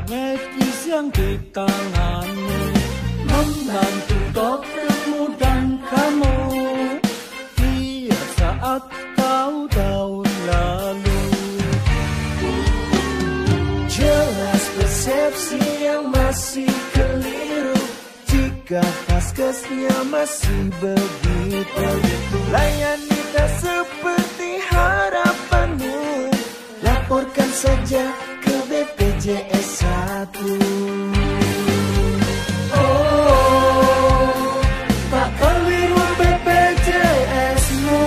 medis yang di tanganmu membantu doktermu dan kamu tiap saat kau tahun lalu. Jelas persepsi yang masih keliru jika paskesnya masih begitu. Layani tak seperti harapanmu, laporkan saja ke BPJS 1. Oh, tak keliru BPJS-mu.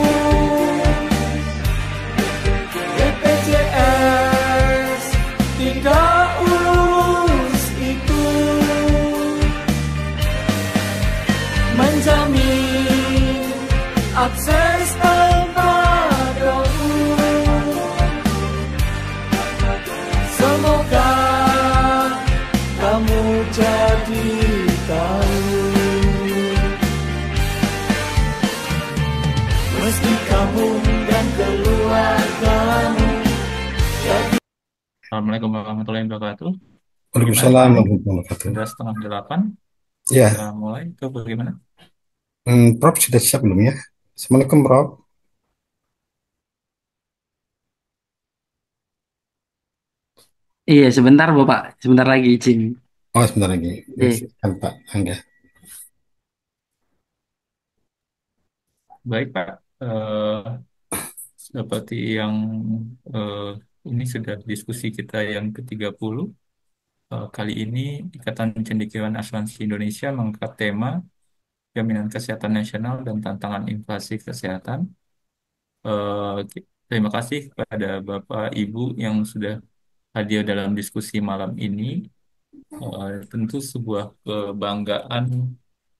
BPJS tidak urus itu, menjamin akses tanpa doa. Semoga kamu jadi tahu, meski kamu dan keluargamu jadi. Assalamualaikum warahmatullahi wabarakatuh. Gimana Pak Waalaikumsalam Amin? warahmatullahi wabarakatuh. Sudah 7:30. Kita Ya, mulai ke bagaimana? Prof sudah siap belum ya? Assalamualaikum, Prof. Iya, sebentar Bapak, sebentar lagi izin. Oh, sebentar lagi. Oke. Kan Pak Angga. Baik Pak. Seperti yang eh, ini sudah diskusi kita yang ke-30. Kali ini Ikatan Cendekiawan Asuransi Indonesia mengangkat tema Jaminan Kesehatan Nasional dan Tantangan Inflasi Kesehatan. Terima kasih kepada Bapak Ibu yang sudah hadir dalam diskusi malam ini. Tentu sebuah kebanggaan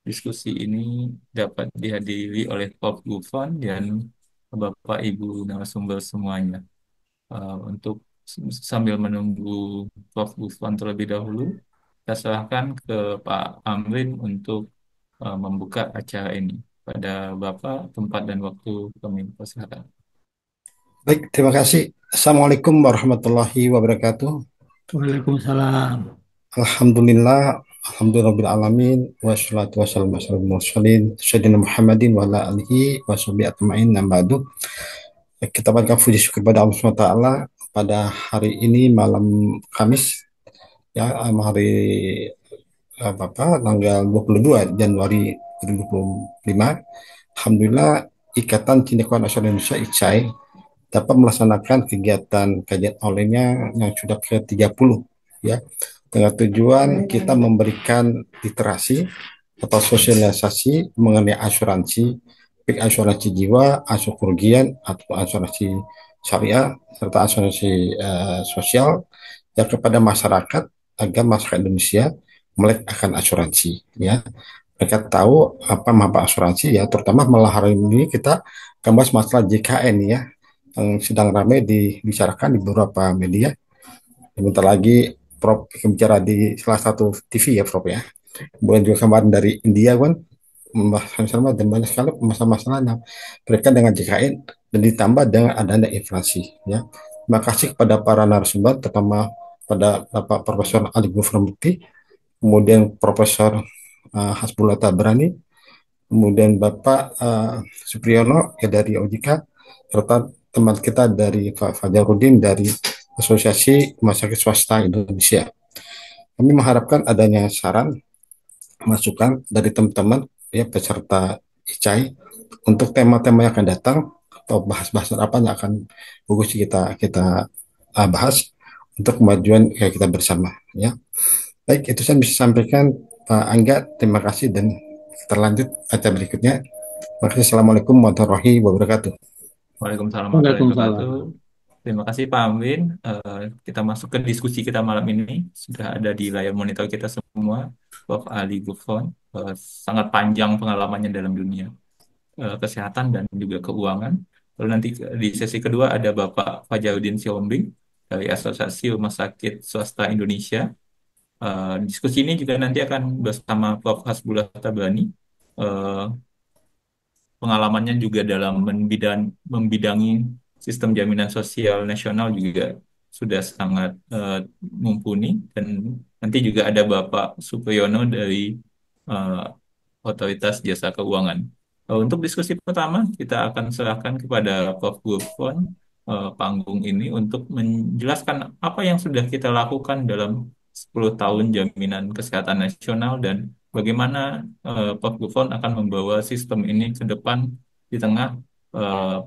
diskusi ini dapat dihadiri oleh Prof. Gufron dan Bapak Ibu narasumber semuanya. Untuk sambil menunggu Prof. Gufron terlebih dahulu, saya serahkan ke Pak Amrin untuk membuka acara ini. Pada Bapak, tempat dan waktu kami persilakan. Baik, terima kasih. Assalamualaikum warahmatullahi wabarakatuh. Waalaikumsalam. Alhamdulillah, alhamdulillah alamin, wassalatu wassalamu ala mursalin, Sayyidina Muhammadin wa ala alihi wa sahbihi atma'in nambadu. Kita panjatkan puji syukur kepada Allah SWT pada hari ini malam Kamis ya, hari tanggal 22 Januari 2025. Alhamdulillah Ikatan Cendekiawan Nasional Indonesia ICAI dapat melaksanakan kegiatan kajian online-nya yang sudah ke-30 ya, dengan tujuan kita memberikan literasi atau sosialisasi mengenai asuransi, baik asuransi jiwa, asuransi kerugian, atau asuransi syariah serta asuransi sosial yang kepada masyarakat agar masyarakat Indonesia melek akan asuransi ya. Mereka tahu apa manfaat asuransi ya, terutama malah hari ini kita akan bahas masalah JKN ya, yang sedang ramai dibicarakan di beberapa media. Sebentar lagi Prof bicara di salah satu TV ya Prof ya. Kemudian juga kemarin dari India kan membahas sama dan banyak sekali masalah-masalahnya mereka dengan JKN dan ditambah dengan adanya inflasi ya. Terima kasih kepada para narasumber, terutama pada Bapak Profesor Ali Gufron Mukti, kemudian Profesor Hasbullah Tabrani, kemudian Bapak Supriyono ya dari OJK, serta teman kita dari Pak Fajarudin dari Asosiasi Rumah Sakit Swasta Indonesia. Kami mengharapkan adanya saran, masukan dari teman-teman ya peserta ICAI untuk tema-tema yang akan datang atau bahas-bahasan apa yang akan bagus kita kita bahas untuk kemajuan ya, kita bersama ya. Baik, itu saya bisa sampaikan Pak Angga. Terima kasih dan kita lanjut acara berikutnya. Terima kasih. Assalamualaikum warahmatullahi wabarakatuh. Waalaikumsalam warahmatullahi Waalaikumsalam. wabarakatuh. Terima kasih Pak Amrin. Kita masuk ke diskusi kita malam ini. Sudah ada di layar monitor kita semua. Prof. Ali Gufron. Sangat panjang pengalamannya dalam dunia kesehatan dan juga keuangan. Lalu nanti di sesi kedua ada Bapak Fajarudin Siombing dari Asosiasi Rumah Sakit Swasta Indonesia. Diskusi ini juga nanti akan bersama Prof. Hasbullah Tabrani. Eh, Pengalamannya juga dalam membidangi sistem jaminan sosial nasional juga sudah sangat mumpuni, dan nanti juga ada Bapak Supriyono dari eh, Otoritas Jasa Keuangan. Untuk diskusi pertama, kita akan serahkan kepada Prof. Gufron panggung ini untuk menjelaskan apa yang sudah kita lakukan dalam 10 tahun jaminan kesehatan nasional, dan bagaimana Prof. Gufron akan membawa sistem ini ke depan di tengah eh,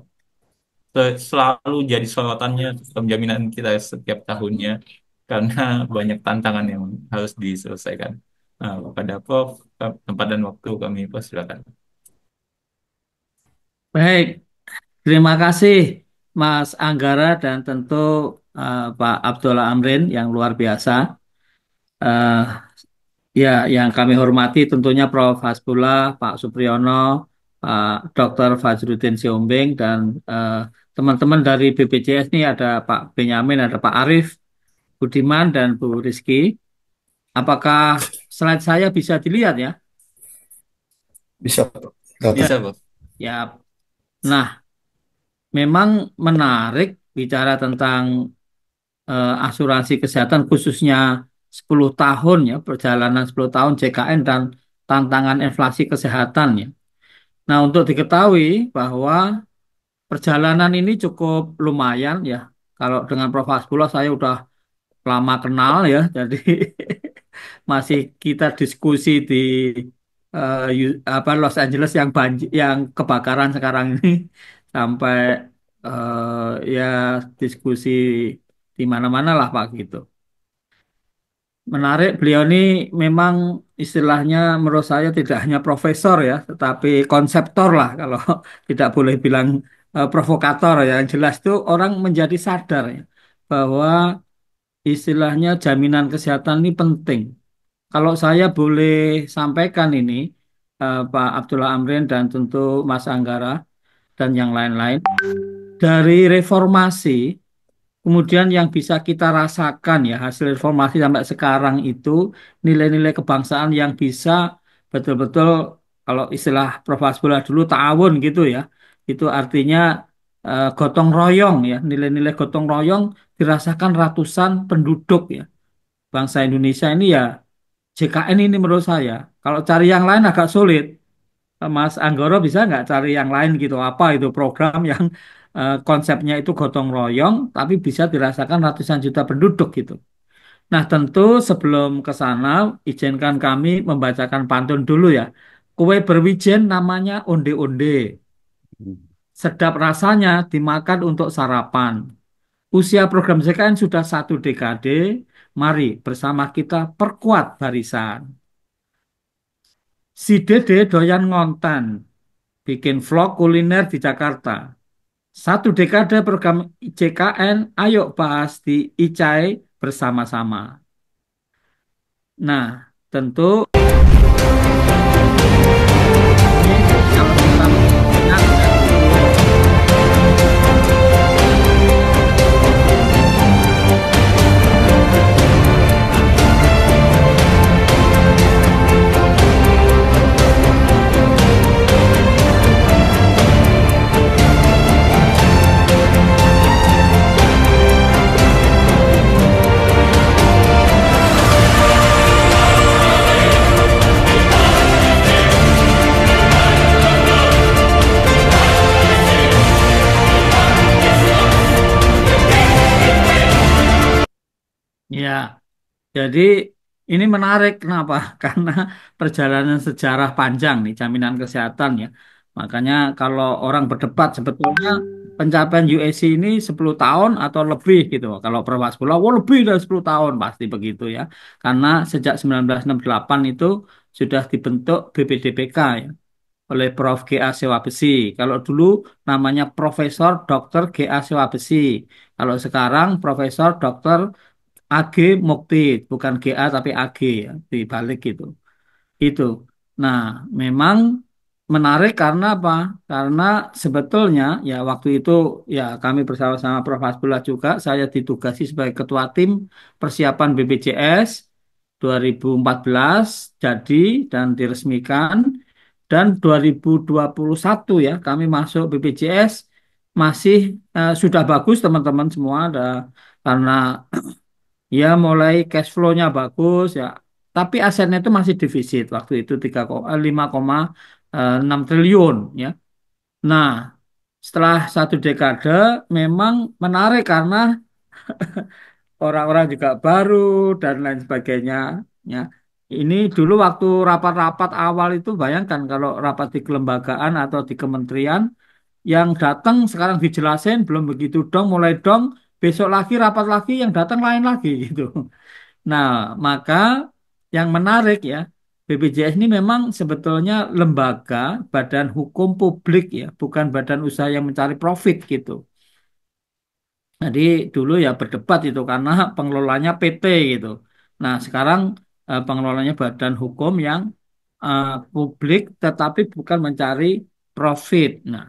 selalu jadi sorotannya sistem jaminan kita setiap tahunnya, karena banyak tantangan yang harus diselesaikan. Kepada Prof, tempat dan waktu kami persilakan. Baik, terima kasih Mas Anggara dan tentu Pak Abdullah Amrin yang luar biasa. Eh, ya, yang kami hormati tentunya Prof. Hasbullah, Pak Supriyono, Pak Dr. Fajrudin Siombing, dan eh, teman-teman dari BPJS ini ada Pak Benyamin, ada Pak Arif, Budiman, dan Bu Rizky. Apakah slide saya bisa dilihat ya? Bisa, Pak. Kelihatan. Bisa, Prof. Ya, nah memang menarik bicara tentang asuransi kesehatan khususnya 10 tahun ya, perjalanan 10 tahun JKN dan tantangan inflasi kesehatan ya. Nah, untuk diketahui bahwa perjalanan ini cukup lumayan ya. Kalau dengan Prof. Hasbullah saya udah lama kenal ya, jadi masih kita diskusi di apa Los Angeles yang banjir, yang kebakaran sekarang ini sampai ya diskusi di mana-mana lah Pak gitu. Menarik, beliau ini memang istilahnya menurut saya tidak hanya profesor ya, tetapi konseptor lah kalau tidak boleh bilang provokator ya. Yang jelas itu orang menjadi sadar ya, bahwa istilahnya jaminan kesehatan ini penting. Kalau saya boleh sampaikan ini, Pak Abdullah Amrin dan tentu Mas Anggara dan yang lain-lain, dari reformasi, kemudian yang bisa kita rasakan ya hasil reformasi sampai sekarang itu nilai-nilai kebangsaan yang bisa betul-betul kalau istilah Prof. Hasbullah dulu ta'awun gitu ya. Itu artinya gotong royong ya, nilai-nilai gotong royong dirasakan ratusan penduduk ya. Bangsa Indonesia ini ya JKN ini menurut saya. Kalau cari yang lain agak sulit. Mas Anggoro bisa nggak cari yang lain gitu? Apa itu program yang konsepnya itu gotong royong, tapi bisa dirasakan ratusan juta penduduk gitu. Nah tentu sebelum ke sana, izinkan kami membacakan pantun dulu ya. Kue berwijen namanya onde-onde. Sedap rasanya dimakan untuk sarapan. Usia program ZKN sudah 1 dekade. Mari bersama kita perkuat barisan. Si Dede doyan ngonten, bikin vlog kuliner di Jakarta. 1 dekade program JKN, ayo bahas di ICAI bersama-sama. Nah, tentu ini kalau kita mengingat ya, jadi ini menarik kenapa? Karena perjalanan sejarah panjang nih jaminan kesehatan ya. Makanya kalau orang berdebat sebetulnya pencapaian USC ini 10 tahun atau lebih gitu. Kalau Perwas Pulau, wah lebih dari 10 tahun pasti begitu ya. Karena sejak 1968 itu sudah dibentuk BPDPK ya oleh Prof. G.A. Sewabesi. Kalau dulu namanya Profesor Dr. G.A. Sewabesi. Kalau sekarang Profesor Dr. AG Mukti, bukan GA tapi AG ya, dibalik gitu. Itu. Nah, memang menarik karena apa? Karena sebetulnya ya waktu itu ya kami bersama-sama Prof. Hasbullah juga saya ditugasi sebagai ketua tim persiapan BPJS 2014 jadi dan diresmikan dan 2021 ya kami masuk BPJS masih sudah bagus teman-teman semua ada karena ya mulai cash flow-nya bagus ya. Tapi asetnya itu masih defisit waktu itu 5,6 triliun ya. Nah, setelah satu dekade memang menarik karena orang-orang juga baru dan lain sebagainya ya. Ini dulu waktu rapat-rapat awal itu bayangkan kalau rapat di kelembagaan atau di kementerian yang datang sekarang dijelasin belum begitu dong mulai dong besok lagi rapat lagi yang datang lain lagi gitu. Nah, maka yang menarik ya, BPJS ini memang sebetulnya lembaga badan hukum publik ya, bukan badan usaha yang mencari profit gitu. Jadi dulu ya berdebat itu karena pengelolanya PT gitu. Nah, sekarang pengelolanya badan hukum yang eh, publik tetapi bukan mencari profit. Nah,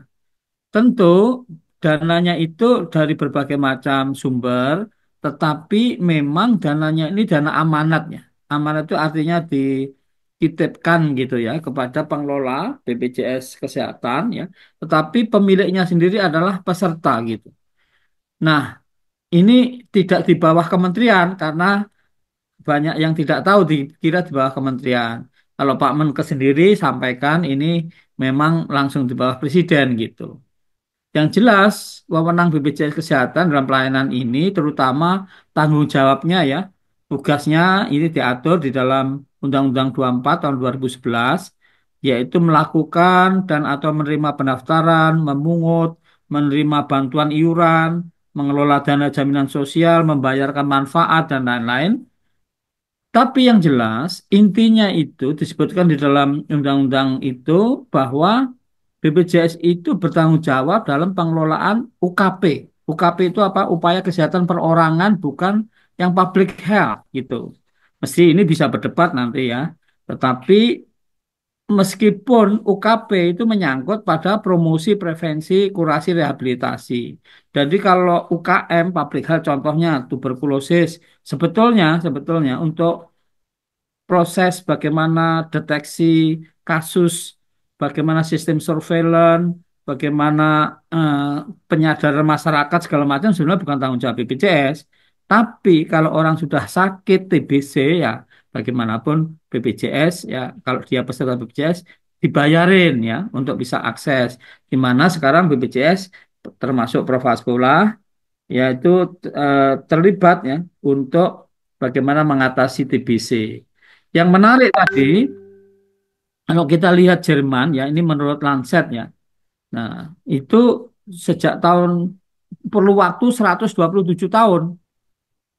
tentu dananya itu dari berbagai macam sumber, tetapi memang dananya ini dana amanatnya. Amanat itu artinya dititipkan gitu ya kepada pengelola BPJS Kesehatan ya, tetapi pemiliknya sendiri adalah peserta gitu. Nah, ini tidak di bawah kementerian karena banyak yang tidak tahu dikira di bawah kementerian. Kalau Pak Menkes sendiri sampaikan ini memang langsung di bawah presiden gitu. Yang jelas, wewenang BPJS Kesehatan dalam pelayanan ini terutama tanggung jawabnya ya, tugasnya ini diatur di dalam Undang-Undang 24 tahun 2011, yaitu melakukan dan atau menerima pendaftaran, memungut, menerima bantuan iuran, mengelola dana jaminan sosial, membayarkan manfaat, dan lain-lain. Tapi yang jelas, intinya itu disebutkan di dalam undang-undang itu bahwa BPJS itu bertanggung jawab dalam pengelolaan UKP. UKP itu apa? Upaya kesehatan perorangan, bukan yang public health gitu. Mesti ini bisa berdebat nanti ya. Tetapi meskipun UKP itu menyangkut pada promosi, prevensi, kurasi, rehabilitasi. Jadi kalau UKM, public health contohnya tuberkulosis, sebetulnya untuk proses bagaimana deteksi kasus, bagaimana sistem surveillance, bagaimana eh, penyadaran masyarakat segala macam sebenarnya bukan tanggung jawab BPJS. Tapi kalau orang sudah sakit TBC ya bagaimanapun BPJS ya kalau dia peserta BPJS dibayarin ya untuk bisa akses. Di mana sekarang BPJS termasuk Provascula yaitu terlibat ya untuk bagaimana mengatasi TBC. Yang menarik tadi, kalau kita lihat Jerman ya, ini menurut Lancet ya. Nah, itu sejak tahun perlu waktu 127 tahun.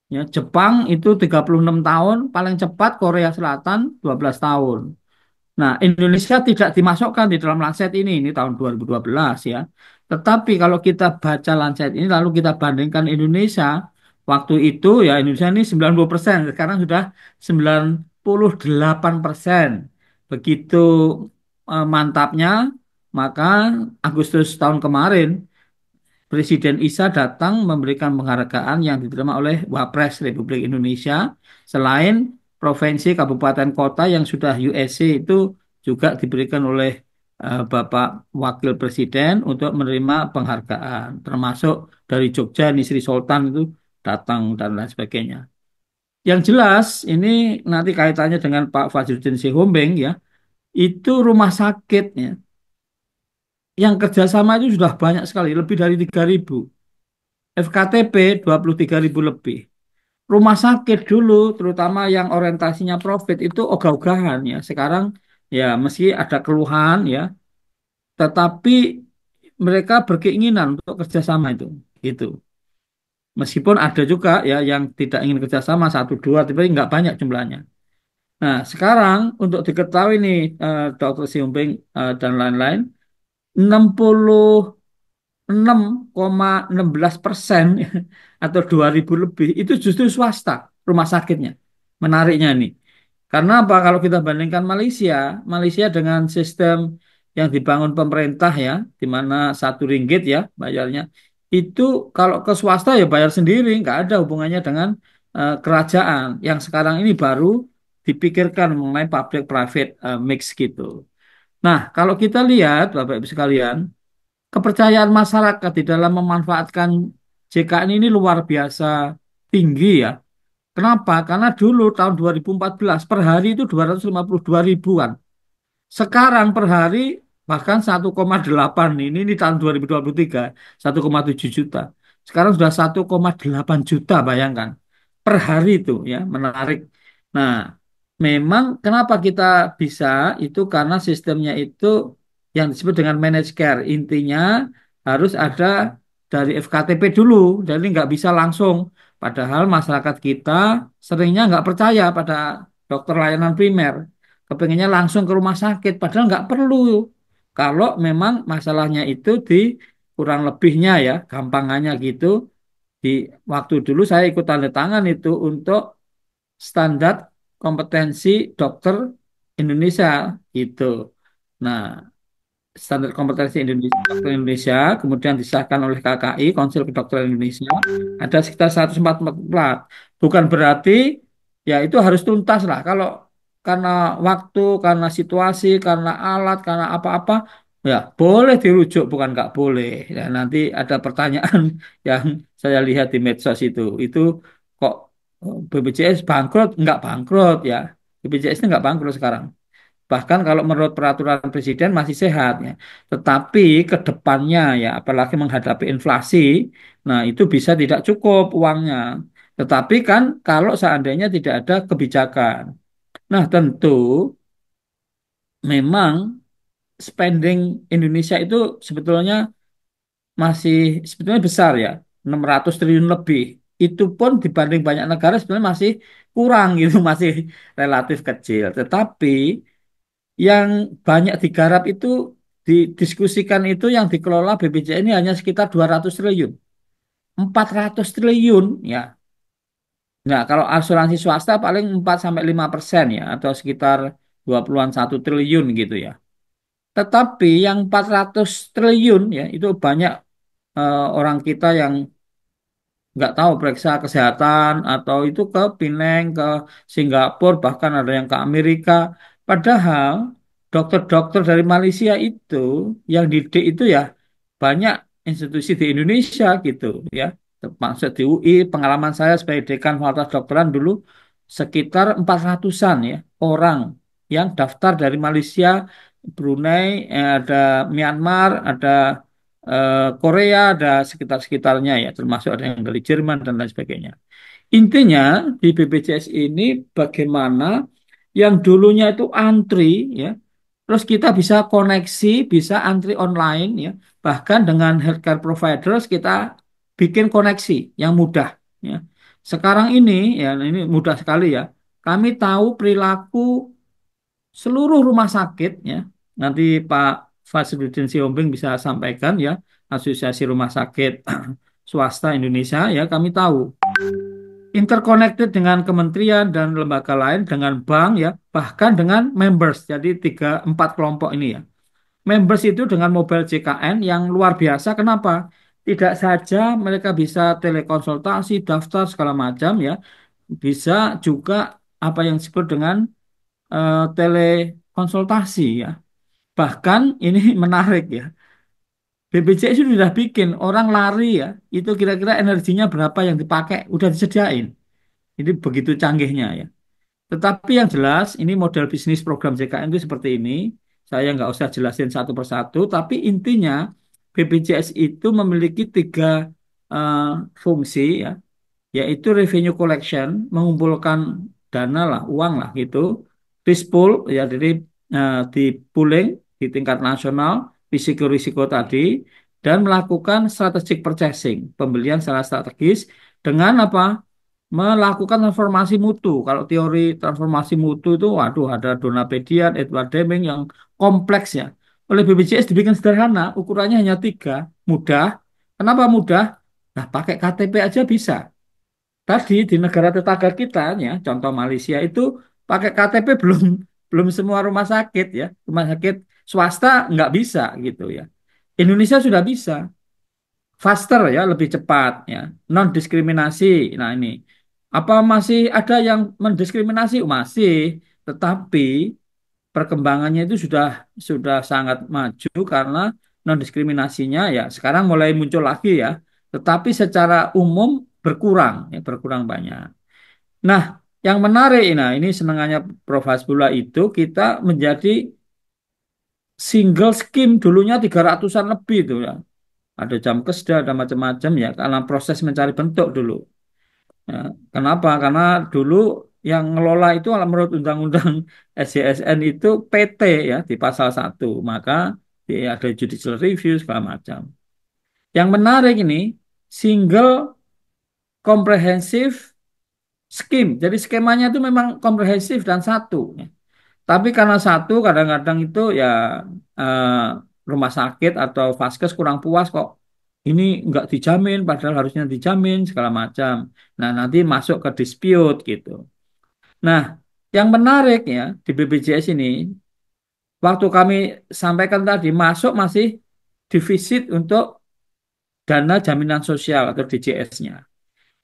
Ya, Jepang itu 36 tahun, paling cepat Korea Selatan 12 tahun. Nah, Indonesia tidak dimasukkan di dalam Lancet ini tahun 2012 ya. Tetapi kalau kita baca Lancet ini lalu kita bandingkan Indonesia, waktu itu ya Indonesia ini 90%, sekarang sudah 98%. Begitu mantapnya, maka Agustus tahun kemarin Presiden Isa datang memberikan penghargaan yang diterima oleh Wapres Republik Indonesia. Selain provinsi, kabupaten, kota yang sudah USC itu juga diberikan oleh Bapak Wakil Presiden untuk menerima penghargaan. Termasuk dari Jogja, Nisri Sultan itu datang dan lain sebagainya. Yang jelas ini nanti kaitannya dengan Pak Fajruddin Sihombing ya, itu rumah sakitnya yang kerjasama itu sudah banyak sekali, lebih dari 3.000. FKTP 23.000 lebih. Rumah sakit dulu, terutama yang orientasinya profit itu ogah-ogahan ya. Sekarang ya meski ada keluhan ya, tetapi mereka berkeinginan untuk kerjasama itu. Gitu. Meskipun ada juga ya yang tidak ingin kerjasama satu dua, tapi nggak banyak jumlahnya. Nah sekarang untuk diketahui nih Dr. Siumping dan lain-lain, 66,16% atau 2.000 lebih itu justru swasta rumah sakitnya. Menariknya nih. Karena apa? Kalau kita bandingkan Malaysia, Malaysia dengan sistem yang dibangun pemerintah ya, di mana 1 ringgit ya bayarnya, itu kalau ke swasta ya bayar sendiri, nggak ada hubungannya dengan kerajaan. Yang sekarang ini baru dipikirkan mengenai public private mix gitu. Nah, kalau kita lihat Bapak Ibu sekalian, kepercayaan masyarakat di dalam memanfaatkan JKN ini luar biasa tinggi ya. Kenapa? Karena dulu tahun 2014 per hari itu 252 ribuan. Sekarang per hari bahkan 1,8 ini tahun 2023 1,7 juta. Sekarang sudah 1,8 juta bayangkan per hari itu ya menarik. Nah, memang kenapa kita bisa itu karena sistemnya itu yang disebut dengan managed care. Intinya harus ada dari FKTP dulu, jadi nggak bisa langsung. Padahal masyarakat kita seringnya nggak percaya pada dokter layanan primer kepengennya langsung ke rumah sakit, padahal nggak perlu. Kalau memang masalahnya itu di kurang lebihnya ya, gampangannya gitu. Di waktu dulu saya ikut tanda tangan itu untuk standar kompetensi dokter Indonesia gitu. Nah, standar kompetensi Indonesia, dokter Indonesia, kemudian disahkan oleh KKI, Konsil Kedokteran Indonesia, ada sekitar 144. Bukan berarti ya itu harus tuntas lah. Kalau karena waktu, karena situasi, karena alat, karena apa-apa, ya boleh dirujuk, bukan nggak boleh. Ya, nanti ada pertanyaan yang saya lihat di medsos itu kok BPJS bangkrut? Nggak bangkrut ya. BPJS itu nggak bangkrut sekarang. Bahkan kalau menurut peraturan presiden masih sehat ya. Tetapi ke depannya ya apalagi menghadapi inflasi, nah itu bisa tidak cukup uangnya. Tetapi kan kalau seandainya tidak ada kebijakan. Nah, tentu memang spending Indonesia itu sebetulnya masih sebetulnya besar ya, 600 triliun lebih. Itu pun dibanding banyak negara sebenarnya masih kurang gitu, masih relatif kecil. Tetapi yang banyak digarap itu didiskusikan itu yang dikelola BPJS ini hanya sekitar 200 triliun. 400 triliun ya. Nah, kalau asuransi swasta paling 4 sampai 5% ya atau sekitar 20-an 1 triliun gitu ya. Tetapi yang 400 triliun ya itu banyak orang kita yang nggak tahu periksa kesehatan atau itu ke Penang, ke Singapura, bahkan ada yang ke Amerika. Padahal dokter-dokter dari Malaysia itu yang didik itu ya banyak institusi di Indonesia gitu ya. Termasuk di UI, pengalaman saya sebagai dekan Fakultas Kedokteran dulu sekitar 400-an ya orang yang daftar dari Malaysia, Brunei, ada Myanmar, ada Korea, ada sekitar-sekitarnya ya, termasuk ada yang dari Jerman dan lain sebagainya. Intinya di BPJS ini bagaimana yang dulunya itu antri ya, terus kita bisa koneksi, bisa antri online ya, bahkan dengan healthcare providers kita bikin koneksi yang mudah ya. Sekarang ini ya ini mudah sekali ya. Kami tahu perilaku seluruh rumah sakit ya. Nanti Pak Fasilitin Siombing bisa sampaikan ya, Asosiasi Rumah Sakit Swasta Indonesia ya, kami tahu interconnected dengan kementerian dan lembaga lain, dengan bank ya, bahkan dengan members. Jadi 3 4 kelompok ini ya. Members itu dengan mobile JKN yang luar biasa. Kenapa? Tidak saja mereka bisa telekonsultasi, daftar segala macam ya, bisa juga apa yang disebut dengan telekonsultasi ya. Bahkan ini menarik ya. BPJS itu sudah bikin orang lari ya. Itu kira-kira energinya berapa yang dipakai, udah disediain. Ini begitu canggihnya ya. Tetapi yang jelas ini model bisnis program JKN itu seperti ini. Saya nggak usah jelasin satu persatu, tapi intinya BPJS itu memiliki 3 fungsi ya, yaitu revenue collection, mengumpulkan dana lah, uang lah gitu, risk pool ya, jadi di pooling di tingkat nasional, risiko-risiko tadi, dan melakukan strategic purchasing, pembelian secara strategis dengan apa? Melakukan transformasi mutu. Kalau teori transformasi mutu itu, waduh, ada Donapedia, Edward Deming yang kompleks ya. Oleh BPJS dibikin sederhana, ukurannya hanya 3, mudah. Kenapa mudah? Nah, pakai KTP aja bisa. Tadi di negara tetangga kita ya, contoh Malaysia itu pakai KTP belum belum semua rumah sakit ya, rumah sakit swasta nggak bisa gitu ya. Indonesia sudah bisa, faster ya, lebih cepat ya, non diskriminasi. Nah ini apa masih ada yang mendiskriminasi? Masih, tetapi perkembangannya itu sudah sangat maju karena non diskriminasinya ya sekarang mulai muncul lagi ya, tetapi secara umum berkurang ya, berkurang banyak. Nah, yang menarik, nah ini senangannya Prof. Hasbullah itu kita menjadi single scheme dulunya 300-an lebih itu ya. Ada jam kesda, ada macam-macam ya, karena proses mencari bentuk dulu. Ya, kenapa? Karena dulu yang ngelola itu menurut Undang-Undang SJSN itu PT ya di pasal 1. Maka ada judicial review segala macam. Yang menarik ini single comprehensive scheme. Jadi skemanya itu memang komprehensif dan satu, ya. Tapi karena satu kadang-kadang itu ya eh, rumah sakit atau vaskes kurang puas kok. Ini nggak dijamin, padahal harusnya dijamin segala macam. Nah, nanti masuk ke dispute gitu. Nah, yang menarik ya di BPJS ini, waktu kami sampaikan tadi masuk masih defisit untuk dana jaminan sosial atau DJS-nya.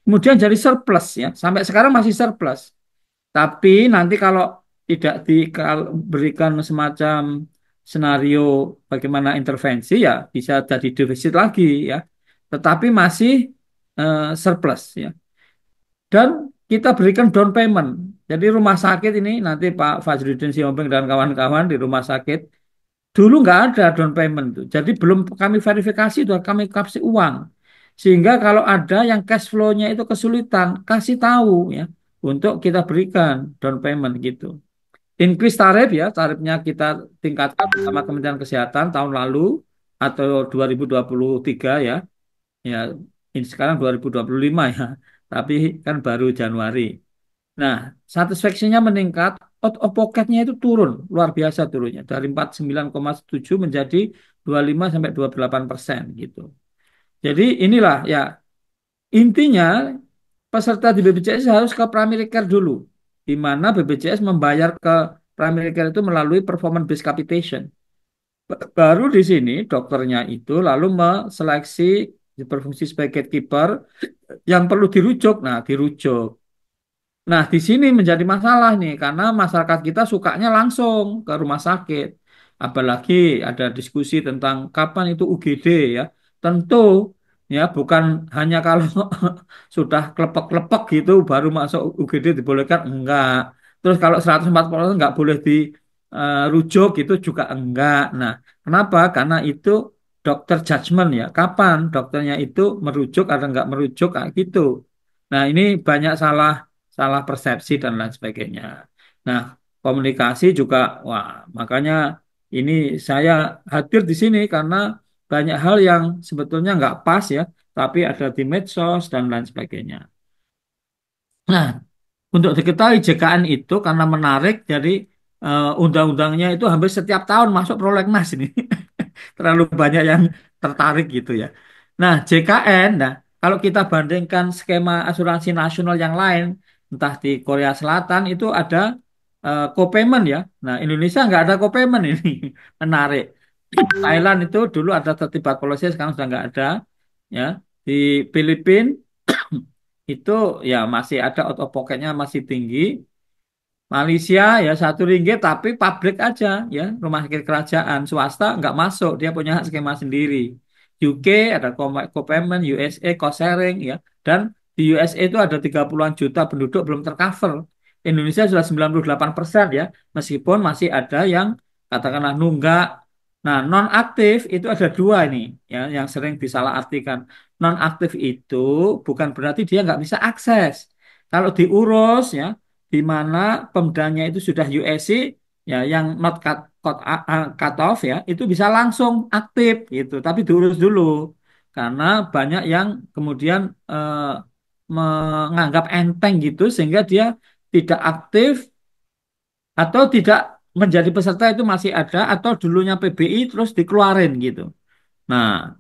Kemudian jadi surplus ya, sampai sekarang masih surplus. Tapi nanti kalau tidak diberikan semacam senario bagaimana intervensi ya bisa jadi defisit lagi ya. Tetapi masih surplus ya. Dan kita berikan down payment. Jadi rumah sakit ini nanti Pak Fajrudin Siombing dan kawan-kawan di rumah sakit dulu nggak ada down payment tuh. Jadi belum kami verifikasi itu kami kasih uang. Sehingga kalau ada yang cash flow-nya itu kesulitan, kasih tahu ya untuk kita berikan down payment gitu. Increase tarif ya, tarifnya kita tingkatkan bersama Kementerian Kesehatan tahun lalu atau 2023 ya. Ya, ini sekarang 2025 ya. Tapi kan baru Januari. Nah, satisfaction-nya meningkat, out of pocket-nya itu turun, luar biasa turunnya. Dari 49,7 menjadi 25 sampai 28% gitu. Jadi inilah ya, intinya peserta di BPJS harus ke primary care dulu. Di mana BPJS membayar ke primary care itu melalui performance based capitation. Baru di sini dokternya itu lalu meseleksi berfungsi sebagai gatekeeper yang perlu dirujuk. Nah, dirujuk. Nah, di sini menjadi masalah nih, karena masyarakat kita sukanya langsung ke rumah sakit. Apalagi ada diskusi tentang kapan itu UGD ya. Tentu ya bukan hanya kalau sudah klepek-klepek gitu baru masuk UGD dibolehkan, enggak. Terus kalau 140 enggak boleh dirujuk gitu juga enggak. Nah, kenapa? Karena itu dokter judgment ya. Kapan dokternya itu merujuk atau enggak merujuk kayak gitu. Nah, ini banyak salah salah persepsi dan lain sebagainya. Nah, komunikasi juga, wah, makanya ini saya hadir di sini karena banyak hal yang sebetulnya nggak pas ya, tapi ada di medsos dan lain sebagainya. Nah, untuk diketahui JKN itu karena menarik, jadi undang-undangnya itu hampir setiap tahun masuk prolegnas ini. Terlalu banyak yang tertarik gitu ya. Nah, JKN, nah kalau kita bandingkan skema asuransi nasional yang lain, entah di Korea Selatan itu ada co-payment ya. Nah, Indonesia nggak ada co-payment ini, menarik. Thailand itu dulu ada tertibat policy, sekarang sudah nggak ada. Ya, di Filipina itu ya masih ada out of pocket-nya masih tinggi. Malaysia ya 1 ringgit tapi pabrik aja ya rumah sakit kerajaan swasta nggak masuk dia punya hak skema sendiri. UK ada co-payment, USA cost sharing ya dan di USA itu ada 30-an juta penduduk belum tercover. Indonesia sudah 98% ya meskipun masih ada yang katakanlah nunggak. Nah non aktif itu ada dua ini ya yang sering disalahartikan. Non aktif itu bukan berarti dia nggak bisa akses. Kalau diurus ya di mana pemdanya itu sudah USC ya yang not cut off ya itu bisa langsung aktif gitu tapi diurus dulu karena banyak yang kemudian menganggap enteng gitu sehingga dia tidak aktif atau tidak menjadi peserta itu masih ada atau dulunya PBI terus dikeluarin gitu. Nah,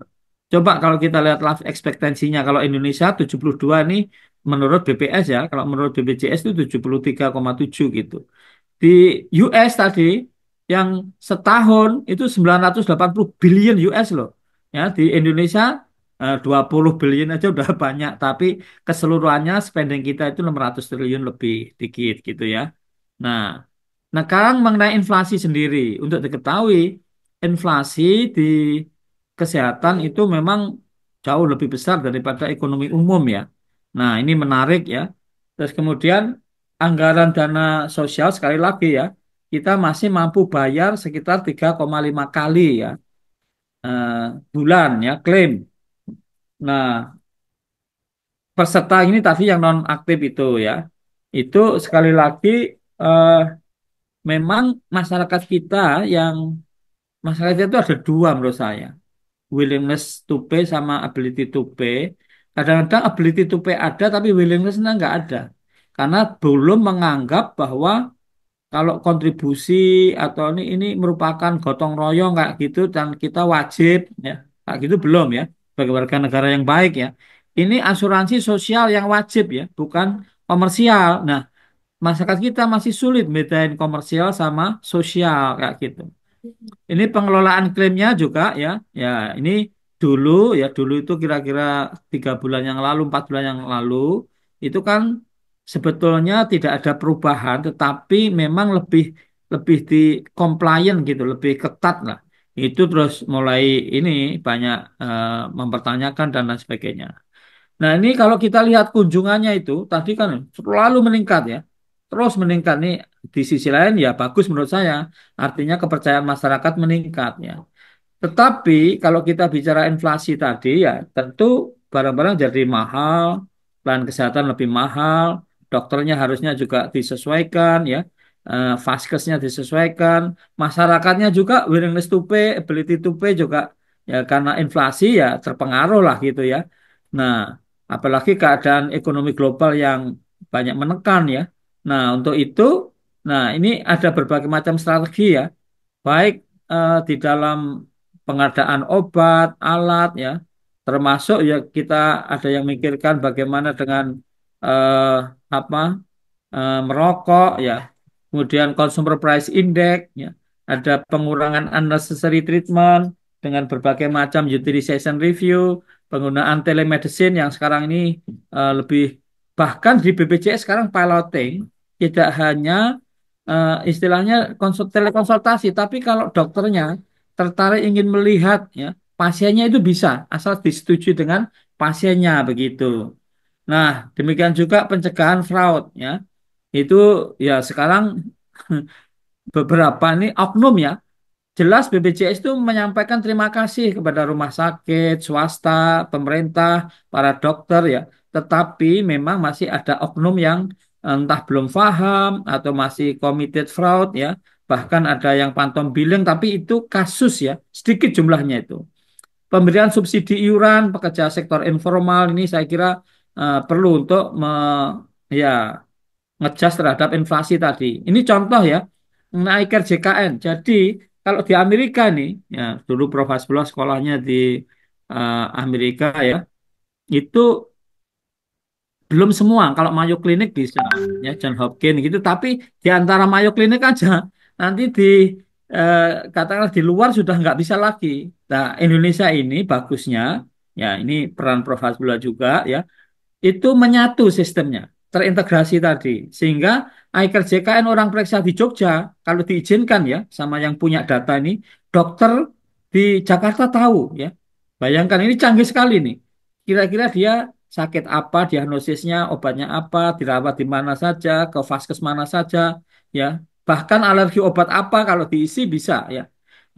coba kalau kita lihat life expectancy-nya kalau Indonesia 72 nih menurut BPS ya, kalau menurut BPJS itu 73,7 gitu. Di US tadi yang setahun itu 980 billion US loh. Ya, di Indonesia 20 billion aja udah banyak, tapi keseluruhannya spending kita itu 600 triliun lebih dikit gitu ya. Nah, nah sekarang mengenai inflasi sendiri, untuk diketahui inflasi di kesehatan itu memang jauh lebih besar daripada ekonomi umum ya. Nah, ini menarik ya. Terus kemudian anggaran dana sosial sekali lagi ya, kita masih mampu bayar sekitar 3,5 kali ya eh, bulan ya klaim. Nah, peserta ini tadi yang non aktif itu ya, itu sekali lagi eh, memang masyarakat kita yang masyarakat itu ada dua menurut saya, willingness to pay sama ability to pay. Kadang-kadang ability to pay ada tapi willingness-nya nggak ada. Karena belum menganggap bahwa kalau kontribusi atau ini merupakan gotong royong kayak gitu dan kita wajib ya. Kayak gitu belum ya. Sebagai warga negara yang baik ya. Ini asuransi sosial yang wajib ya, bukan komersial. Nah, masyarakat kita masih sulit bedain komersial sama sosial kayak gitu. Ini pengelolaan klaimnya juga ya, ya ini dulu ya dulu itu kira-kira 3 bulan yang lalu, 4 bulan yang lalu itu kan sebetulnya tidak ada perubahan, tetapi memang lebih lebih di compliant gitu, lebih ketat lah. Itu terus mulai ini banyak mempertanyakan dan lain sebagainya. Nah, ini kalau kita lihat kunjungannya itu tadi kan selalu meningkat ya. Terus meningkat nih di sisi lain ya bagus menurut saya. Artinya kepercayaan masyarakat meningkat ya. Tetapi kalau kita bicara inflasi tadi ya tentu barang-barang jadi mahal, plan kesehatan lebih mahal, dokternya harusnya juga disesuaikan ya, vaskesnya disesuaikan, masyarakatnya juga willingness to pay, ability to pay juga ya karena inflasi ya terpengaruh lah gitu ya. Nah, apalagi keadaan ekonomi global yang banyak menekan ya. Nah, untuk itu, nah ini ada berbagai macam strategi ya baik di dalam pengadaan obat, alat ya, termasuk ya kita ada yang mikirkan bagaimana dengan eh, apa merokok ya, kemudian consumer price index ya, ada pengurangan unnecessary treatment dengan berbagai macam utilization review, penggunaan telemedicine yang sekarang ini lebih bahkan di BPJS sekarang piloting tidak hanya istilahnya telekonsultasi, tapi kalau dokternya tertarik ingin melihat ya pasiennya itu bisa asal disetujui dengan pasiennya begitu. Nah, demikian juga pencegahan fraud ya. Itu ya sekarang beberapa ini oknum ya. Jelas BPJS itu menyampaikan terima kasih kepada rumah sakit, swasta, pemerintah, para dokter ya. Tetapi memang masih ada oknum yang entah belum paham atau masih committed fraud ya. Bahkan ada yang phantom billing tapi itu kasus ya, sedikit jumlahnya itu. Pemberian subsidi iuran pekerja sektor informal ini saya kira perlu untuk ya ngejas terhadap inflasi tadi. Ini contoh ya, naikkan JKN. Jadi kalau di Amerika nih, ya dulu Prof. Hasbullah sekolahnya di Amerika ya, itu belum semua. Kalau Mayo Clinic bisa, ya John Hopkins gitu. Tapi di antara Mayo Clinic aja, nanti di eh, katakanlah di luar sudah nggak bisa lagi. Nah, Indonesia ini bagusnya, ya ini peran Prof. Hasbullah juga ya itu menyatu sistemnya, terintegrasi tadi. Sehingga Iker JKN orang periksa di Jogja, kalau diizinkan ya, sama yang punya data ini, dokter di Jakarta tahu ya. Bayangkan ini canggih sekali nih. Kira-kira dia sakit apa, diagnosisnya, obatnya apa, dirawat di mana saja, ke vaskes mana saja, ya. Bahkan alergi obat apa kalau diisi bisa ya.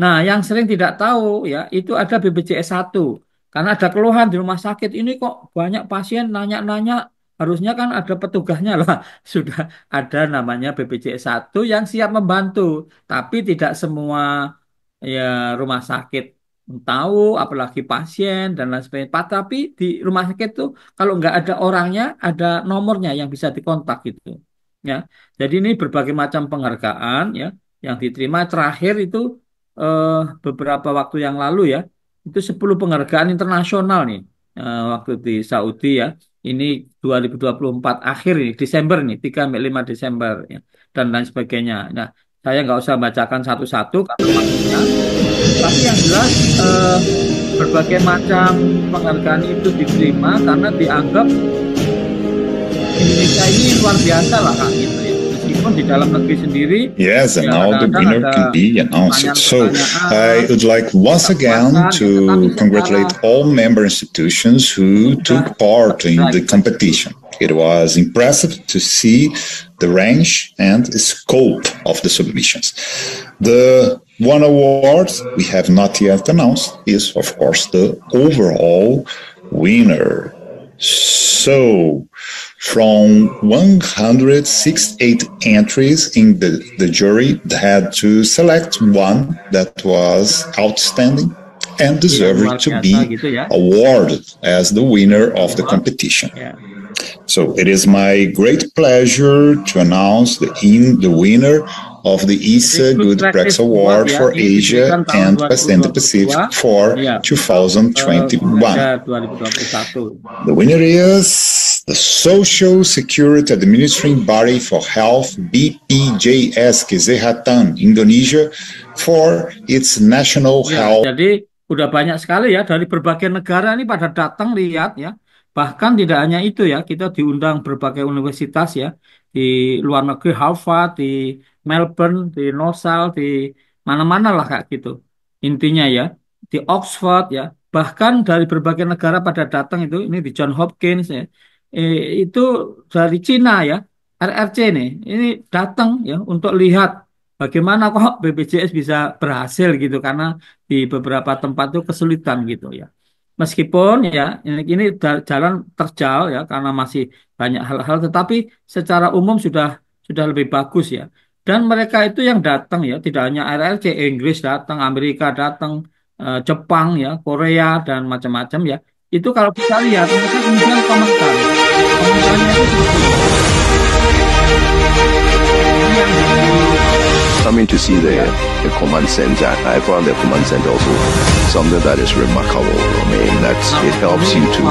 Nah, yang sering tidak tahu ya, itu ada BPJS 1. Karena ada keluhan di rumah sakit ini kok banyak pasien nanya-nanya, harusnya kan ada petugasnya lah. Sudah ada namanya BPJS 1 yang siap membantu, tapi tidak semua ya rumah sakit tahu, apalagi pasien dan lain sebagainya. Tapi di rumah sakit itu kalau nggak ada orangnya, ada nomornya yang bisa dikontak gitu. Ya, jadi ini berbagai macam penghargaan ya yang diterima. Terakhir itu eh, beberapa waktu yang lalu ya itu 10 penghargaan internasional nih waktu di Saudi ya. Ini 2024 akhir nih, Desember nih, 3 sampai 5 Desember ya, dan lain sebagainya. Nah, saya nggak usah bacakan satu-satu karena waktunya. Tapi yang jelas berbagai macam penghargaan itu diterima karena dianggap Indonesia ini luar biasa lah Kak gitu ya. meskipun di dalam negeri sendiri Yes, and ya now the kadang-kadang winner ada can be announced. So I pertanyaan-pertanyaan would like once again tetapi to congratulate all member institutions who took part in the competition. It was impressive to see the range and scope of the submissions. The one award we have not yet announced is, of course, the overall winner. So, from 168 entries in the jury had to select one that was outstanding and deserved to be awarded as the winner of the competition. So it is my great pleasure to announce the winner of the ISA Good Practice Award for Asia and the Pacific for 2021. The winner is the Social Security Administrating Body for Health, BPJS Kesehatan Indonesia, for its national health. Jadi udah banyak sekali ya dari berbagai negara ini pada datang lihat ya. Bahkan tidak hanya itu ya, kita diundang berbagai universitas ya di luar negeri, Harvard, di Melbourne, di Nosal, di mana-mana lah kayak gitu. Intinya ya, di Oxford ya, bahkan dari berbagai negara pada datang itu, ini di John Hopkins ya, itu dari Cina ya, RRC nih, ini datang ya untuk lihat bagaimana kok BPJS bisa berhasil gitu karena di beberapa tempat itu kesulitan gitu ya. Meskipun ya ini jalan terjal ya karena masih banyak hal-hal, tetapi secara umum sudah lebih bagus ya. Dan mereka itu yang datang ya tidak hanya RRC, Inggris datang, Amerika datang, Jepang ya, Korea dan macam-macam ya. Itu kalau kita lihat mereka kemudian komentar, komentarnya itu seperti coming to see the command center. I found the command center also something that is remarkable. I mean, that it helps you to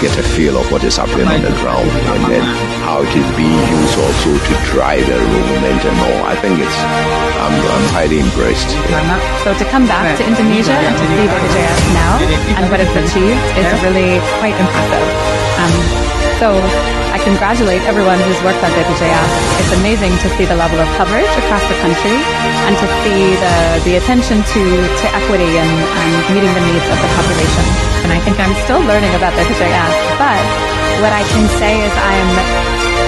get a feel of what is happening on the ground and then how it is being used also to drive the movement and all. I think I'm highly impressed. So to come back to Indonesia and to see BPJS now and what it's achieved is really quite impressive. So I congratulate everyone who's worked on BPJS. It's amazing to see the level of coverage across the country and to see the attention to equity and meeting the needs of the population. And I think I'm still learning about BPJS, but what I can say is I'm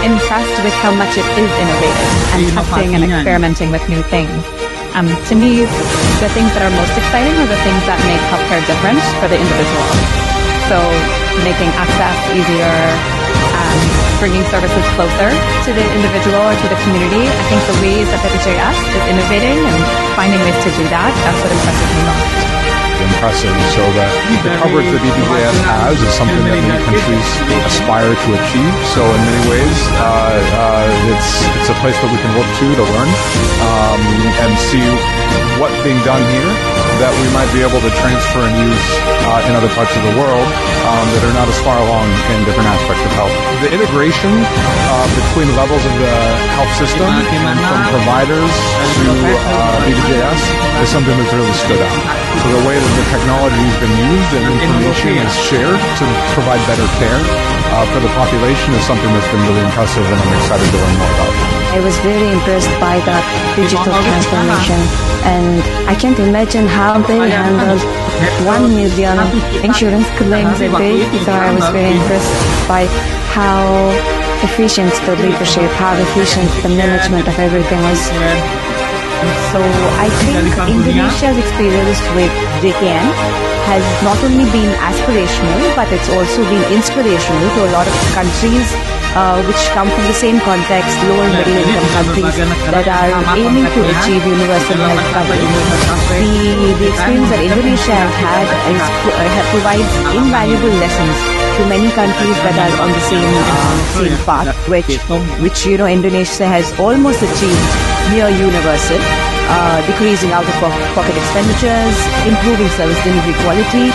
impressed with how much it is innovating and testing and experimenting with new things. To me, the things that are most exciting are the things that make healthcare different for the individual. So making access easier, bringing services closer to the individual or to the community. I think the ways that BPJS is innovating and finding ways to do that, that's what impresses me most. Impressive. So the coverage that BPJS has is something that many countries aspire to achieve. So in many ways, it's a place that we can look to learn and see what's being done here that we might be able to transfer and use in other parts of the world that are not as far along in different aspects of health. The integration between levels of the health system, from providers to BPJS, is something that's really stood out. So the way that the technology has been used and information is shared to provide better care for the population is something that's been really impressive, and I'm excited to learn more about it. I was very impressed by the digital transformation, and I can't imagine how they handled 1 million insurance claims a day. So I was very impressed by how efficient the leadership, how efficient the management of everything was. So I think Indonesia's experience with DKN has not only been aspirational, but it's also been inspirational to a lot of countries which come from the same context, lower middle income countries that are aiming to achieve universal health coverage. The experience that Indonesia has had provides invaluable lessons to many countries that are on the same path, which Indonesia has almost achieved near universal, decreasing out-of-pocket expenditures, improving service delivery quality,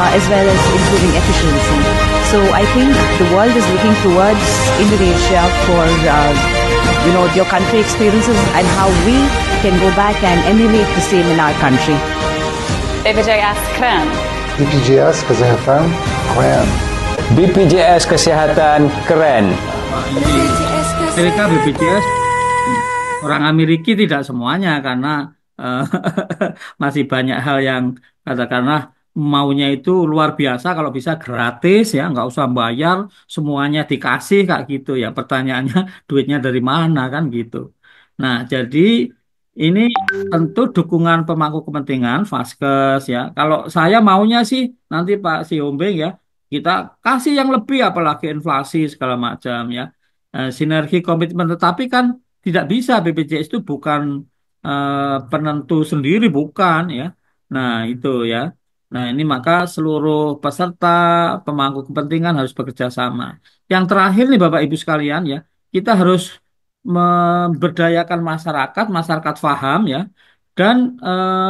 as well as improving efficiency. So I think the world is looking towards Indonesia for your country experiences and how we can go back and emulate the same in our country. BPJS keren. BPJS Kesehatan keren. BPJS Kesehatan keren. Mereka BPJS orang Amerika tidak semuanya karena eh, masih banyak hal yang katakanlah maunya itu luar biasa kalau bisa gratis ya nggak usah bayar semuanya dikasih kayak gitu ya pertanyaannya duitnya dari mana kan gitu. Nah jadi ini tentu dukungan pemangku kepentingan Vaskes ya kalau saya maunya sih nanti Pak Siombing ya kita kasih yang lebih apalagi inflasi segala macam ya. Sinergi komitmen tetapi kan tidak bisa BPJS itu bukan penentu sendiri bukan ya. Nah, itu ya. Nah, ini maka seluruh peserta pemangku kepentingan harus bekerja sama. Yang terakhir nih Bapak Ibu sekalian ya, kita harus memberdayakan masyarakat, masyarakat paham ya, dan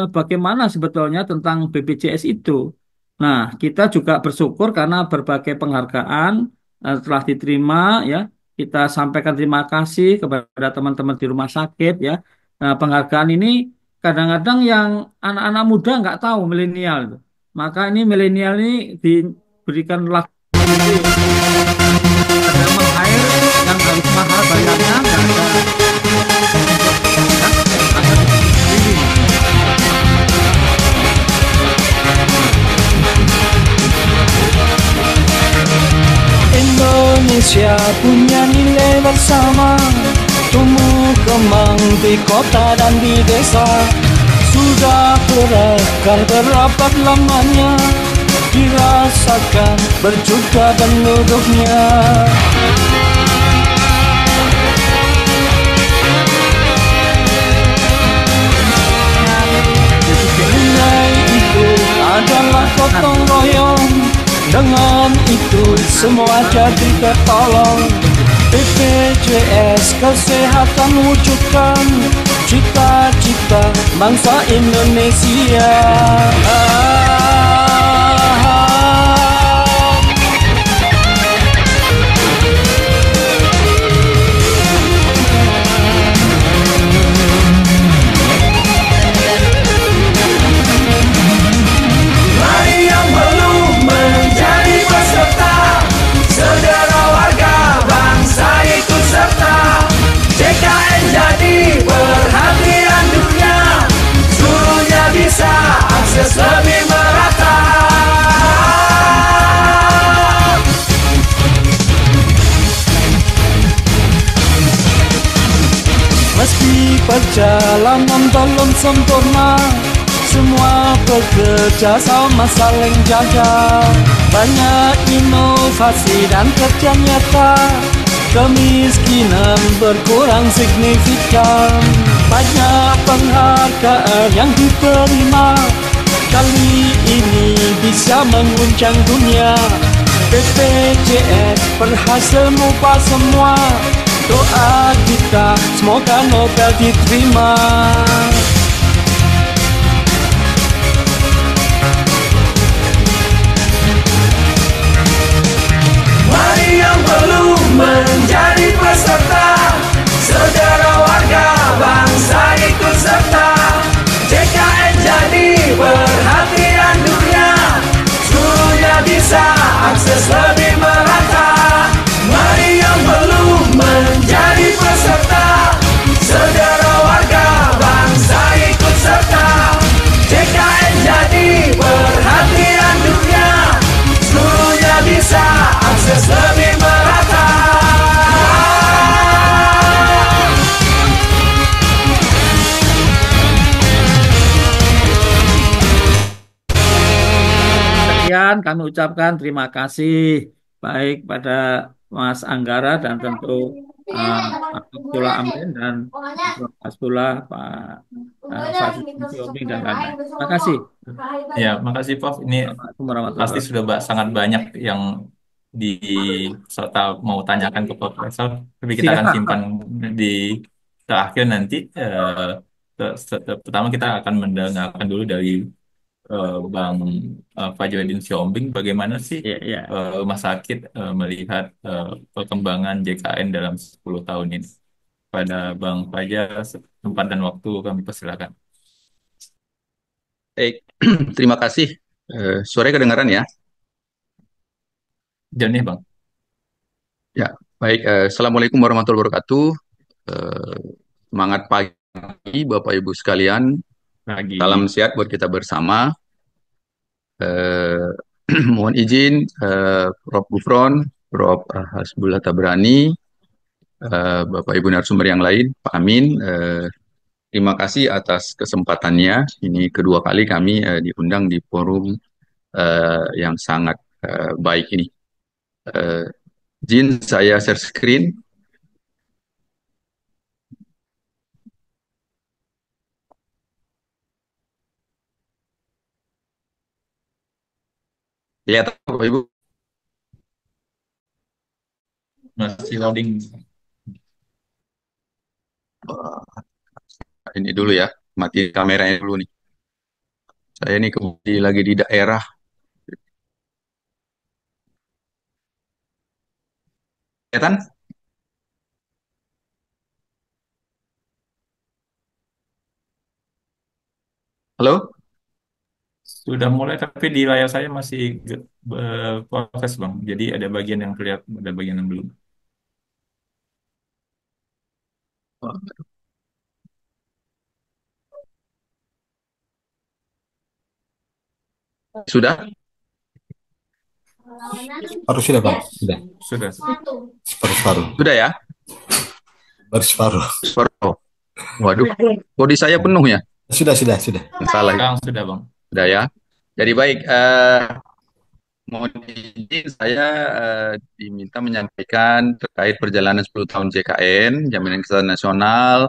bagaimana sebetulnya tentang BPJS itu. Nah, kita juga bersyukur karena berbagai penghargaan telah diterima ya. Kita sampaikan terima kasih kepada teman-teman di rumah sakit ya. Nah, penghargaan ini kadang-kadang yang anak-anak muda nggak tahu milenial itu. Maka ini milenial ini diberikan lagu itu ada meng-hire yang harus mahal bayarnya nggak ada ada sendiri. Indonesia punya nilai bersama, tumbuh kembang di kota dan di desa. Sudah berakar berapa lamanya, dirasakan berjuta penduduknya. Nilai itu adalah gotong royong, dengan itu semua jadi tertolong. BPJS kesehatan wujudkan cita-cita bangsa Indonesia. Mari yang belum menjadi peserta, saudara warga bangsa ikut serta. JKN jadi perhatian dunia, seluruhnya bisa akses lebih merata. Meski perjalanan belum sempurna, semua bekerja sama saling jaga. Banyak inovasi dan kerja nyata, kemiskinan berkurang signifikan. Banyak penghargaan yang diterima, kali ini bisa mengguncang dunia. BPJS berhasil mengubah semua, doa kita semoga Nobel diterima. Mari yang belum menjadi peserta, saudara warga bangsa ikut serta. JKN jadi perhatian dunia, seluruhnya bisa akses lebih merata. Mari yang belum menjadi peserta, saudara warga bangsa ikut serta. JKN jadi perhatian dunia, seluruhnya bisa akses lebih merata. Sekian kami ucapkan terima kasih baik pada Mas Anggara dan tentu Pak Abdullah Amin dan Prof. Hasbullah, Pak Fadli Siombing dan lain-lain. Terima kasih. Ya, makasih Prof. Ini Assalamualaikum warahmatullahi pasti sudah sangat banyak yang di serta mau tanyakan ke Profesor, tapi kita akan simpan Siap. di terakhir nanti. Pertama kita akan mendengarkan dulu dari Bang Fajruddin Siombing, bagaimana sih Ya, ya. rumah sakit melihat perkembangan JKN dalam 10 tahun ini. Pada Bang Fajar, tempat dan waktu kami persilakan. Baik, terima kasih. Suara kedengaran ya? Jernih, Bang. Ya, baik. Assalamualaikum warahmatullahi wabarakatuh. Semangat pagi, Bapak Ibu sekalian. Pagi. Salam sehat buat kita bersama. Mohon izin, Prof. Gufron, Prof. Hasbullah Tabrani, Bapak Ibu narasumber yang lain, Pak Amin. Terima kasih atas kesempatannya. Ini kedua kali kami diundang di forum yang sangat baik ini. Izin saya share screen. Lihat Bapak Ibu. Masih loading. Ini dulu ya, mati kameranya dulu nih. Saya ini lagi di daerah. Kelihatan? Halo? Sudah mulai, tapi di layar saya masih proses, Bang. Jadi ada bagian yang terlihat, ada bagian yang belum. Sudah? Harus sudah, Bang. Sudah. Sudah. Separuh-separuh. Sudah ya? Baru separuh. Separuh. Waduh, bodi saya penuh ya? Sudah. Salah. Sudah, Bang. Sudah ya. Jadi baik, mohon izin saya diminta menyampaikan terkait perjalanan 10 tahun JKN, Jaminan Kesehatan Nasional,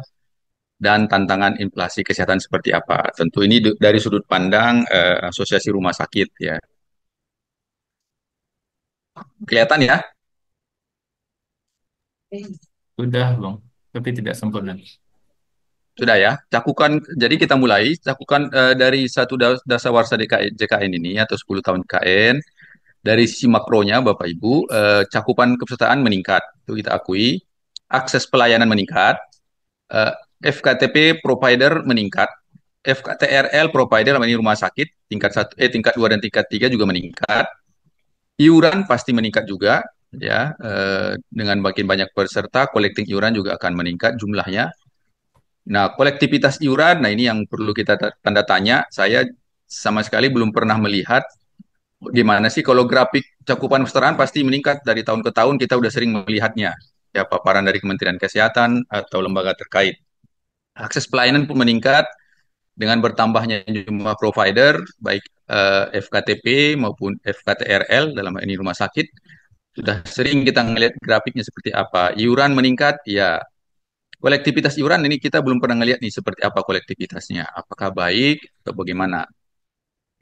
dan tantangan inflasi kesehatan seperti apa. Tentu ini dari sudut pandang Asosiasi Rumah Sakit ya. Kelihatan ya? Sudah, Bang. Tapi tidak sempurna. Sudah ya. Cakupan, jadi kita mulai. Cakupan dari satu dasawarsa JKN ini atau 10 tahun JKN. Dari sisi makronya, Bapak Ibu, cakupan kepesertaan meningkat. Itu kita akui. Akses pelayanan meningkat. FKTP provider meningkat. FKTRL provider ini rumah sakit tingkat 1, tingkat 2 dan tingkat 3 juga meningkat. Iuran pasti meningkat juga ya. Dengan makin banyak peserta, collecting iuran juga akan meningkat jumlahnya. Nah, kolektivitas iuran, nah ini yang perlu kita tanda tanya. Saya sama sekali belum pernah melihat gimana sih kalau grafik cakupan kesetaraan pasti meningkat dari tahun ke tahun, kita udah sering melihatnya. Ya, paparan dari Kementerian Kesehatan atau lembaga terkait. Akses pelayanan pun meningkat dengan bertambahnya jumlah provider, baik FKTP maupun FKTRL dalam ini rumah sakit. Sudah sering kita melihat grafiknya seperti apa. Iuran meningkat, ya. Kolektivitas iuran ini kita belum pernah ngelihat nih seperti apa kolektivitasnya. Apakah baik atau bagaimana.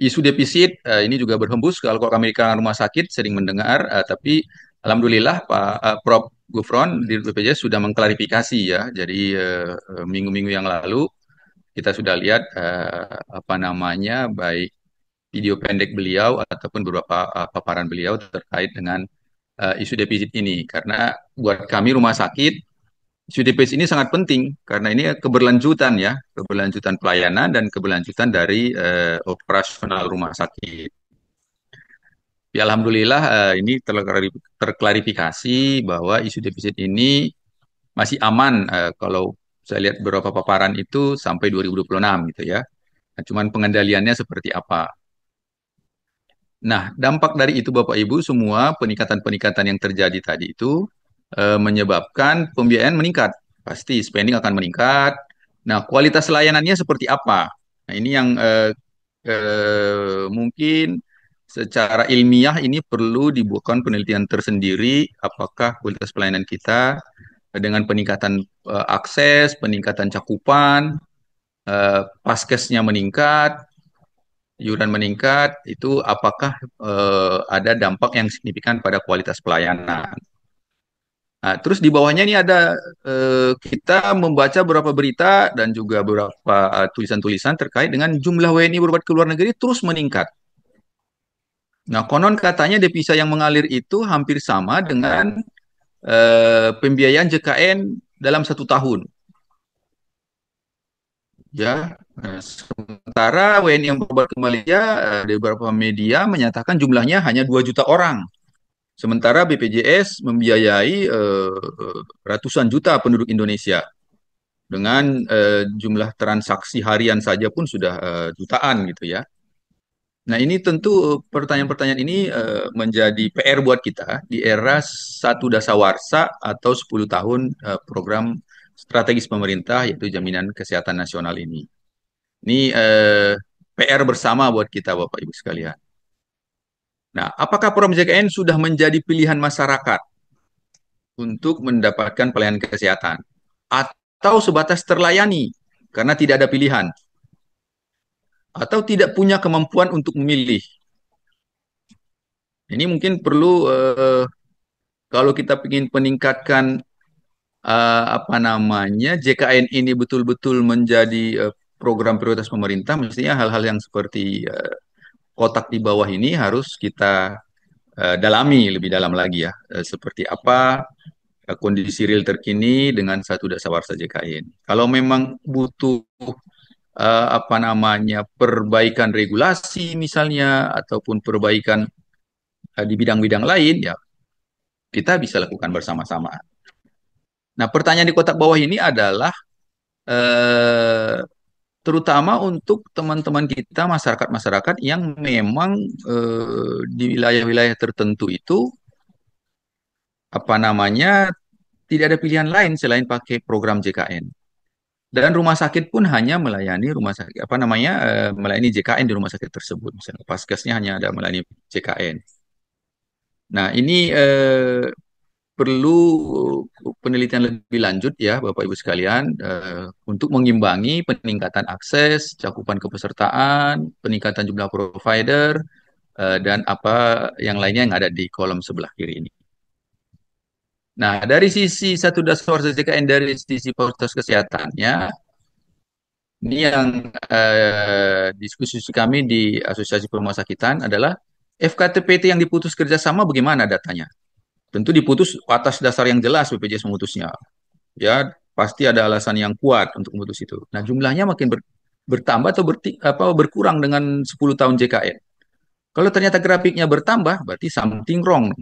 Isu defisit ini juga berhembus kalau kami di rumah sakit sering mendengar, tapi alhamdulillah Pak Prof. Gufron di BPJS sudah mengklarifikasi ya. Jadi minggu-minggu yang lalu kita sudah lihat apa namanya baik video pendek beliau ataupun beberapa paparan beliau terkait dengan isu defisit ini. Karena buat kami rumah sakit, isu defisit ini sangat penting karena ini keberlanjutan ya, keberlanjutan pelayanan dan keberlanjutan dari operasional rumah sakit. Ya, alhamdulillah ini terklarifikasi bahwa isu defisit ini masih aman kalau saya lihat beberapa paparan itu sampai 2026 gitu ya. Nah, cuman pengendaliannya seperti apa. Nah, dampak dari itu Bapak Ibu semua peningkatan-peningkatan yang terjadi tadi itu menyebabkan pembiayaan meningkat. Pasti spending akan meningkat. Nah, kualitas layanannya seperti apa? Nah, ini yang mungkin secara ilmiah ini perlu dibuatkan penelitian tersendiri apakah kualitas pelayanan kita dengan peningkatan akses, peningkatan cakupan, paskesnya meningkat, iuran meningkat, itu apakah ada dampak yang signifikan pada kualitas pelayanan. Nah, terus di bawahnya ini ada kita membaca beberapa berita dan juga beberapa tulisan-tulisan terkait dengan jumlah WNI berobat ke luar negeri terus meningkat. Nah, konon katanya devisa yang mengalir itu hampir sama dengan pembiayaan JKN dalam 1 tahun. Ya, sementara WNI yang berobat ke Malaysia di beberapa media menyatakan jumlahnya hanya 2 juta orang. Sementara BPJS membiayai ratusan juta penduduk Indonesia. dengan jumlah transaksi harian saja pun sudah jutaan gitu ya. Nah, ini tentu pertanyaan-pertanyaan ini menjadi PR buat kita di era satu dasawarsa atau 10 tahun program strategis pemerintah yaitu Jaminan Kesehatan Nasional ini. Ini PR bersama buat kita Bapak Ibu sekalian. Nah, apakah program JKN sudah menjadi pilihan masyarakat untuk mendapatkan pelayanan kesehatan? Atau sebatas terlayani karena tidak ada pilihan? Atau tidak punya kemampuan untuk memilih? Ini mungkin perlu kalau kita ingin peningkatkan apa namanya JKN ini betul-betul menjadi program prioritas pemerintah, mestinya hal-hal yang seperti kotak di bawah ini harus kita dalami lebih dalam lagi ya, seperti apa kondisi real terkini dengan satu dasawarsa JKN. Kalau memang butuh apa namanya perbaikan regulasi misalnya ataupun perbaikan di bidang-bidang lain ya kita bisa lakukan bersama-sama. Nah, pertanyaan di kotak bawah ini adalah terutama untuk teman-teman kita masyarakat-masyarakat yang memang di wilayah-wilayah tertentu itu apa namanya tidak ada pilihan lain selain pakai program JKN. Dan rumah sakit pun hanya melayani rumah sakit apa namanya melayani JKN di rumah sakit tersebut. Misalnya Paskesnya hanya ada melayani JKN. Nah, ini perlu penelitian lebih lanjut ya Bapak Ibu sekalian untuk mengimbangi peningkatan akses, cakupan kepesertaan, peningkatan jumlah provider dan apa yang lainnya yang ada di kolom sebelah kiri ini. Nah, dari sisi satu dasawarsa JKN dari sisi fasilitas kesehatannya, ini yang diskusi kami di Asosiasi Rumah Sakitan adalah FKTPT yang diputus kerjasama bagaimana datanya? Tentu diputus atas dasar yang jelas BPJS memutusnya. Ya, pasti ada alasan yang kuat untuk memutus itu. Nah, jumlahnya makin bertambah atau berkurang dengan 10 tahun JKN. Kalau ternyata grafiknya bertambah, berarti something wrong.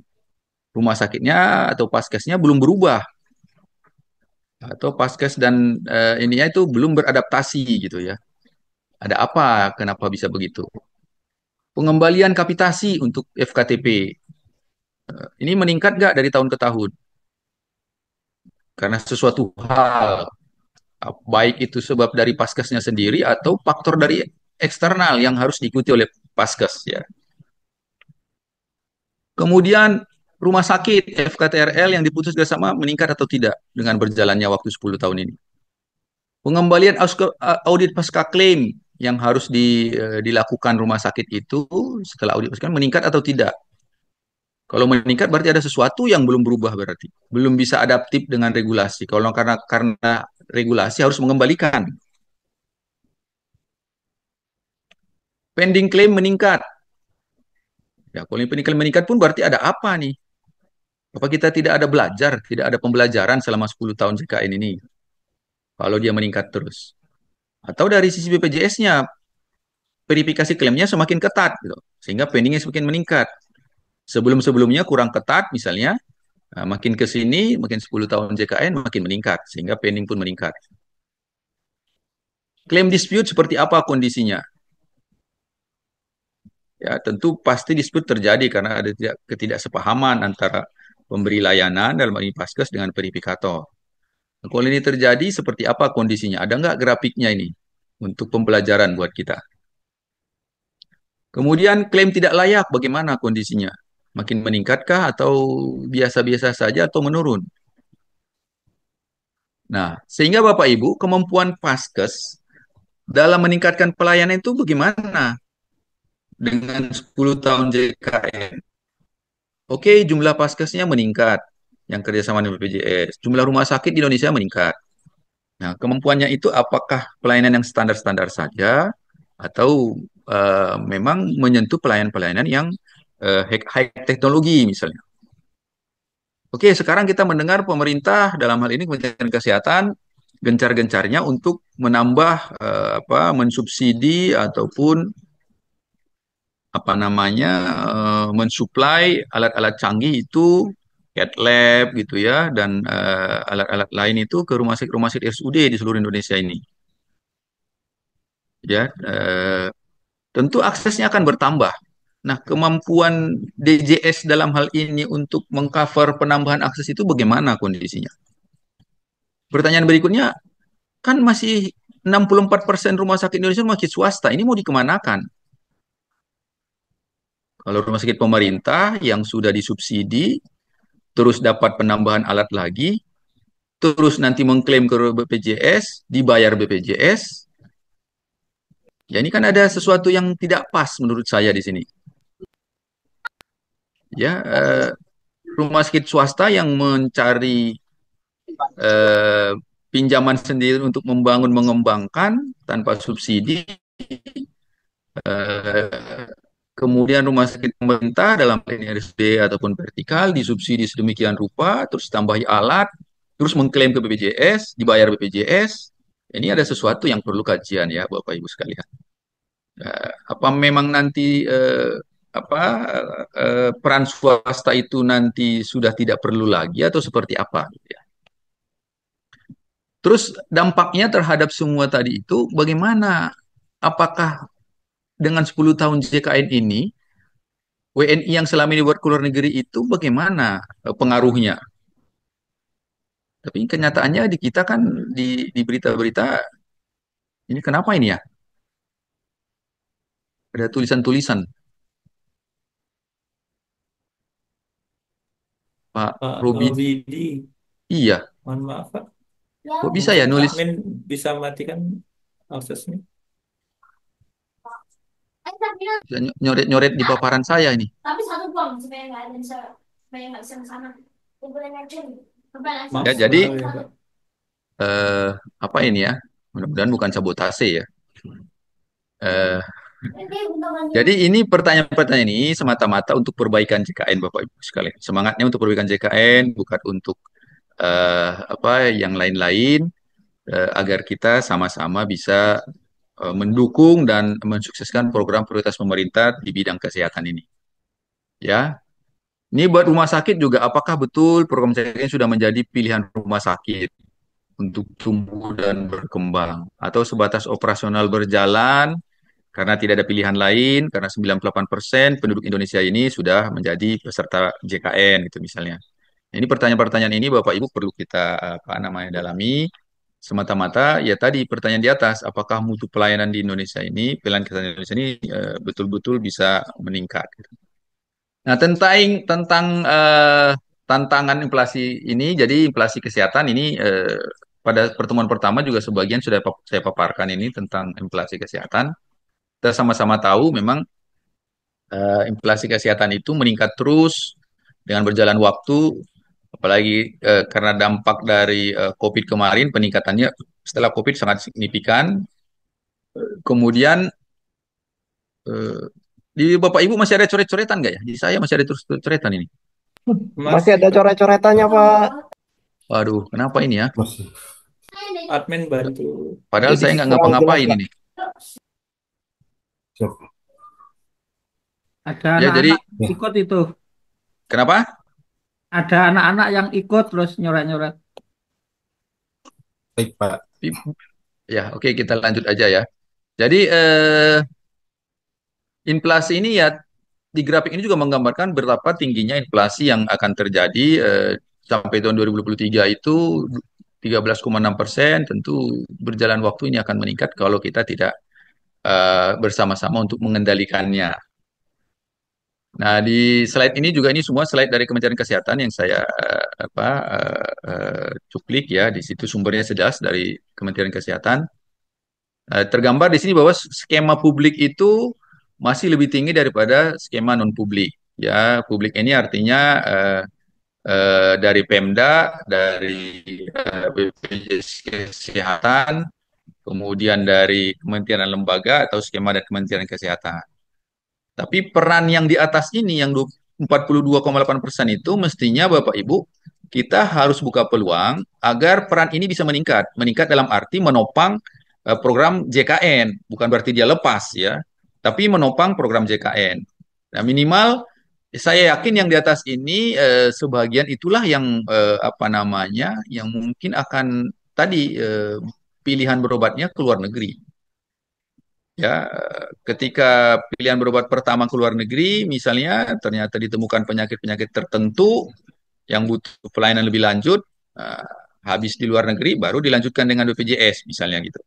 Rumah sakitnya atau paskesnya belum berubah. Atau paskes dan ininya itu belum beradaptasi gitu ya. Ada apa? Kenapa bisa begitu? Pengembalian kapitasi untuk FKTP. Ini meningkat nggak dari tahun ke tahun? Karena sesuatu hal, baik itu sebab dari paskesnya sendiri atau faktor dari eksternal yang harus diikuti oleh paskes ya. Kemudian rumah sakit FKTRL yang diputus bersama meningkat atau tidak dengan berjalannya waktu 10 tahun ini. Pengembalian audit pasca klaim yang harus dilakukan rumah sakit itu setelah audit pasca meningkat atau tidak. Kalau meningkat berarti ada sesuatu yang belum berubah berarti. Belum bisa adaptif dengan regulasi. Kalau karena regulasi harus mengembalikan. Pending claim meningkat. Ya, kalau pending claim meningkat pun berarti ada apa nih? Apa kita tidak ada belajar, tidak ada pembelajaran selama 10 tahun JKN ini? Kalau dia meningkat terus. Atau dari sisi BPJS-nya, verifikasi klaimnya semakin ketat. Gitu. Sehingga pendingnya semakin meningkat. Sebelum-sebelumnya kurang ketat misalnya, makin ke sini, makin 10 tahun JKN makin meningkat, sehingga pending pun meningkat. Claim dispute seperti apa kondisinya? Ya, tentu pasti dispute terjadi karena ada ketidaksepahaman antara pemberi layanan dalam hal ini paskes dengan verifikator. Kalau ini terjadi, seperti apa kondisinya? Ada nggak grafiknya ini untuk pembelajaran buat kita? Kemudian klaim tidak layak, bagaimana kondisinya? Makin meningkatkah atau biasa-biasa saja atau menurun? Nah, sehingga Bapak Ibu, kemampuan Paskes dalam meningkatkan pelayanan itu bagaimana dengan 10 tahun JKN? Oke, jumlah Paskesnya meningkat yang kerjasama dengan BPJS. Jumlah rumah sakit di Indonesia meningkat. Nah, kemampuannya itu apakah pelayanan yang standar-standar saja atau memang menyentuh pelayanan-pelayanan yang high teknologi misalnya. Oke, sekarang kita mendengar pemerintah dalam hal ini Kementerian Kesehatan gencar-gencarnya untuk menambah mensubsidi ataupun apa namanya mensuplai alat-alat canggih itu cath lab gitu ya, dan alat-alat lain itu ke rumah sakit RSUD di seluruh Indonesia ini. Ya, tentu aksesnya akan bertambah. Nah, kemampuan DJS dalam hal ini untuk mengcover penambahan akses itu bagaimana kondisinya? Pertanyaan berikutnya, kan masih 64% rumah sakit Indonesia rumah sakit swasta. Ini mau dikemanakan? Kalau rumah sakit pemerintah yang sudah disubsidi, terus dapat penambahan alat lagi, terus nanti mengklaim ke BPJS, dibayar BPJS, ya ini kan ada sesuatu yang tidak pas menurut saya di sini. Ya, rumah sakit swasta yang mencari pinjaman sendiri untuk membangun mengembangkan tanpa subsidi, kemudian rumah sakit pemerintah dalam hal ini RSUD ataupun vertikal disubsidi sedemikian rupa, terus tambahi alat, terus mengklaim ke BPJS, dibayar BPJS. Ini ada sesuatu yang perlu kajian ya Bapak Ibu sekalian. Apa memang nanti peran swasta itu nanti sudah tidak perlu lagi atau seperti apa? Terus dampaknya terhadap semua tadi itu bagaimana? Apakah dengan 10 tahun JKN ini WNI yang selama ini buat keluar negeri itu bagaimana pengaruhnya? Tapi kenyataannya di kita kan di berita-berita ini kenapa ini ya? Ada tulisan-tulisan Pak Pak Robi. Robidi, Iya, mohon maaf Pak. kok bisa ya Mungkin nulis? admin bisa matikan aksesnya. Bisa nyoret-nyoret di paparan saya ini. Tapi satu doang supaya nggak bisa ke sana. Kumpulin aja nih. Maaf, Ya, jadi ya, Pak. apa ini ya? Mudah-mudahan bukan sabotase ya. Eh, jadi ini pertanyaan-pertanyaan ini semata-mata untuk perbaikan JKN Bapak Ibu sekalian. Semangatnya untuk perbaikan JKN, bukan untuk yang lain-lain, agar kita sama-sama bisa mendukung dan mensukseskan program prioritas pemerintah di bidang kesehatan ini. Ya, ini buat rumah sakit juga, apakah betul program JKN sudah menjadi pilihan rumah sakit untuk tumbuh dan berkembang, atau sebatas operasional berjalan karena tidak ada pilihan lain, karena 98% penduduk Indonesia ini sudah menjadi peserta JKN gitu misalnya. Ini pertanyaan-pertanyaan ini Bapak Ibu perlu kita dalami. Semata-mata ya tadi pertanyaan di atas, apakah mutu pelayanan di Indonesia ini, pelayanan kesehatan Indonesia ini betul-betul bisa meningkat. Nah, tentang tantangan inflasi ini, jadi inflasi kesehatan ini pada pertemuan pertama juga sebagian sudah saya paparkan ini tentang inflasi kesehatan. Kita sama-sama tahu memang inflasi kesehatan itu meningkat terus dengan berjalan waktu, apalagi karena dampak dari COVID kemarin, peningkatannya setelah COVID sangat signifikan. Kemudian di Bapak Ibu masih ada coret-coretan nggak ya? Di saya masih ada terus coretan ini. Masih ada coret-coretannya, Pak. Waduh, kenapa ini ya? Admin bantu. Padahal saya nggak ngapa-ngapain ini. Ada Ya, jadi anak-anak ikut itu. kenapa? Ada anak-anak yang ikut terus nyoret-nyoret. Baik, Pak. Ya, oke, kita lanjut aja ya. Jadi inflasi ini ya di grafik ini juga menggambarkan betapa tingginya inflasi yang akan terjadi sampai tahun 2023 itu 13,6%. Tentu berjalan waktu ini akan meningkat kalau kita tidak bersama-sama untuk mengendalikannya. Nah, di slide ini juga ini semua slide dari Kementerian Kesehatan yang saya cuplik ya. Di situ sumbernya jelas dari Kementerian Kesehatan. Tergambar di sini bahwa skema publik itu masih lebih tinggi daripada skema non publik. Ya, publik ini artinya dari Pemda, dari BPJS Kesehatan, kemudian dari kementerian lembaga atau skema dari Kementerian Kesehatan. Tapi peran yang di atas ini, yang 42,8% itu mestinya Bapak Ibu, kita harus buka peluang agar peran ini bisa meningkat. Meningkat dalam arti menopang program JKN, bukan berarti dia lepas ya, tapi menopang program JKN. Nah, minimal Saya yakin yang di atas ini sebagian itulah yang apa namanya, yang mungkin akan tadi pilihan berobatnya ke luar negeri. Ya, ketika pilihan berobat pertama ke luar negeri, misalnya ternyata ditemukan penyakit-penyakit tertentu yang butuh pelayanan lebih lanjut, eh, habis di luar negeri baru dilanjutkan dengan BPJS misalnya gitu.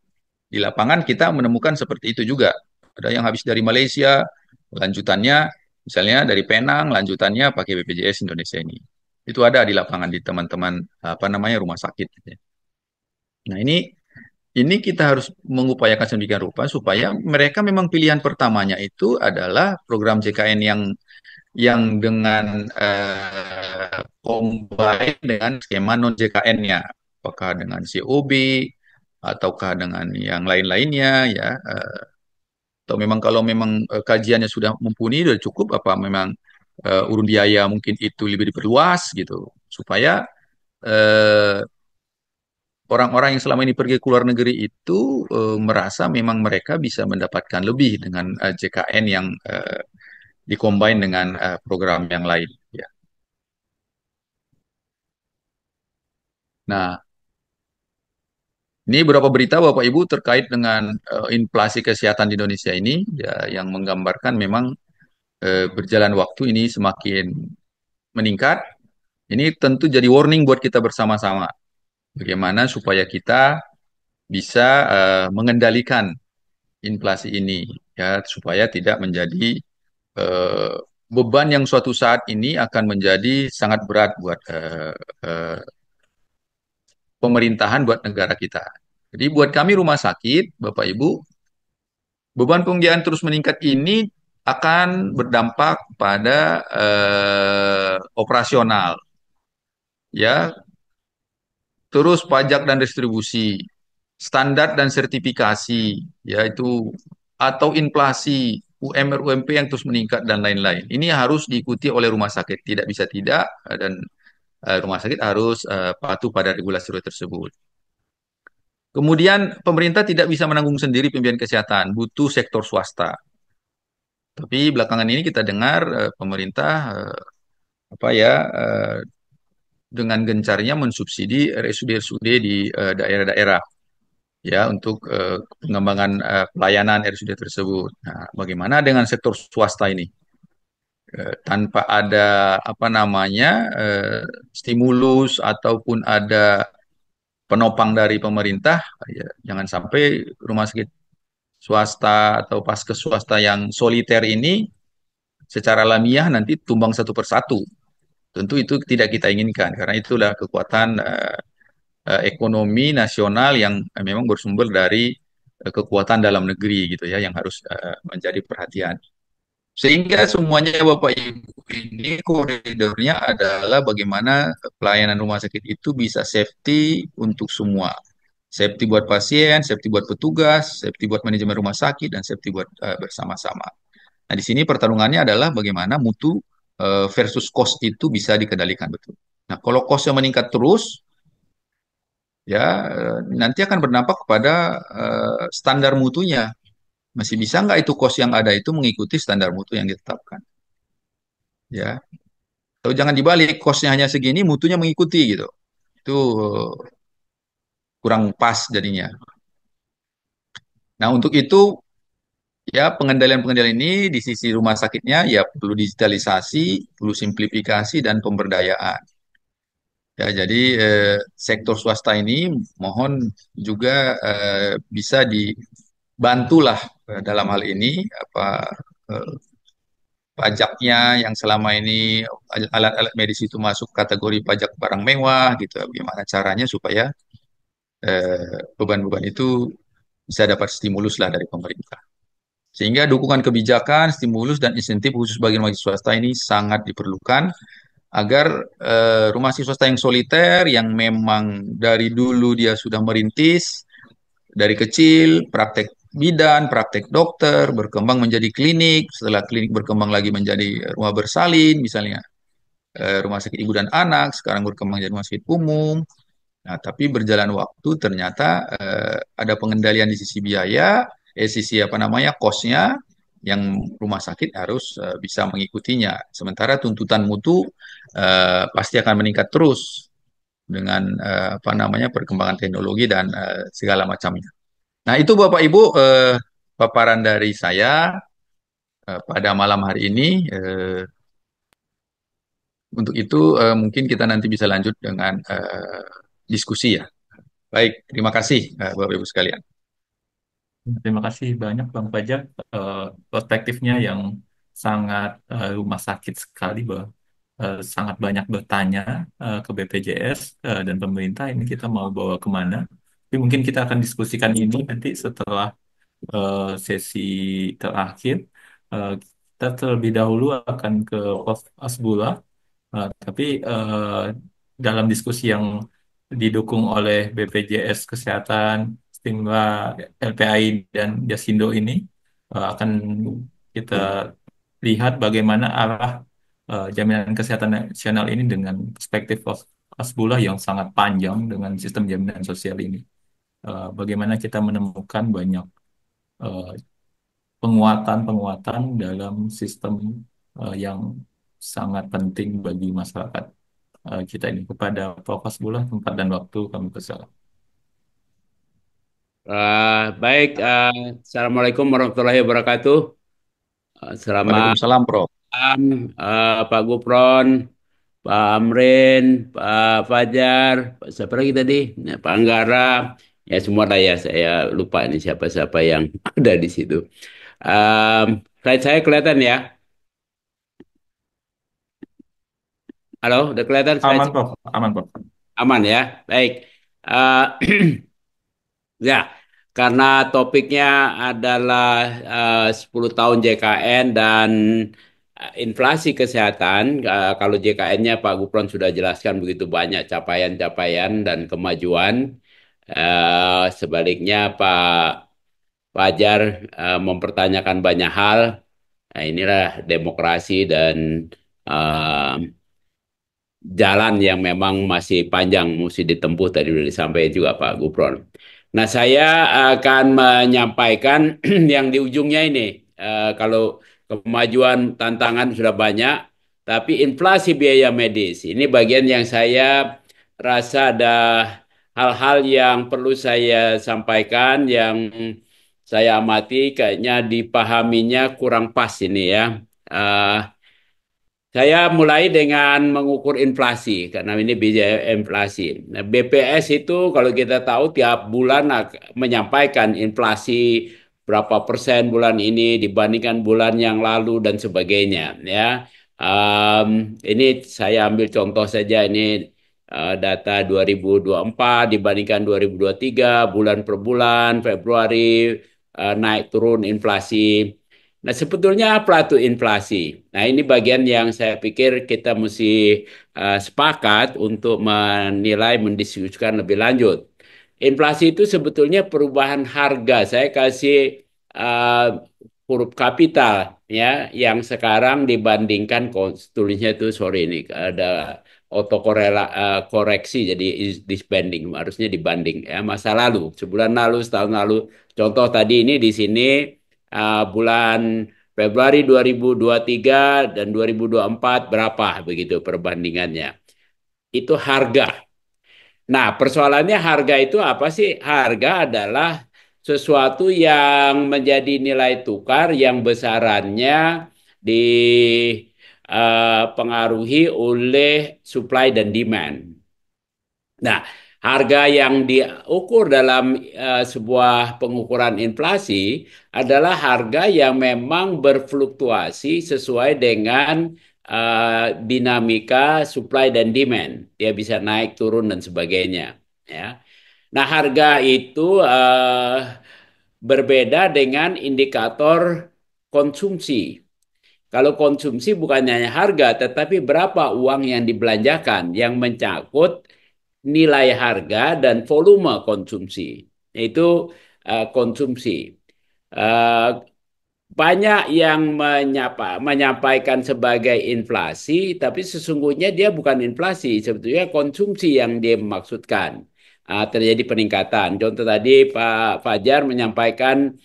Di lapangan kita menemukan seperti itu juga. Ada yang habis dari Malaysia, lanjutannya misalnya dari Penang, lanjutannya pakai BPJS Indonesia ini. Itu ada di lapangan di teman-teman apa namanya rumah sakit, gitu ya. Nah, ini kita harus mengupayakan sedemikian rupa supaya mereka memang pilihan pertamanya itu adalah program JKN yang dengan combine dengan skema non JKN-nya, apakah dengan COB ataukah dengan yang lain-lainnya ya, atau memang kalau memang kajiannya sudah mumpuni sudah cukup, apa memang urun biaya mungkin itu lebih diperluas gitu supaya eh, orang-orang yang selama ini pergi ke luar negeri itu merasa memang mereka bisa mendapatkan lebih dengan JKN yang dikombin dengan program yang lain. Ya. Nah, ini beberapa berita Bapak Ibu terkait dengan inflasi kesehatan di Indonesia ini, ya, yang menggambarkan memang berjalan waktu ini semakin meningkat. Ini tentu jadi warning buat kita bersama-sama. Bagaimana supaya kita bisa mengendalikan inflasi ini, ya, supaya tidak menjadi eh, beban yang suatu saat ini akan menjadi sangat berat buat pemerintahan, buat negara kita. Jadi buat kami rumah sakit, Bapak Ibu, beban pembiayaan terus meningkat ini akan berdampak pada operasional, ya, terus pajak dan distribusi, standar dan sertifikasi, yaitu atau inflasi, UMR UMP yang terus meningkat dan lain-lain. Ini harus diikuti oleh rumah sakit, tidak bisa tidak, dan rumah sakit harus patuh pada regulasi tersebut. Kemudian pemerintah tidak bisa menanggung sendiri pembiayaan kesehatan, butuh sektor swasta. Tapi belakangan ini kita dengar pemerintah apa ya dengan gencarnya mensubsidi RSUD-RSUD di daerah-daerah, ya, untuk pengembangan pelayanan RSUD tersebut. Nah, bagaimana dengan sektor swasta ini? Tanpa ada apa namanya stimulus ataupun ada penopang dari pemerintah, ya, jangan sampai rumah sakit swasta atau paskes swasta yang soliter ini secara alamiah nanti tumbang satu persatu. Tentu itu tidak kita inginkan karena itulah kekuatan ekonomi nasional yang memang bersumber dari kekuatan dalam negeri gitu ya, yang harus menjadi perhatian. Sehingga semuanya Bapak Ibu ini koridornya adalah bagaimana pelayanan rumah sakit itu bisa safety untuk semua. Safety buat pasien, safety buat petugas, safety buat manajemen rumah sakit, dan safety buat bersama-sama. Nah, di sini pertarungannya adalah bagaimana mutu versus cost itu bisa dikendalikan betul. Nah, kalau costnya meningkat terus, ya nanti akan berdampak kepada standar mutunya. Masih bisa nggak itu cost yang ada itu mengikuti standar mutu yang ditetapkan? Ya, atau jangan dibalik, costnya hanya segini, mutunya mengikuti gitu. Itu kurang pas jadinya. Nah, untuk itu ya pengendalian-pengendalian ini di sisi rumah sakitnya ya perlu digitalisasi, perlu simplifikasi dan pemberdayaan. Ya, jadi sektor swasta ini mohon juga bisa dibantulah dalam hal ini apa eh, pajaknya yang selama ini alat-alat medis itu masuk kategori pajak barang mewah gitu. Bagaimana caranya supaya beban-beban itu bisa dapat stimulus lah dari pemerintah. Sehingga dukungan kebijakan, stimulus, dan insentif khusus bagi rumah sakit swasta ini sangat diperlukan agar rumah sakit swasta yang soliter, yang memang dari dulu dia sudah merintis, dari kecil, praktek bidan, praktek dokter, berkembang menjadi klinik, setelah klinik berkembang lagi menjadi rumah bersalin, misalnya rumah sakit ibu dan anak, sekarang berkembang jadi rumah sakit umum. Nah, tapi berjalan waktu ternyata ada pengendalian di sisi biaya, sisi apa namanya, cost-nya, yang rumah sakit harus bisa mengikutinya. Sementara tuntutan mutu pasti akan meningkat terus dengan apa namanya perkembangan teknologi dan segala macamnya. Nah, itu Bapak Ibu paparan dari saya pada malam hari ini. Untuk itu mungkin kita nanti bisa lanjut dengan diskusi ya. Baik, terima kasih Bapak Ibu sekalian. Terima kasih banyak Bang Fajar, eh, perspektifnya yang sangat rumah sakit sekali, bahwa sangat banyak bertanya ke BPJS dan pemerintah ini kita mau bawa kemana. Tapi mungkin kita akan diskusikan ini nanti setelah sesi terakhir. Kita terlebih dahulu akan ke Prof. Asbullah. Tapi dalam diskusi yang didukung oleh BPJS Kesehatan, Stimla, LPAI, dan Jasindo ini akan kita lihat bagaimana arah jaminan kesehatan nasional ini dengan perspektif Prof. Asbullah yang sangat panjang dengan sistem jaminan sosial ini. Bagaimana kita menemukan banyak eh, penguatan-penguatan dalam sistem yang sangat penting bagi masyarakat kita ini. Kepada Prof. Hasbullah, tempat dan waktu kami persilakan. Baik, Assalamualaikum warahmatullahi wabarakatuh. Selamat Waalaikumsalam, Prof. malam, Pak Gufron, Pak Amrin, Pak Fajar, siapa lagi tadi? Ya, Pak Anggara, ya semua lah ya, saya lupa ini siapa-siapa yang ada di situ. Slide saya kelihatan ya? Halo, udah kelihatan slide Aman, saya? Prof. Aman, Prof. Aman ya, baik. Eh, Ya, karena topiknya adalah 10 tahun JKN dan inflasi kesehatan. Kalau JKN-nya Pak Gufron sudah jelaskan begitu banyak capaian-capaian dan kemajuan. Sebaliknya Pak Fajar mempertanyakan banyak hal. Nah, inilah demokrasi dan eh, jalan yang memang masih panjang mesti ditempuh, tadi sudah disampaikan juga Pak Gufron. Nah, saya akan menyampaikan yang di ujungnya ini. Kalau kemajuan tantangan sudah banyak, tapi inflasi biaya medis ini bagian yang saya rasa ada hal-hal yang perlu saya sampaikan, yang saya amati kayaknya dipahaminya kurang pas ini ya. Eh, saya mulai dengan mengukur inflasi karena ini biaya inflasi. Nah, BPS itu kalau kita tahu tiap bulan menyampaikan inflasi berapa persen bulan ini dibandingkan bulan yang lalu dan sebagainya. Ya, ini saya ambil contoh saja ini data 2024 dibandingkan 2023 bulan per bulan Februari naik turun inflasi. Nah, sebetulnya apa itu inflasi? Nah, ini bagian yang saya pikir kita mesti sepakat untuk menilai, mendiskusikan lebih lanjut. Inflasi itu sebetulnya perubahan harga. Saya kasih uh, huruf kapital ya, yang sekarang dibandingkan tulisnya itu sorry ini ada koreksi jadi is disbanding harusnya dibanding ya masa lalu sebulan lalu setahun lalu. Contoh tadi ini di sini bulan Februari 2023 dan 2024 berapa begitu perbandingannya. Itu harga. Nah, persoalannya harga itu apa sih? Harga adalah sesuatu yang menjadi nilai tukar yang besarannya dipengaruhi oleh supply dan demand. Nah, harga yang diukur dalam sebuah pengukuran inflasi adalah harga yang memang berfluktuasi sesuai dengan dinamika supply dan demand. Dia bisa naik, turun dan sebagainya. Ya. Nah, harga itu berbeda dengan indikator konsumsi. Kalau konsumsi bukan hanya harga, tetapi berapa uang yang dibelanjakan yang mencakup nilai harga dan volume konsumsi. Itu konsumsi. Uh, Banyak yang menyampaikan sebagai inflasi, tapi sesungguhnya dia bukan inflasi, sebetulnya konsumsi yang dia maksudkan. Terjadi peningkatan. Contoh tadi Pak Fajar menyampaikan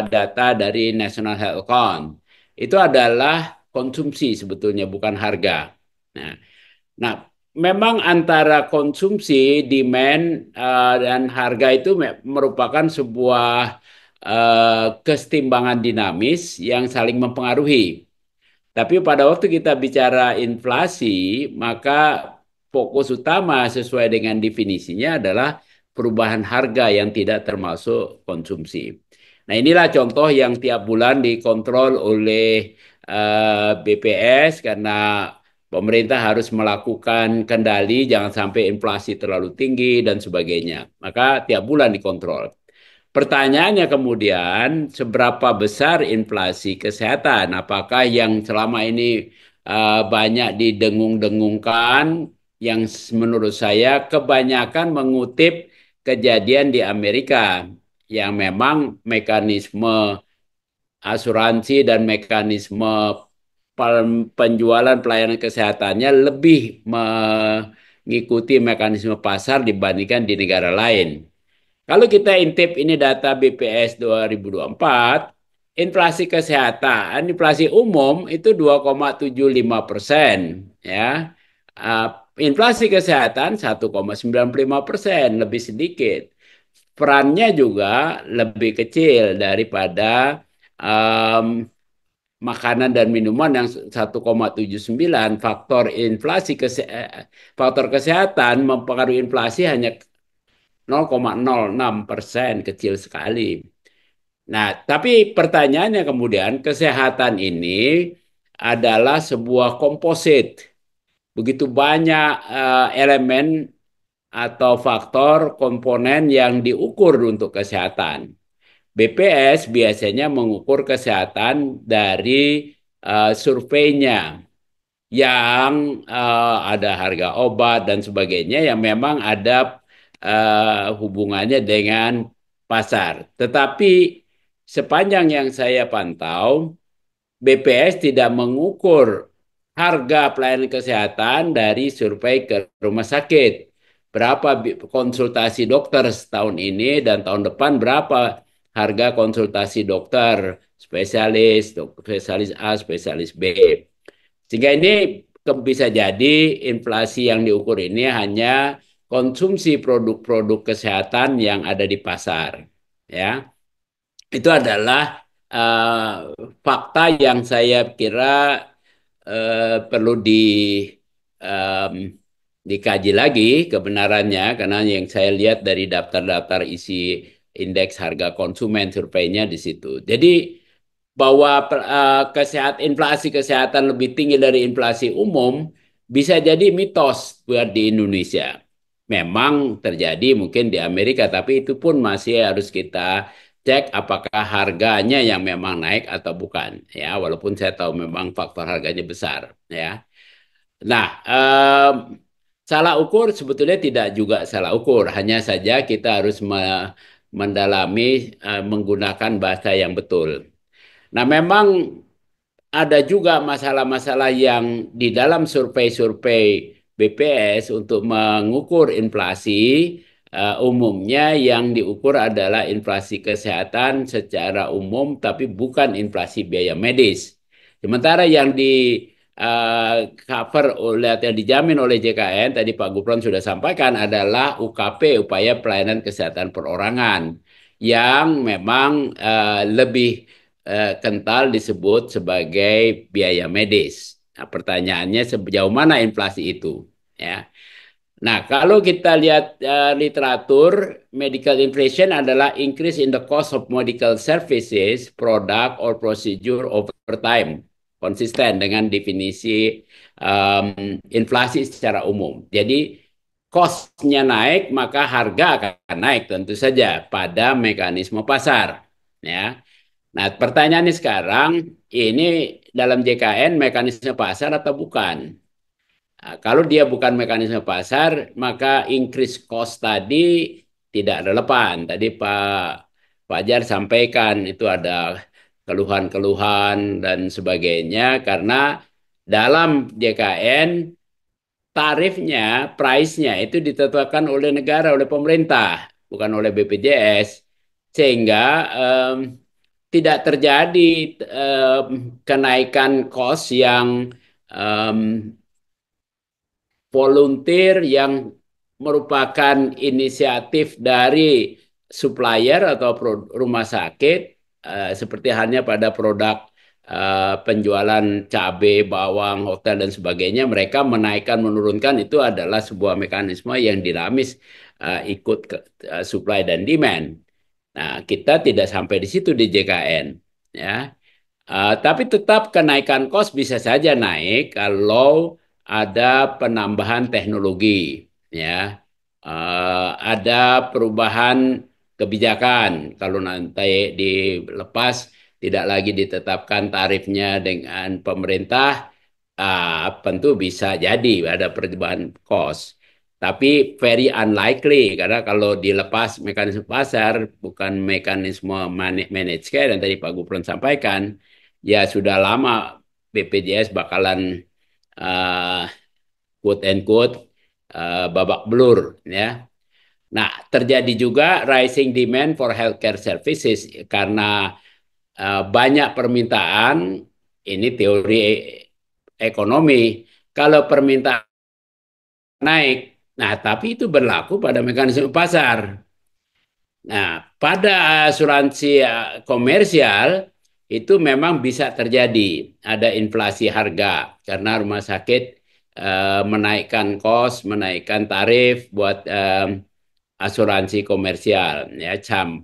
data dari National Health Account. Itu adalah konsumsi sebetulnya, bukan harga. Nah, nah, memang antara konsumsi, demand, dan harga itu merupakan sebuah kesetimbangan dinamis yang saling mempengaruhi. Tapi pada waktu kita bicara inflasi, maka fokus utama sesuai dengan definisinya adalah perubahan harga yang tidak termasuk konsumsi. Nah, inilah contoh yang tiap bulan dikontrol oleh BPS karena pemerintah harus melakukan kendali jangan sampai inflasi terlalu tinggi dan sebagainya. Maka tiap bulan dikontrol. Pertanyaannya kemudian, seberapa besar inflasi kesehatan? Apakah yang selama ini banyak didengung-dengungkan, yang menurut saya kebanyakan mengutip kejadian di Amerika, yang memang mekanisme asuransi dan mekanisme penjualan pelayanan kesehatannya lebih mengikuti mekanisme pasar dibandingkan di negara lain. Kalau kita intip ini data BPS 2024, inflasi kesehatan, inflasi umum itu 2,75%, ya. Uh, Inflasi kesehatan 1,95%, lebih sedikit. Perannya juga lebih kecil daripada makanan dan minuman yang 1,79. Faktor kesehatan mempengaruhi inflasi hanya 0,06%, kecil sekali. Nah, tapi pertanyaannya kemudian, kesehatan ini adalah sebuah komposit. Begitu banyak elemen atau faktor komponen yang diukur untuk kesehatan. BPS biasanya mengukur kesehatan dari surveinya yang ada harga obat dan sebagainya yang memang ada hubungannya dengan pasar. Tetapi sepanjang yang saya pantau, BPS tidak mengukur harga pelayanan kesehatan dari survei ke rumah sakit. Berapa konsultasi dokter setahun ini dan tahun depan berapa harga konsultasi dokter spesialis, spesialis A, spesialis B. Sehingga ini bisa jadi inflasi yang diukur ini hanya konsumsi produk-produk kesehatan yang ada di pasar. Ya, itu adalah fakta yang saya kira perlu um, dikaji lagi kebenarannya, karena yang saya lihat dari daftar-daftar isi indeks harga konsumen surveinya di situ. Jadi bahwa inflasi kesehatan lebih tinggi dari inflasi umum bisa jadi mitos buat di Indonesia. Memang terjadi mungkin di Amerika, tapi itu pun masih harus kita cek apakah harganya yang memang naik atau bukan. Ya, walaupun saya tahu memang faktor harganya besar. Ya, nah, salah ukur sebetulnya tidak juga salah ukur, hanya saja kita harus mendalami menggunakan bahasa yang betul. Nah, memang ada juga masalah-masalah yang di dalam survei-survei BPS untuk mengukur inflasi, umumnya yang diukur adalah inflasi kesehatan secara umum, tapi bukan inflasi biaya medis. Sementara yang di cover oleh yang dijamin oleh JKN, tadi Pak Gufron sudah sampaikan, adalah UKP, upaya pelayanan kesehatan perorangan, yang memang lebih kental disebut sebagai biaya medis. Nah, pertanyaannya sejauh mana inflasi itu, ya. Nah, kalau kita lihat literatur, medical inflation adalah increase in the cost of medical services, product, or procedure over time. Konsisten dengan definisi inflasi secara umum. Jadi, cost-nya naik, maka harga akan naik tentu saja pada mekanisme pasar. Ya. Nah, pertanyaannya sekarang, ini dalam JKN mekanisme pasar atau bukan? Nah, kalau dia bukan mekanisme pasar, maka increase cost tadi tidak relevan. Tadi Pak Fajar sampaikan itu ada keluhan-keluhan dan sebagainya, karena dalam JKN tarifnya, price-nya itu ditetapkan oleh negara, oleh pemerintah, bukan oleh BPJS. Sehingga tidak terjadi kenaikan cost yang em, volunteer yang merupakan inisiatif dari supplier atau rumah sakit, seperti halnya pada produk penjualan cabai, bawang, hotel dan sebagainya, mereka menaikkan menurunkan itu adalah sebuah mekanisme yang dinamis, ikut supply dan demand. Nah, kita tidak sampai di situ di JKN, ya. Tapi tetap kenaikan kos bisa saja naik kalau ada penambahan teknologi, ya. Ada perubahan kebijakan. Kalau nanti dilepas, tidak lagi ditetapkan tarifnya dengan pemerintah, tentu bisa jadi ada perubahan kos. Tapi very unlikely karena kalau dilepas mekanisme pasar bukan mekanisme manage care yang tadi Pak Gufron sampaikan, ya sudah lama BPJS bakalan uh, quote and quote babak belur, ya. Nah, terjadi juga rising demand for healthcare services karena banyak permintaan. Ini teori ekonomi. Kalau permintaan naik, nah tapi itu berlaku pada mekanisme pasar. Nah, pada asuransi komersial itu memang bisa terjadi ada inflasi harga karena rumah sakit menaikkan kos, menaikkan tarif buat asuransi komersial. Ya,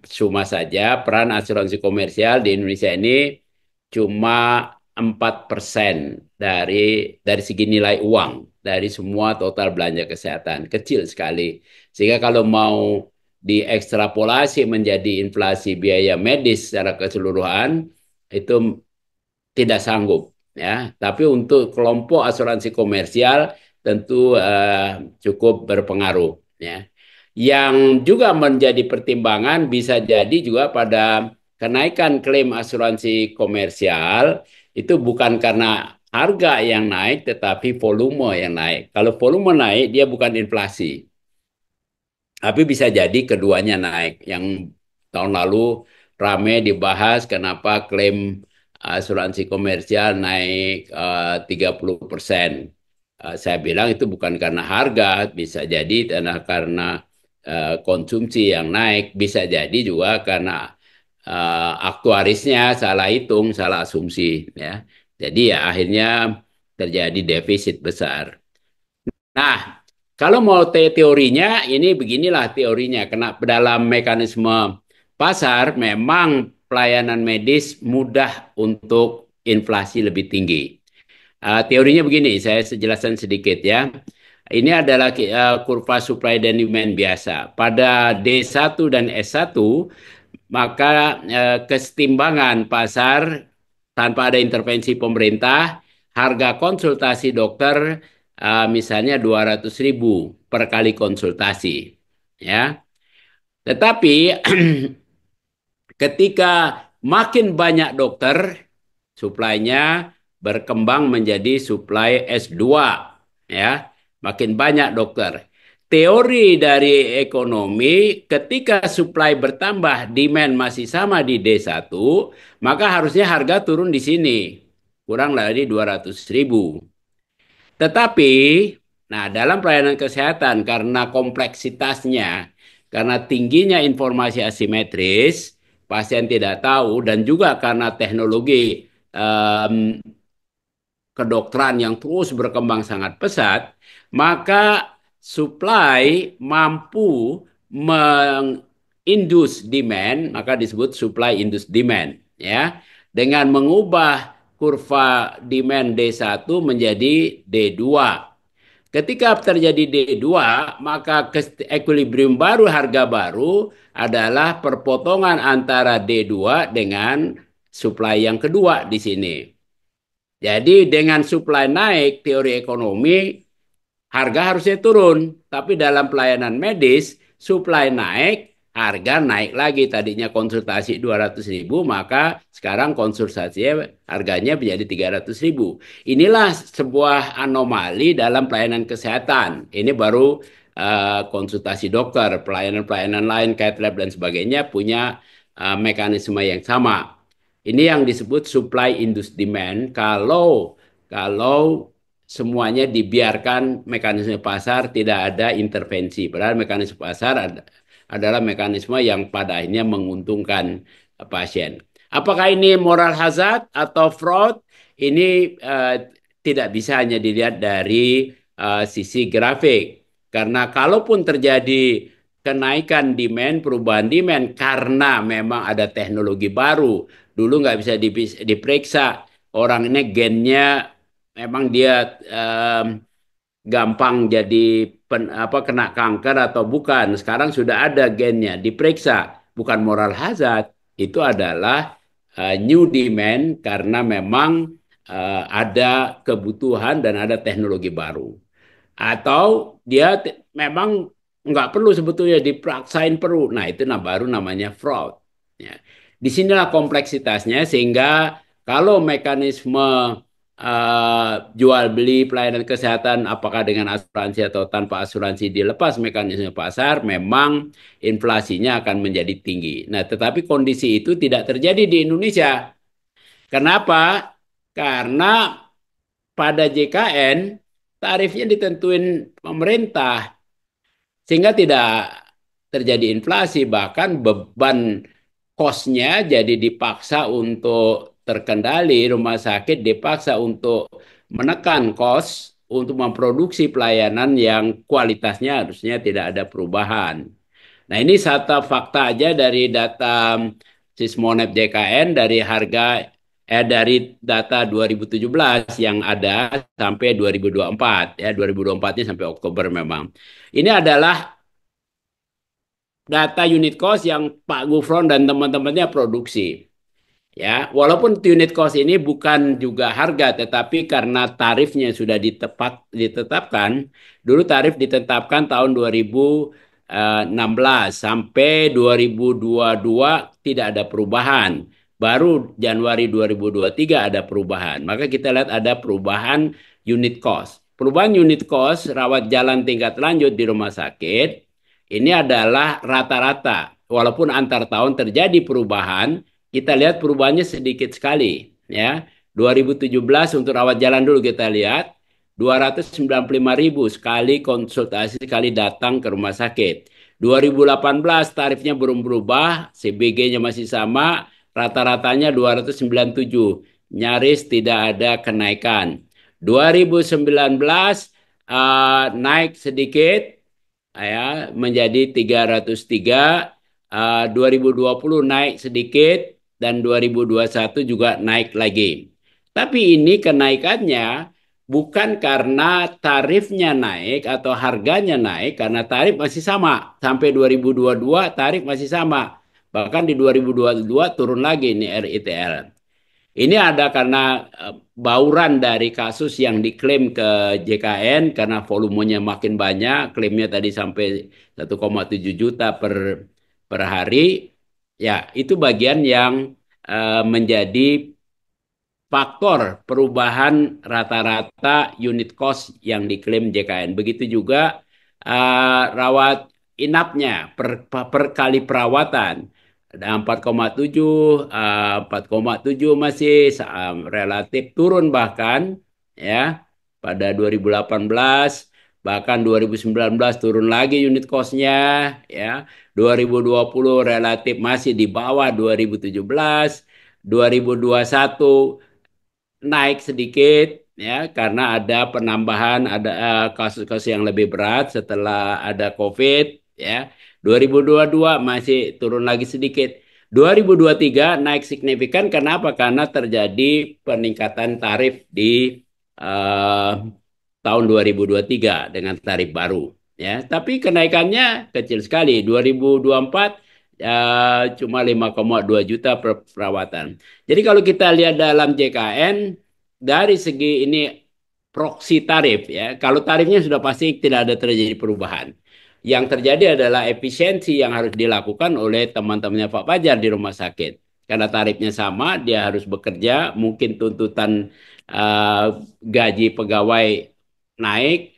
cuma saja peran asuransi komersial di Indonesia ini cuma 4% dari segi nilai uang dari semua total belanja kesehatan, kecil sekali. Sehingga kalau mau diekstrapolasi menjadi inflasi biaya medis secara keseluruhan itu tidak sanggup, ya. Tapi untuk kelompok asuransi komersial tentu cukup berpengaruh, ya. Yang juga menjadi pertimbangan bisa jadi juga pada kenaikan klaim asuransi komersial itu bukan karena harga yang naik tetapi volume yang naik. Kalau volume naik dia bukan inflasi. Tapi bisa jadi keduanya naik. Yang tahun lalu rame dibahas kenapa klaim asuransi komersial naik 30%. Saya bilang itu bukan karena harga, bisa jadi karena konsumsi yang naik, bisa jadi juga karena aktuarisnya salah hitung, salah asumsi, ya. Jadi ya akhirnya terjadi defisit besar. Nah, kalau mau teorinya, ini beginilah teorinya. Karena dalam mekanisme pasar, memang pelayanan medis mudah untuk inflasi lebih tinggi. Teorinya begini, saya jelaskan sedikit, ya. Ini adalah kurva supply dan demand biasa. Pada D1 dan S1, maka kesetimbangan pasar tanpa ada intervensi pemerintah, harga konsultasi dokter misalnya 200.000 per kali konsultasi, ya. Tetapi ketika makin banyak dokter, suplainya berkembang menjadi suplai S2, ya. Makin banyak dokter. Teori dari ekonomi, ketika supply bertambah, demand masih sama di D1, maka harusnya harga turun di sini. Kurang dari 200.000. Tetapi, nah dalam pelayanan kesehatan karena kompleksitasnya, karena tingginya informasi asimetris, pasien tidak tahu, dan juga karena teknologi kedokteran yang terus berkembang sangat pesat, maka supply mampu mengindus demand, maka disebut supply induce demand, ya, dengan mengubah kurva demand D1 menjadi D2. Ketika terjadi D2, maka equilibrium baru, harga baru adalah perpotongan antara D2 dengan supply yang kedua di sini. Jadi dengan supply naik, teori ekonomi, harga harusnya turun. Tapi dalam pelayanan medis, supply naik, harga naik lagi. Tadinya konsultasi 200.000, maka sekarang konsultasinya harganya menjadi 300.000. Inilah sebuah anomali dalam pelayanan kesehatan. Ini baru konsultasi dokter, pelayanan-pelayanan lain, cath lab dan sebagainya punya mekanisme yang sama. Ini yang disebut supply induced demand. Kalau semuanya dibiarkan mekanisme pasar, tidak ada intervensi. Padahal mekanisme pasar adalah mekanisme yang pada akhirnya menguntungkan pasien. Apakah ini moral hazard atau fraud? Ini tidak bisa hanya dilihat dari sisi grafik. Karena kalaupun terjadi kenaikan demand, perubahan demand karena memang ada teknologi baru, dulu nggak bisa diperiksa orang ini gennya memang dia gampang jadi kena kanker atau bukan. Sekarang sudah ada gennya, diperiksa. Bukan moral hazard, itu adalah new demand karena memang ada kebutuhan dan ada teknologi baru. Atau dia memang nggak perlu sebetulnya dipaksain perlu. Nah, itu baru namanya fraud. Ya. Disinilah kompleksitasnya sehingga kalau mekanisme jual beli pelayanan kesehatan apakah dengan asuransi atau tanpa asuransi dilepas mekanisme pasar, memang inflasinya akan menjadi tinggi. Nah, tetapi kondisi itu tidak terjadi di Indonesia. Kenapa? Karena pada JKN tarifnya ditentuin pemerintah sehingga tidak terjadi inflasi, bahkan beban kosnya jadi dipaksa untuk terkendali, rumah sakit dipaksa untuk menekan kos untuk memproduksi pelayanan yang kualitasnya harusnya tidak ada perubahan. Nah, ini satu fakta aja dari data Sismonep JKN dari data 2017 yang ada sampai 2024 ya, 2024 ini sampai Oktober memang. Ini adalah data unit cost yang Pak Gufron dan teman-temannya produksi. Ya, walaupun unit cost ini bukan juga harga, tetapi karena tarifnya sudah ditetapkan, dulu tarif ditetapkan tahun 2016 sampai 2022 tidak ada perubahan. Baru Januari 2023 ada perubahan. Maka kita lihat ada perubahan unit cost. Perubahan unit cost rawat jalan tingkat lanjut di rumah sakit ini adalah rata-rata. Walaupun antar tahun terjadi perubahan, kita lihat perubahannya sedikit sekali ya. 2017 untuk rawat jalan dulu kita lihat 295.000 sekali konsultasi sekali datang ke rumah sakit. 2018 tarifnya belum berubah, CBG-nya masih sama, rata-ratanya 297, nyaris tidak ada kenaikan. 2019 naik sedikit ya menjadi 303, 2020 naik sedikit dan 2021 juga naik lagi. Tapi ini kenaikannya bukan karena tarifnya naik atau harganya naik, karena tarif masih sama. Sampai 2022 tarif masih sama. Bahkan di 2022 turun lagi ini RITL. Ini ada karena bauran dari kasus yang diklaim ke JKN karena volumenya makin banyak, klaimnya tadi sampai 1,7 juta per hari. Ya, itu bagian yang menjadi faktor perubahan rata-rata unit cost yang diklaim JKN. Begitu juga rawat inapnya per kali perawatan. Ada 4,7 masih relatif turun bahkan ya pada 2018, bahkan 2019 turun lagi unit cost-nya ya. 2020 relatif masih di bawah 2017, 2021 naik sedikit ya karena ada penambahan ada kasus-kasus yang lebih berat setelah ada COVID ya. 2022 masih turun lagi sedikit. 2023 naik signifikan. Kenapa? Karena terjadi peningkatan tarif di tahun 2023 dengan tarif baru ya. Tapi kenaikannya kecil sekali. 2024 cuma 5,2 juta per perawatan. Jadi kalau kita lihat dalam JKN dari segi ini proksi tarif ya. Kalau tarifnya sudah pasti tidak ada terjadi perubahan. Yang terjadi adalah efisiensi yang harus dilakukan oleh teman-temannya Pak Fajar di rumah sakit. Karena tarifnya sama, dia harus bekerja, mungkin tuntutan gaji pegawai naik,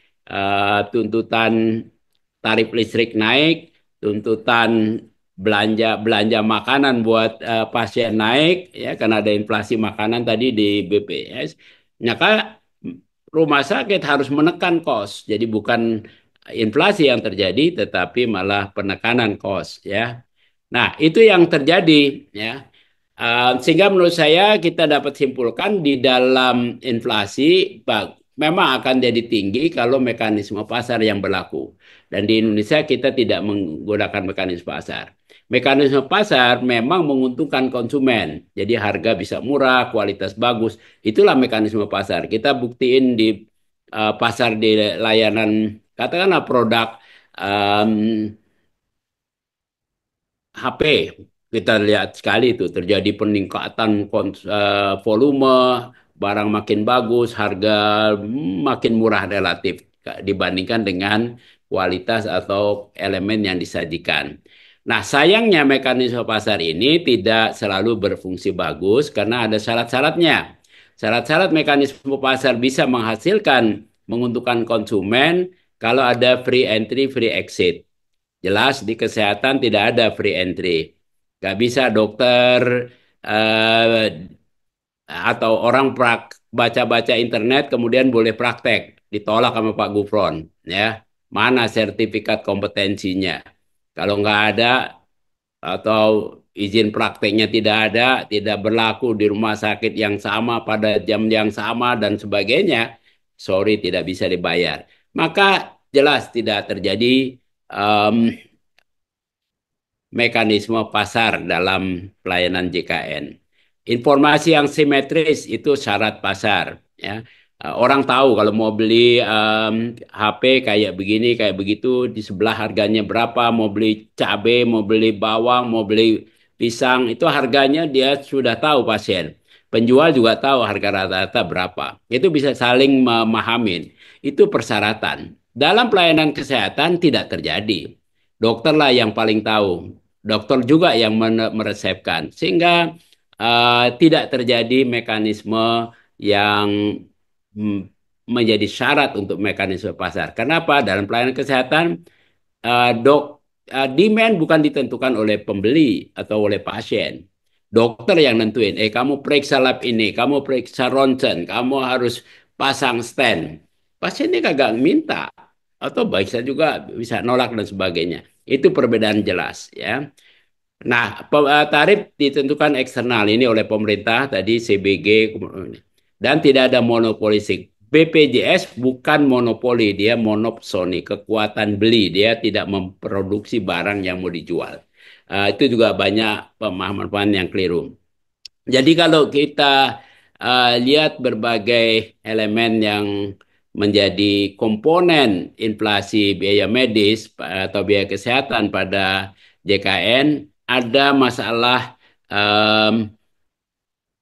tuntutan tarif listrik naik, tuntutan belanja belanja makanan buat pasien naik ya karena ada inflasi makanan tadi di BPS, maka rumah sakit harus menekan kos. Jadi bukan inflasi yang terjadi tetapi malah penekanan kos ya. Nah, itu yang terjadi ya. Sehingga menurut saya kita dapat simpulkan di dalam inflasi memang akan jadi tinggi kalau mekanisme pasar yang berlaku. Dan di Indonesia kita tidak menggunakan mekanisme pasar. Mekanisme pasar memang menguntungkan konsumen. Jadi harga bisa murah, kualitas bagus. Itulah mekanisme pasar. Kita buktiin di pasar di layanan katakanlah produk um, HP. Kita lihat sekali itu terjadi peningkatan volume, barang makin bagus, harga makin murah relatif dibandingkan dengan kualitas atau elemen yang disajikan. Nah, sayangnya mekanisme pasar ini tidak selalu berfungsi bagus karena ada syarat-syaratnya. Syarat-syarat mekanisme pasar bisa menghasilkan menguntungkan konsumen kalau ada free entry, free exit. Jelas di kesehatan tidak ada free entry. Gak bisa dokter eh, atau orang baca-baca internet kemudian boleh praktek. Ditolak sama Pak Gufron. Ya, mana sertifikat kompetensinya? Kalau nggak ada atau izin prakteknya tidak ada, tidak berlaku di rumah sakit yang sama pada jam yang sama dan sebagainya, sorry tidak bisa dibayar. Maka jelas tidak terjadi em, mekanisme pasar dalam pelayanan JKN. Informasi yang simetris itu syarat pasar. Ya. Orang tahu kalau mau beli HP kayak begini, kayak begitu, di sebelah harganya berapa, mau beli cabai, mau beli bawang, mau beli pisang, itu harganya dia sudah tahu pasien. Penjual juga tahu harga rata-rata berapa. Itu bisa saling memahamin. Itu persyaratan. Dalam pelayanan kesehatan tidak terjadi. Dokter lah yang paling tahu, dokter juga yang meresepkan sehingga tidak terjadi mekanisme yang mm, menjadi syarat untuk mekanisme pasar. Kenapa? Dalam pelayanan kesehatan demand bukan ditentukan oleh pembeli atau oleh pasien. Dokter yang nentuin, kamu periksa lab ini, kamu periksa ronsen, kamu harus pasang stent. Pasiennya kagak minta atau bisa juga bisa nolak dan sebagainya. Itu perbedaan jelas ya. Nah, tarif ditentukan eksternal ini oleh pemerintah tadi CBG dan tidak ada monopolistik. BPJS bukan monopoli, dia monopsoni, kekuatan beli, dia tidak memproduksi barang yang mau dijual. Itu juga banyak pemahaman yang keliru. Jadi kalau kita lihat berbagai elemen yang menjadi komponen inflasi biaya medis atau biaya kesehatan pada JKN, ada masalah em,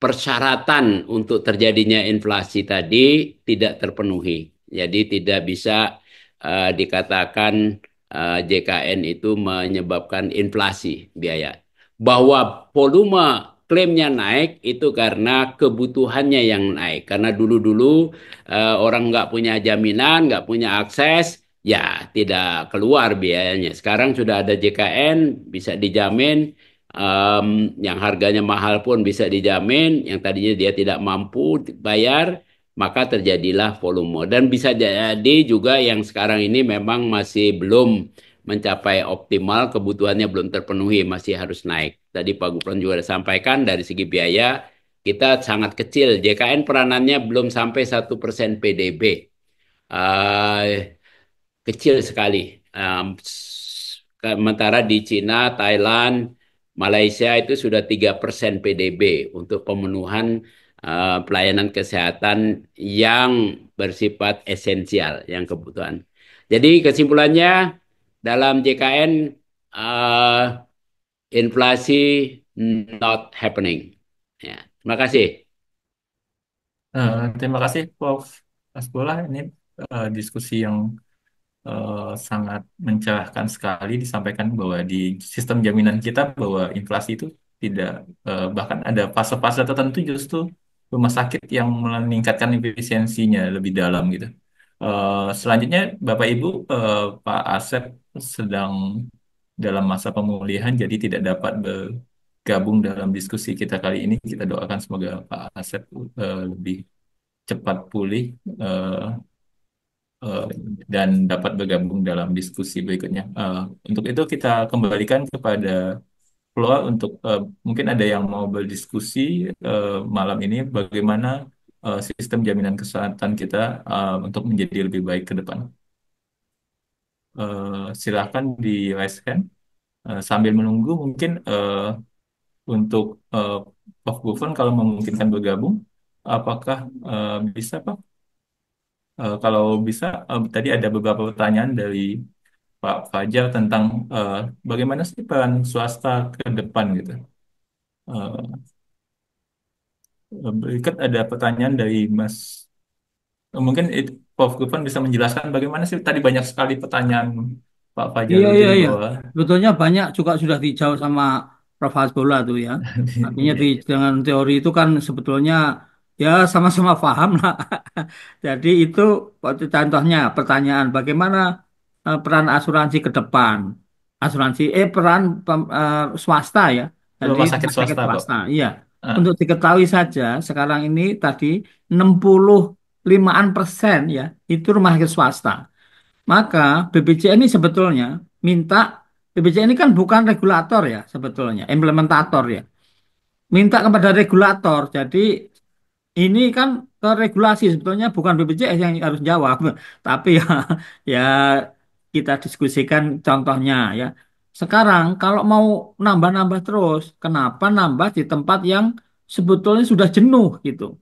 persyaratan untuk terjadinya inflasi tadi tidak terpenuhi. Jadi tidak bisa dikatakan JKN itu menyebabkan inflasi biaya. Bahwa volume klaimnya naik itu karena kebutuhannya yang naik. Karena dulu-dulu orang nggak punya jaminan, nggak punya akses, ya tidak keluar biayanya. Sekarang sudah ada JKN, bisa dijamin yang harganya mahal pun bisa dijamin, yang tadinya dia tidak mampu bayar, maka terjadilah volume. Dan bisa jadi juga yang sekarang ini memang masih belum mencapai optimal, kebutuhannya belum terpenuhi, masih harus naik. Tadi Pak Gufron juga sampaikan dari segi biaya, kita sangat kecil. JKN peranannya belum sampai 1% PDB. Kecil sekali. Sementara di Cina, Thailand, Malaysia itu sudah 3% PDB untuk pemenuhan pelayanan kesehatan yang bersifat esensial, yang kebutuhan. Jadi kesimpulannya dalam JKN inflasi not happening. Ya, terima kasih. Terima kasih Prof. Asbullah. Ini diskusi yang sangat mencerahkan sekali, disampaikan bahwa di sistem jaminan kita bahwa inflasi itu tidak bahkan ada fase-fase tertentu justru rumah sakit yang meningkatkan efisiensinya lebih dalam gitu. Selanjutnya Bapak Ibu, Pak Asep sedang dalam masa pemulihan, jadi tidak dapat bergabung dalam diskusi kita kali ini. Kita doakan semoga Pak Asep lebih cepat pulih eh, eh, dan dapat bergabung dalam diskusi berikutnya. Untuk itu kita kembalikan kepada Floa untuk mungkin ada yang mau berdiskusi malam ini bagaimana sistem jaminan kesehatan kita untuk menjadi lebih baik ke depan. Silahkan di raise hand. Sambil menunggu mungkin untuk Prof. Gufron kalau memungkinkan bergabung, apakah bisa Pak? Kalau bisa, tadi ada beberapa pertanyaan dari Pak Fajar tentang bagaimana sih peran swasta ke depan gitu. Eh, Berikut ada pertanyaan dari Mas. Mungkin Prof. Gufron bisa menjelaskan bagaimana sih tadi banyak sekali pertanyaan Pak Iya, iya, Fajarudin iya. bahwa Betulnya banyak juga sudah dijawab sama Prof. Hasbullah tuh ya. Artinya dengan teori itu kan sebetulnya ya sama-sama paham lah. Jadi itu waktu contohnya pertanyaan bagaimana peran asuransi ke depan. Peran swasta ya. Jadi rumah sakit rumah sakit swasta, Pak. swasta. Iya. Ah, Untuk diketahui saja sekarang ini tadi 65% ya itu rumah sakit swasta. Maka BPJS ini sebetulnya minta BPJS ini kan bukan regulator ya sebetulnya, implementator ya. Minta kepada regulator. Jadi ini kan ke regulasi sebetulnya bukan BPJS yang harus jawab, tapi ya ya kita diskusikan contohnya ya. Sekarang kalau mau nambah-nambah terus, kenapa nambah di tempat yang sebetulnya sudah jenuh gitu.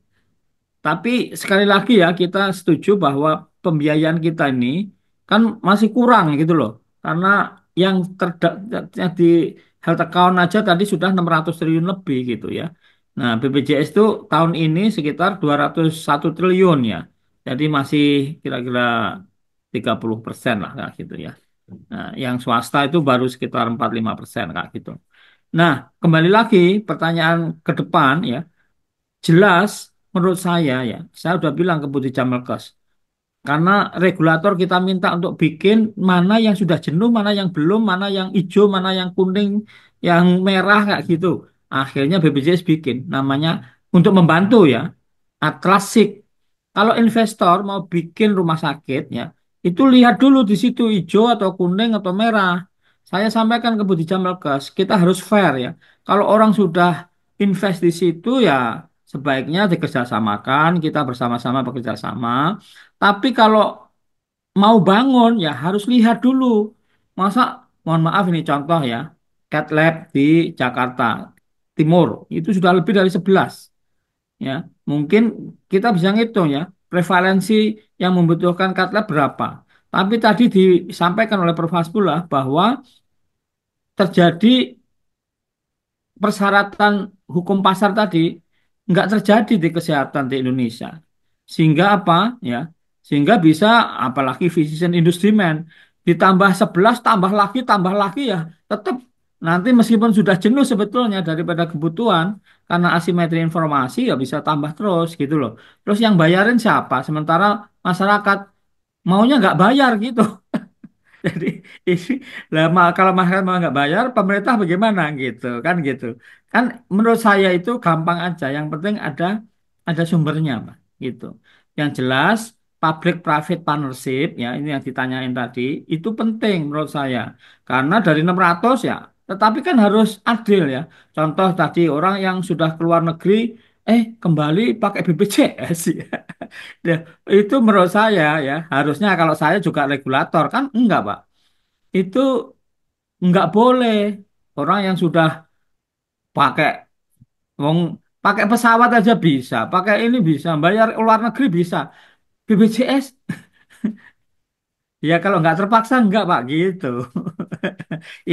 Tapi sekali lagi ya kita setuju bahwa pembiayaan kita ini kan masih kurang gitu loh. Karena yang di health account aja tadi sudah 600 triliun lebih gitu ya. Nah, BPJS itu tahun ini sekitar 201 triliun ya. Jadi masih kira-kira 30% lah kayak gitu ya. Nah, yang swasta itu baru sekitar 45% kayak gitu. Nah, kembali lagi pertanyaan ke depan ya. Jelas menurut saya udah bilang ke Budi Jamelkes, karena regulator kita minta untuk bikin mana yang sudah jenuh, mana yang belum, mana yang hijau, mana yang kuning, yang merah kayak gitu. Akhirnya BPJS bikin namanya untuk membantu ya, Atlasik. Kalau investor mau bikin rumah sakit ya, itu lihat dulu di situ hijau atau kuning atau merah. Saya sampaikan ke Budi Jamelkes, kita harus fair ya. Kalau orang sudah invest di situ ya sebaiknya dikerjasamakan, kita bersama-sama bekerja sama. Tapi kalau mau bangun ya harus lihat dulu. Masa, mohon maaf ini contoh ya, Cat Lab di Jakarta Timur itu sudah lebih dari 11 ya. Mungkin kita bisa ngitung ya, prevalensi yang membutuhkan cat lab berapa. Tapi tadi disampaikan oleh Prof. Hasbullah bahwa terjadi persyaratan hukum pasar tadi nggak terjadi di kesehatan di Indonesia. Sehingga apa ya? Sehingga bisa apalagi physician industry man ditambah 11 tambah lagi ya tetap nanti meskipun sudah jenuh sebetulnya daripada kebutuhan karena asimetri informasi ya bisa tambah terus gitu loh. Terus yang bayarin siapa? Sementara masyarakat maunya nggak bayar gitu. Jadi ini kalau masyarakat mau nggak bayar, pemerintah bagaimana gitu kan gitu. Kan menurut saya itu gampang aja. Yang penting ada sumbernya, Pak. Gitu. Yang jelas public private partnership ya ini yang ditanyain tadi itu penting menurut saya. Karena dari 600 ya, tetapi kan harus adil ya. Contoh tadi orang yang sudah keluar negeri kembali pakai BPJS ya. Ya, itu menurut saya ya harusnya kalau saya juga regulator kan enggak Pak itu enggak boleh orang yang sudah pakai wong pakai pesawat aja bisa pakai ini bisa bayar luar negeri bisa BPJS ya kalau nggak terpaksa enggak Pak gitu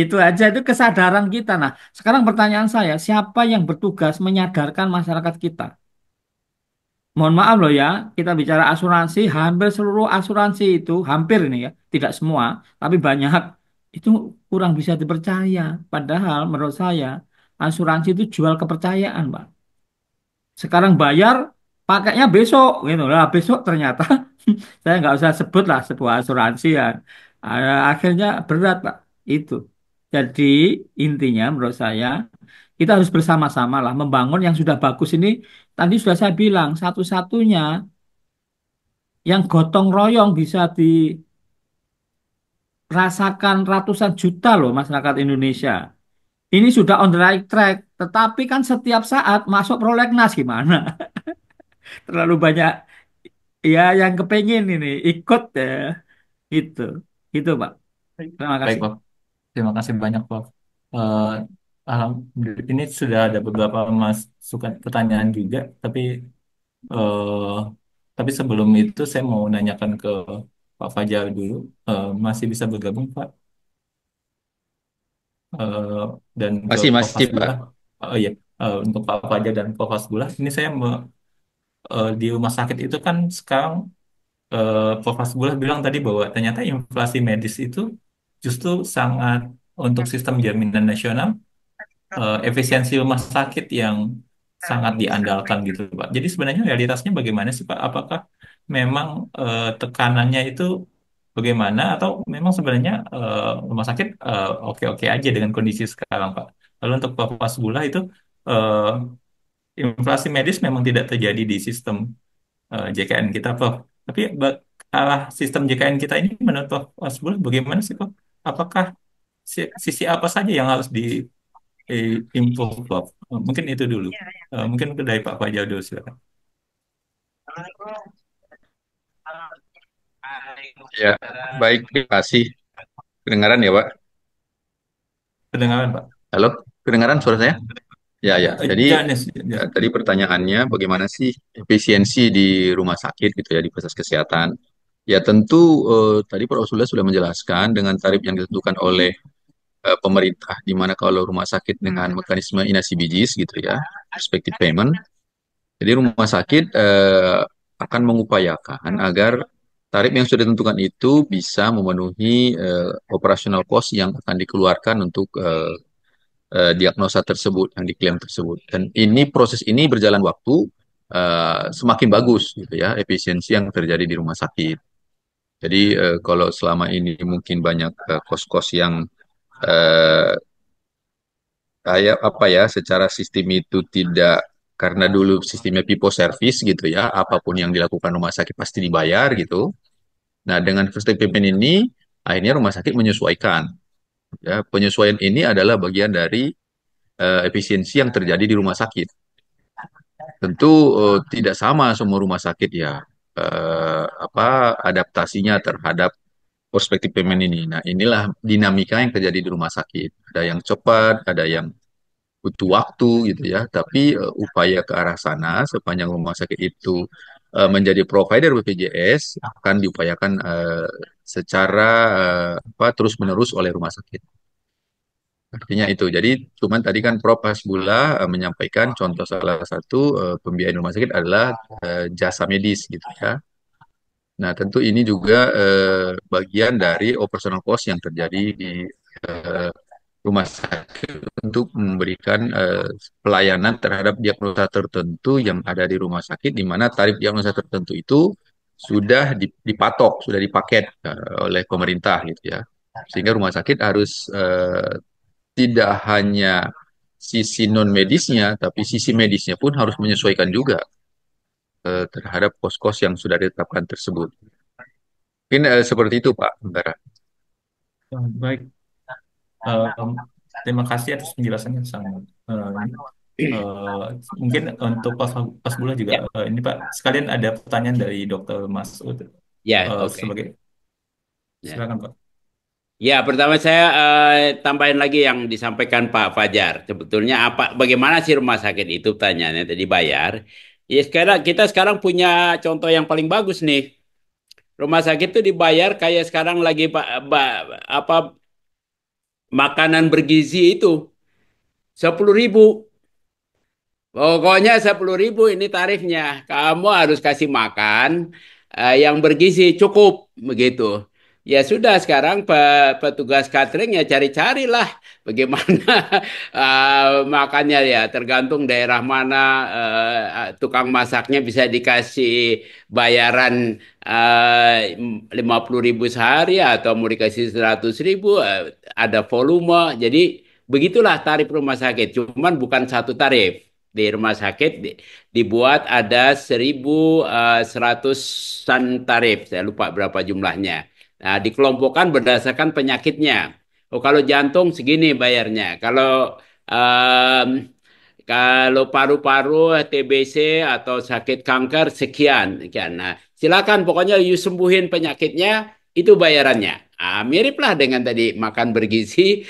itu aja itu kesadaran kita. Nah sekarang pertanyaan saya siapa yang bertugas menyadarkan masyarakat kita. Mohon maaf loh ya, kita bicara asuransi, hampir seluruh asuransi itu, hampir ini ya, tidak semua, tapi banyak, itu kurang bisa dipercaya. Padahal menurut saya, asuransi itu jual kepercayaan, Pak. Sekarang bayar, pakainya besok, gitu lah. Besok ternyata, saya nggak usah sebut lah sebuah asuransi ya. Akhirnya berat, Pak. Itu. Jadi intinya menurut saya kita harus bersama-sama lah membangun yang sudah bagus ini. Tadi sudah saya bilang satu-satunya yang gotong royong bisa dirasakan ratusan juta loh masyarakat Indonesia. Ini sudah on the right track, tetapi kan setiap saat masuk prolegnas gimana? Terlalu banyak ya yang kepengen ini ikut ya gitu. Gitu, Pak. Terima Baik, kasih. Pak. Terima kasih banyak, Pak. Eh, Alhamdulillah, ini sudah ada beberapa masukan pertanyaan juga, eh, tapi sebelum itu saya mau nanyakan ke Pak Fajar dulu. Masih bisa bergabung, Pak? Eh, dan ke Masih, Prof. masih, Pak. Hasbullah. Oh iya, untuk Pak Fajar dan Prof. Hasbullah, ini saya di rumah sakit itu kan sekarang Prof. Hasbullah bilang tadi bahwa ternyata inflasi medis itu justru sangat untuk sistem jaminan nasional efisiensi rumah sakit yang sangat diandalkan gitu Pak. Jadi sebenarnya realitasnya bagaimana sih Pak? Apakah memang tekanannya itu bagaimana atau memang sebenarnya rumah sakit oke-oke aja dengan kondisi sekarang Pak? Lalu untuk Prof. Hasbullah itu eh, inflasi medis memang tidak terjadi di sistem JKN kita Prof. Tapi arah sistem JKN kita ini menurut Prof. Hasbullah bagaimana sih Prof? Apakah sisi apa saja yang harus improve Prof? Mungkin itu dulu. Mungkin dari Pak Fajar dulu silakan. Ya, baik, terima kasih. Kedengaran ya, Pak? Kedengaran Pak? Halo, kedengaran suara saya? Ya, ya. Jadi Janis, tadi pertanyaannya bagaimana sih efisiensi di rumah sakit gitu ya, di fasilitas kesehatan. Ya tentu tadi Pak Rasulullah sudah menjelaskan dengan tarif yang ditentukan oleh pemerintah, di mana kalau rumah sakit dengan mekanisme inasi bijis gitu ya, respective payment. Jadi rumah sakit akan mengupayakan agar tarif yang sudah ditentukan itu bisa memenuhi operational cost yang akan dikeluarkan untuk diagnosa tersebut yang diklaim tersebut. Dan ini proses ini berjalan waktu semakin bagus gitu ya efisiensi yang terjadi di rumah sakit. Jadi kalau selama ini mungkin banyak kos-kos yang eh, kayak apa ya secara sistem itu tidak karena dulu sistemnya pipo service gitu ya apapun yang dilakukan rumah sakit pasti dibayar gitu. Nah dengan first payment ini akhirnya rumah sakit menyesuaikan ya penyesuaian ini adalah bagian dari efisiensi yang terjadi di rumah sakit. Tentu tidak sama semua rumah sakit ya apa adaptasinya terhadap prospektif payment ini. Nah inilah dinamika yang terjadi di rumah sakit. Ada yang cepat, ada yang butuh waktu gitu ya. Tapi upaya ke arah sana sepanjang rumah sakit itu menjadi provider BPJS akan diupayakan secara apa terus-menerus oleh rumah sakit. Artinya itu. Jadi cuman tadi kan Prof Hasbullah menyampaikan contoh salah satu pembiayaan rumah sakit adalah jasa medis gitu ya. Nah, tentu ini juga bagian dari operational cost yang terjadi di eh, rumah sakit untuk memberikan pelayanan terhadap diagnosa tertentu yang ada di rumah sakit, di mana tarif diagnosa tertentu itu sudah dipatok, sudah dipaket oleh pemerintah gitu ya. Sehingga rumah sakit harus tidak hanya sisi non medisnya, tapi sisi medisnya pun harus menyesuaikan juga terhadap kos-kos yang sudah ditetapkan tersebut. Mungkin seperti itu Pak Bara. Baik. Em, Terima kasih atas penjelasannya sangat. Eh, Mungkin untuk Pas Bula juga ini Pak sekalian ada pertanyaan dari Dokter Masud Ya, oke. sebagai Ya. silakan Pak. Ya, pertama saya tambahin lagi yang disampaikan Pak Fajar. Sebetulnya bagaimana sih rumah sakit itu pertanyaannya tadi bayar. Ya sekarang kita sekarang punya contoh yang paling bagus nih. Rumah sakit itu dibayar kayak sekarang lagi apa makanan bergizi itu 10.000. Pokoknya 10.000 ini tarifnya. Kamu harus kasih makan yang bergizi cukup begitu. Ya sudah sekarang petugas catering ya cari-carilah bagaimana makannya ya tergantung daerah mana tukang masaknya bisa dikasih bayaran 50.000 sehari atau mau dikasih 100.000 ada volume jadi begitulah tarif rumah sakit cuman bukan satu tarif di rumah sakit dibuat ada 1.100-an tarif saya lupa berapa jumlahnya. Nah, dikelompokkan berdasarkan penyakitnya. Oh, kalau jantung segini bayarnya. Em, kalau paru-paru, TBC atau sakit kanker sekian, sekian. Nah, silakan pokoknya you sembuhin penyakitnya itu bayarannya. Ah, miriplah dengan tadi makan bergizi,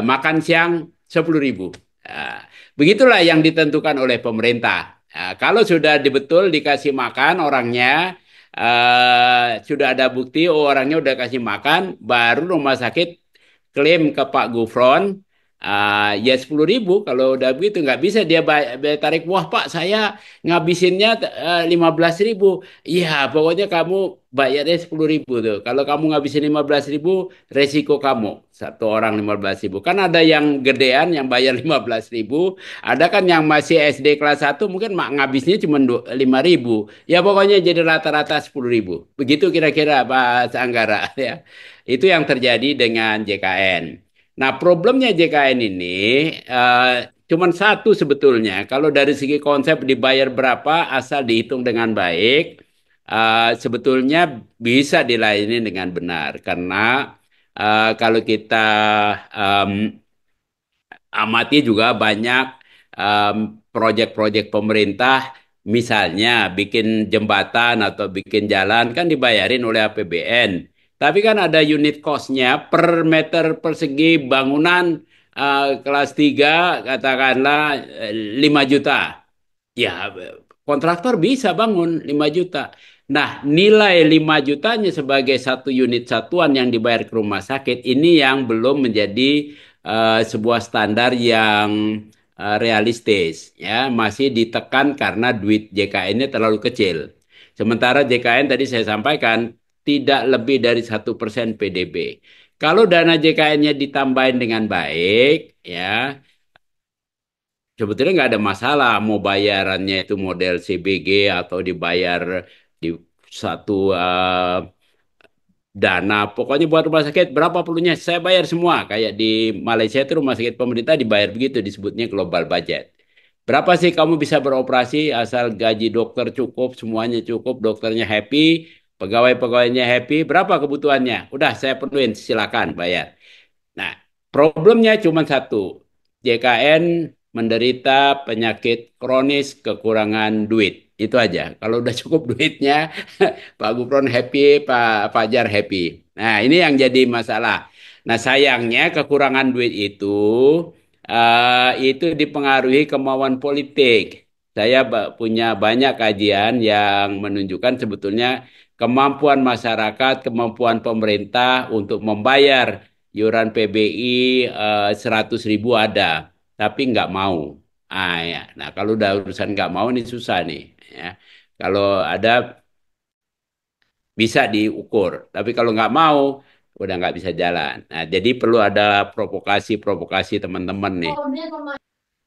makan siang 10.000. Ah, begitulah yang ditentukan oleh pemerintah. Kalau sudah betul dikasih makan orangnya, sudah ada bukti oh, orangnya udah kasih makan, baru rumah sakit klaim ke Pak Gufron, ya 10.000. Kalau udah begitu nggak bisa dia tarik, wah Pak saya ngabisinnya 15.000. Iya pokoknya kamu bayarnya 10.000 tuh. Kalau kamu ngabisin 15.000, resiko kamu. Satu orang 15.000. Kan ada yang gedean yang bayar 15.000, ada kan yang masih SD kelas 1 mungkin ngabisnya cuma 5.000. Ya pokoknya jadi rata-rata 10.000. Begitu kira-kira Pak Anggara ya. Itu yang terjadi dengan JKN. Nah, problemnya JKN ini cuman satu sebetulnya. Kalau dari segi konsep dibayar berapa asal dihitung dengan baik, sebetulnya bisa dilayani dengan benar. Karena kalau kita em, amati juga banyak em, proyek-proyek pemerintah, misalnya bikin jembatan atau bikin jalan kan dibayarin oleh APBN. Tapi kan ada unit cost-nya per meter persegi bangunan kelas 3 katakanlah 5 juta. Ya, kontraktor bisa bangun 5 juta. Nah, nilai 5 jutanya sebagai satu unit satuan yang dibayar ke rumah sakit ini yang belum menjadi sebuah standar yang realistis ya, masih ditekan karena duit JKN-nya terlalu kecil. Sementara JKN tadi saya sampaikan tidak lebih dari 1% PDB. Kalau dana JKN-nya ditambahin dengan baik, ya sebetulnya nggak ada masalah mau bayarannya itu model CBG atau dibayar di satu dana. Pokoknya buat rumah sakit berapa perlunya saya bayar semua. Kayak di Malaysia itu rumah sakit pemerintah dibayar begitu disebutnya global budget. Berapa sih kamu bisa beroperasi asal gaji dokter cukup, semuanya cukup, dokternya happy, pegawai-pegawainya happy, berapa kebutuhannya? Udah saya penuhin, silakan bayar. Nah, problemnya cuma satu. JKN menderita penyakit kronis kekurangan duit. Itu aja. Kalau udah cukup duitnya, Pak Gufron happy, Pak Fajar happy. Nah, ini yang jadi masalah. Nah, sayangnya kekurangan duit itu dipengaruhi kemauan politik. Saya punya banyak kajian yang menunjukkan sebetulnya kemampuan masyarakat, kemampuan pemerintah untuk membayar iuran PBI 100.000 ada, tapi nggak mau. Ya. Nah, kalau udah urusan nggak mau ini susah nih. Ya. Kalau ada bisa diukur, tapi kalau nggak mau udah nggak bisa jalan. Nah, jadi perlu ada provokasi-provokasi teman-teman nih.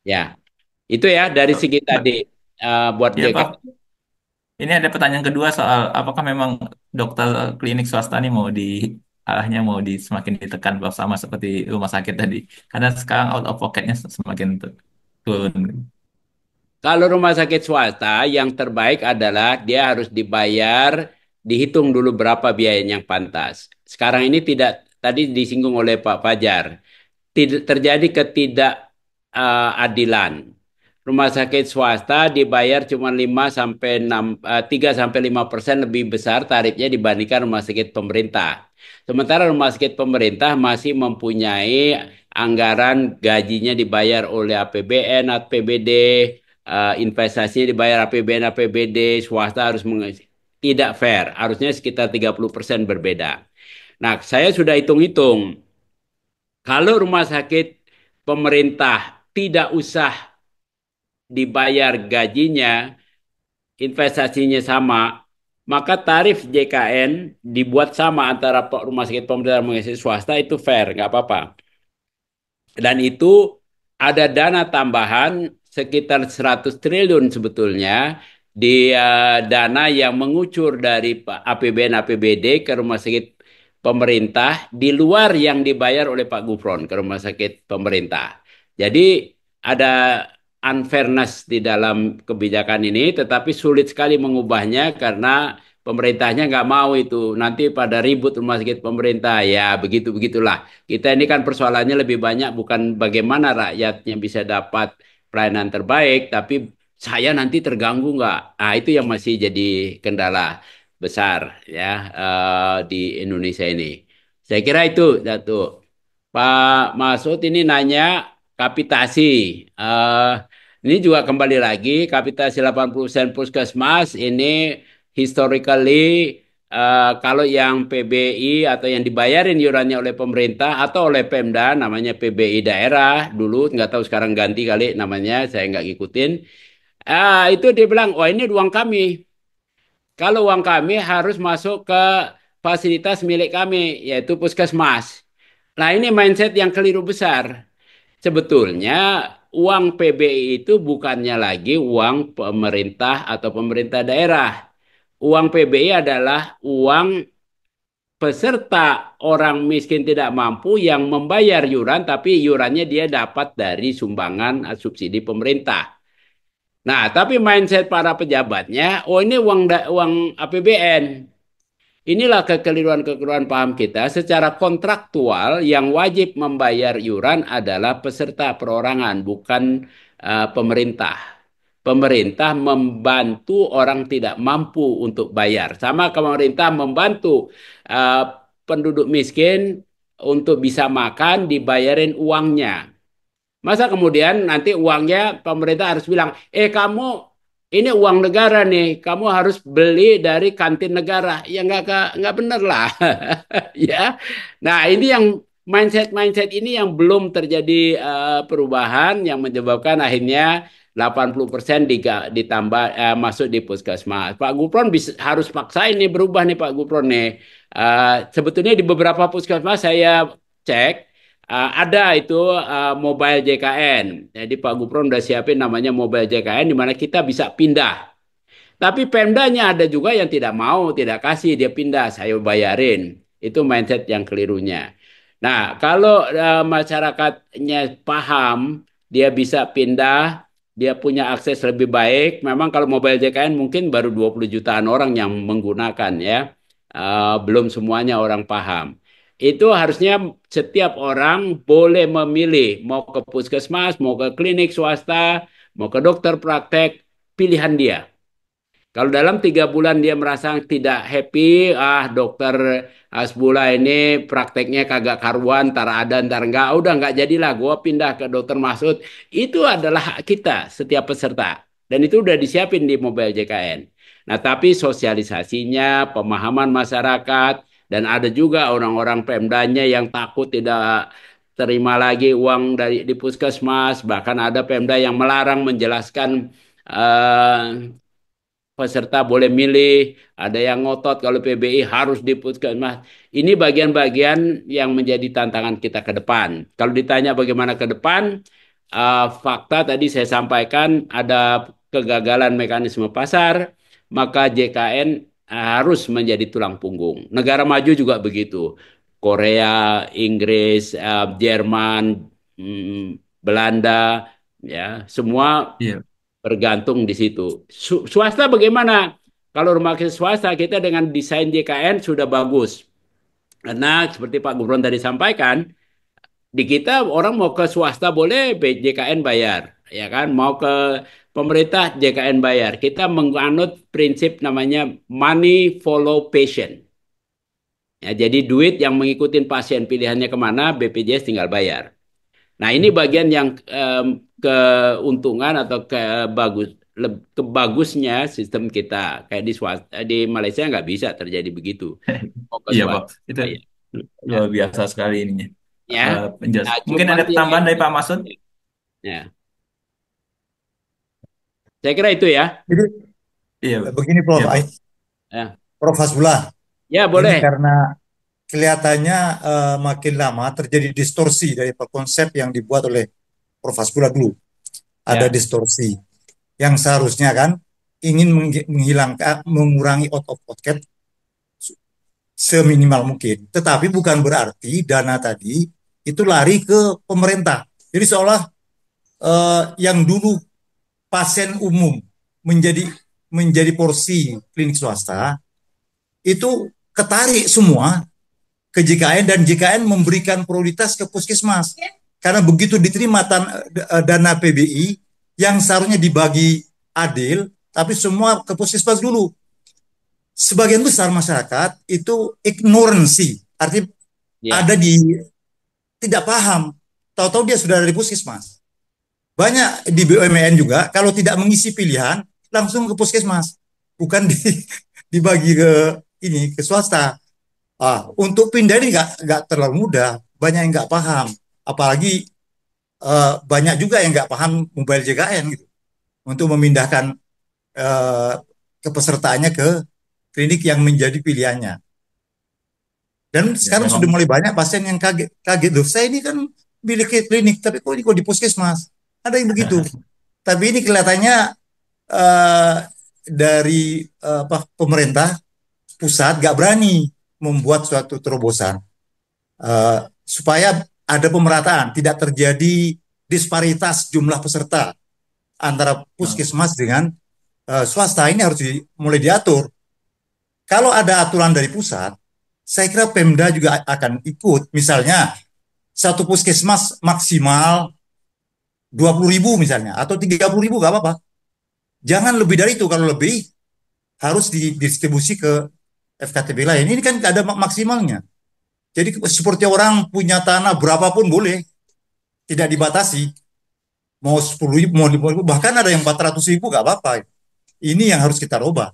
Ya, itu ya dari segi tadi buat Ya JK. Pak, ini ada pertanyaan kedua soal apakah memang dokter klinik swasta ini mau di arahnya mau di semakin ditekan sama seperti rumah sakit tadi. Karena sekarang out of pocketnya semakin turun. Kalau rumah sakit swasta yang terbaik adalah dia harus dibayar, dihitung dulu berapa biayanya yang pantas. Sekarang ini tidak, tadi disinggung oleh Pak Fajar, tidak terjadi ketidakadilan. Rumah sakit swasta dibayar cuma 5 sampai 6 3 sampai 5% lebih besar tarifnya dibandingkan rumah sakit pemerintah. Sementara rumah sakit pemerintah masih mempunyai anggaran gajinya dibayar oleh APBN, APBD, investasi dibayar APBN, APBD, swasta harus tidak fair, harusnya sekitar 30% berbeda. Nah, saya sudah hitung-hitung, kalau rumah sakit pemerintah tidak usah dibayar gajinya, investasinya sama, maka tarif JKN dibuat sama antara rumah sakit pemerintah dan rumah sakit swasta itu fair, nggak apa-apa. Dan itu ada dana tambahan sekitar 100 triliun sebetulnya di dana yang mengucur dari APBN APBD ke rumah sakit pemerintah di luar yang dibayar oleh Pak Gufron ke rumah sakit pemerintah. Jadi ada unfairness di dalam kebijakan ini, tetapi sulit sekali mengubahnya karena pemerintahnya nggak mau itu. Nanti pada ribut rumah sakit pemerintah, ya begitu-begitulah. Kita ini kan persoalannya lebih banyak bukan bagaimana rakyatnya bisa dapat pelayanan terbaik, tapi saya nanti terganggu nggak? Ah, itu yang masih jadi kendala besar ya di Indonesia ini. Saya kira itu, Datu. Pak Masud ini nanya kapitasi. Eh, ini juga kembali lagi, kapitasi 80% puskesmas ini historically kalau yang PBI atau yang dibayarin iurannya oleh pemerintah atau oleh Pemda, namanya PBI daerah dulu, nggak tahu sekarang ganti kali namanya, saya nggak ngikutin. Itu dia bilang, oh ini uang kami. Kalau uang kami harus masuk ke fasilitas milik kami, yaitu puskesmas. Nah ini mindset yang keliru besar. Sebetulnya uang PBI itu bukannya lagi uang pemerintah atau pemerintah daerah. Uang PBI adalah uang peserta orang miskin tidak mampu yang membayar yuran, tapi yurannya dia dapat dari sumbangan subsidi pemerintah. Nah, tapi mindset para pejabatnya, oh ini uang APBN. Inilah kekeliruan-kekeliruan paham kita. Secara kontraktual yang wajib membayar iuran adalah peserta perorangan, bukan pemerintah. Pemerintah membantu orang tidak mampu untuk bayar. Sama pemerintah membantu uh, penduduk miskin untuk bisa makan, dibayarin uangnya. Masa kemudian nanti uangnya pemerintah harus bilang, kamu ini uang negara nih, kamu harus beli dari kantin negara. Ya nggak bener lah, ya. Nah ini yang mindset ini yang belum terjadi perubahan yang menyebabkan akhirnya 80% ditambah masuk di puskesmas. Pak Gufron harus paksa ini berubah nih Pak Gufron nih. Sebetulnya di beberapa puskesmas saya cek. Ada itu mobile JKN. Jadi Pak Gufron udah siapin namanya mobile JKN di mana kita bisa pindah. Tapi Pemdanya ada juga yang tidak mau, tidak kasih dia pindah, saya bayarin. Itu mindset yang kelirunya. Nah, kalau masyarakatnya paham, dia bisa pindah, dia punya akses lebih baik. Memang kalau mobile JKN mungkin baru 20 jutaan orang yang menggunakan ya. Belum semuanya orang paham. Itu harusnya setiap orang boleh memilih mau ke puskesmas, mau ke klinik swasta, mau ke dokter praktek, pilihan dia. Kalau dalam 3 bulan dia merasa tidak happy, dokter Hasbullah ini prakteknya kagak karuan, ntar ada, ntar enggak, udah enggak jadilah, gue pindah ke dokter Masud. Itu adalah hak kita, setiap peserta. Dan itu udah disiapin di mobile JKN. Nah, tapi sosialisasinya, pemahaman masyarakat, dan ada juga orang-orang Pemdanya yang takut tidak terima lagi uang di puskesmas, bahkan ada Pemda yang melarang menjelaskan peserta boleh milih, ada yang ngotot kalau PBI harus di puskesmas. Ini bagian-bagian yang menjadi tantangan kita ke depan. Kalau ditanya bagaimana ke depan, fakta tadi saya sampaikan ada kegagalan mekanisme pasar, maka JKN harus menjadi tulang punggung. Negara maju juga begitu. Korea, Inggris, Jerman, Belanda, ya semua bergantung di situ. Swasta bagaimana? Kalau rumah sakit swasta kita dengan desain JKN sudah bagus. Karena seperti Pak Gubernur tadi sampaikan, di kita orang mau ke swasta boleh JKN bayar, ya kan? Mau ke pemerintah JKN bayar. Kita menganut prinsip namanya money follow patient. Ya, jadi duit yang mengikuti pasien pilihannya kemana, BPJS tinggal bayar. Nah, ini bagian yang keuntungan atau kebagusnya sistem kita. Kayak di Malaysia nggak bisa terjadi begitu. Iya, Pak. Itu luar biasa sekali ininya. Ya. Nah, mungkin ada tambahan dari Pak Masud? Ya. Saya kira itu ya. Jadi, begini Prof, Ya, Prof. Hasbullah, ya ini boleh. karena kelihatannya makin lama terjadi distorsi dari konsep yang dibuat oleh Prof. Hasbullah dulu. Ada Ya, distorsi yang seharusnya kan ingin menghilangkan, mengurangi out of pocket seminimal mungkin. Tetapi bukan berarti dana tadi itu lari ke pemerintah. Jadi seolah yang dulu pasien umum menjadi menjadi porsi klinik swasta itu ketarik semua ke JKN dan JKN memberikan prioritas ke puskesmas. Karena begitu diterima dana PBI yang seharusnya dibagi adil, tapi semua ke puskesmas dulu. Sebagian besar masyarakat itu ignoransi, artinya ya. ada di tidak paham. Tahu-tahu dia sudah dari puskesmas. Banyak di BUMN juga kalau tidak mengisi pilihan langsung ke puskesmas, bukan dibagi ke ini ke swasta. Untuk pindah ini nggak terlalu mudah, banyak yang nggak paham, apalagi banyak juga yang nggak paham mobile JKN gitu untuk memindahkan eh, kepesertaannya ke klinik yang menjadi pilihannya. Dan Ya, sekarang sudah memang. mulai banyak pasien yang kaget, kaget loh. Saya ini kan milik klinik, tapi kok di puskesmas? Ada yang begitu. Tapi ini kelihatannya eh, dari pemerintah pusat nggak berani membuat suatu terobosan supaya ada pemerataan, tidak terjadi disparitas jumlah peserta antara puskesmas dengan swasta. Ini harus mulai diatur. Kalau ada aturan dari pusat, saya kira Pemda juga akan ikut. Misalnya satu puskesmas maksimal 20.000 misalnya, atau 30.000 nggak apa-apa. Jangan lebih dari itu. Kalau lebih harus didistribusi ke FKTB lain. Ini kan ada maksimalnya. Jadi seperti orang punya tanah berapapun boleh, tidak dibatasi. Mau 10.000, mau 50.000, bahkan ada yang 400.000 nggak apa-apa. Ini yang harus kita robah.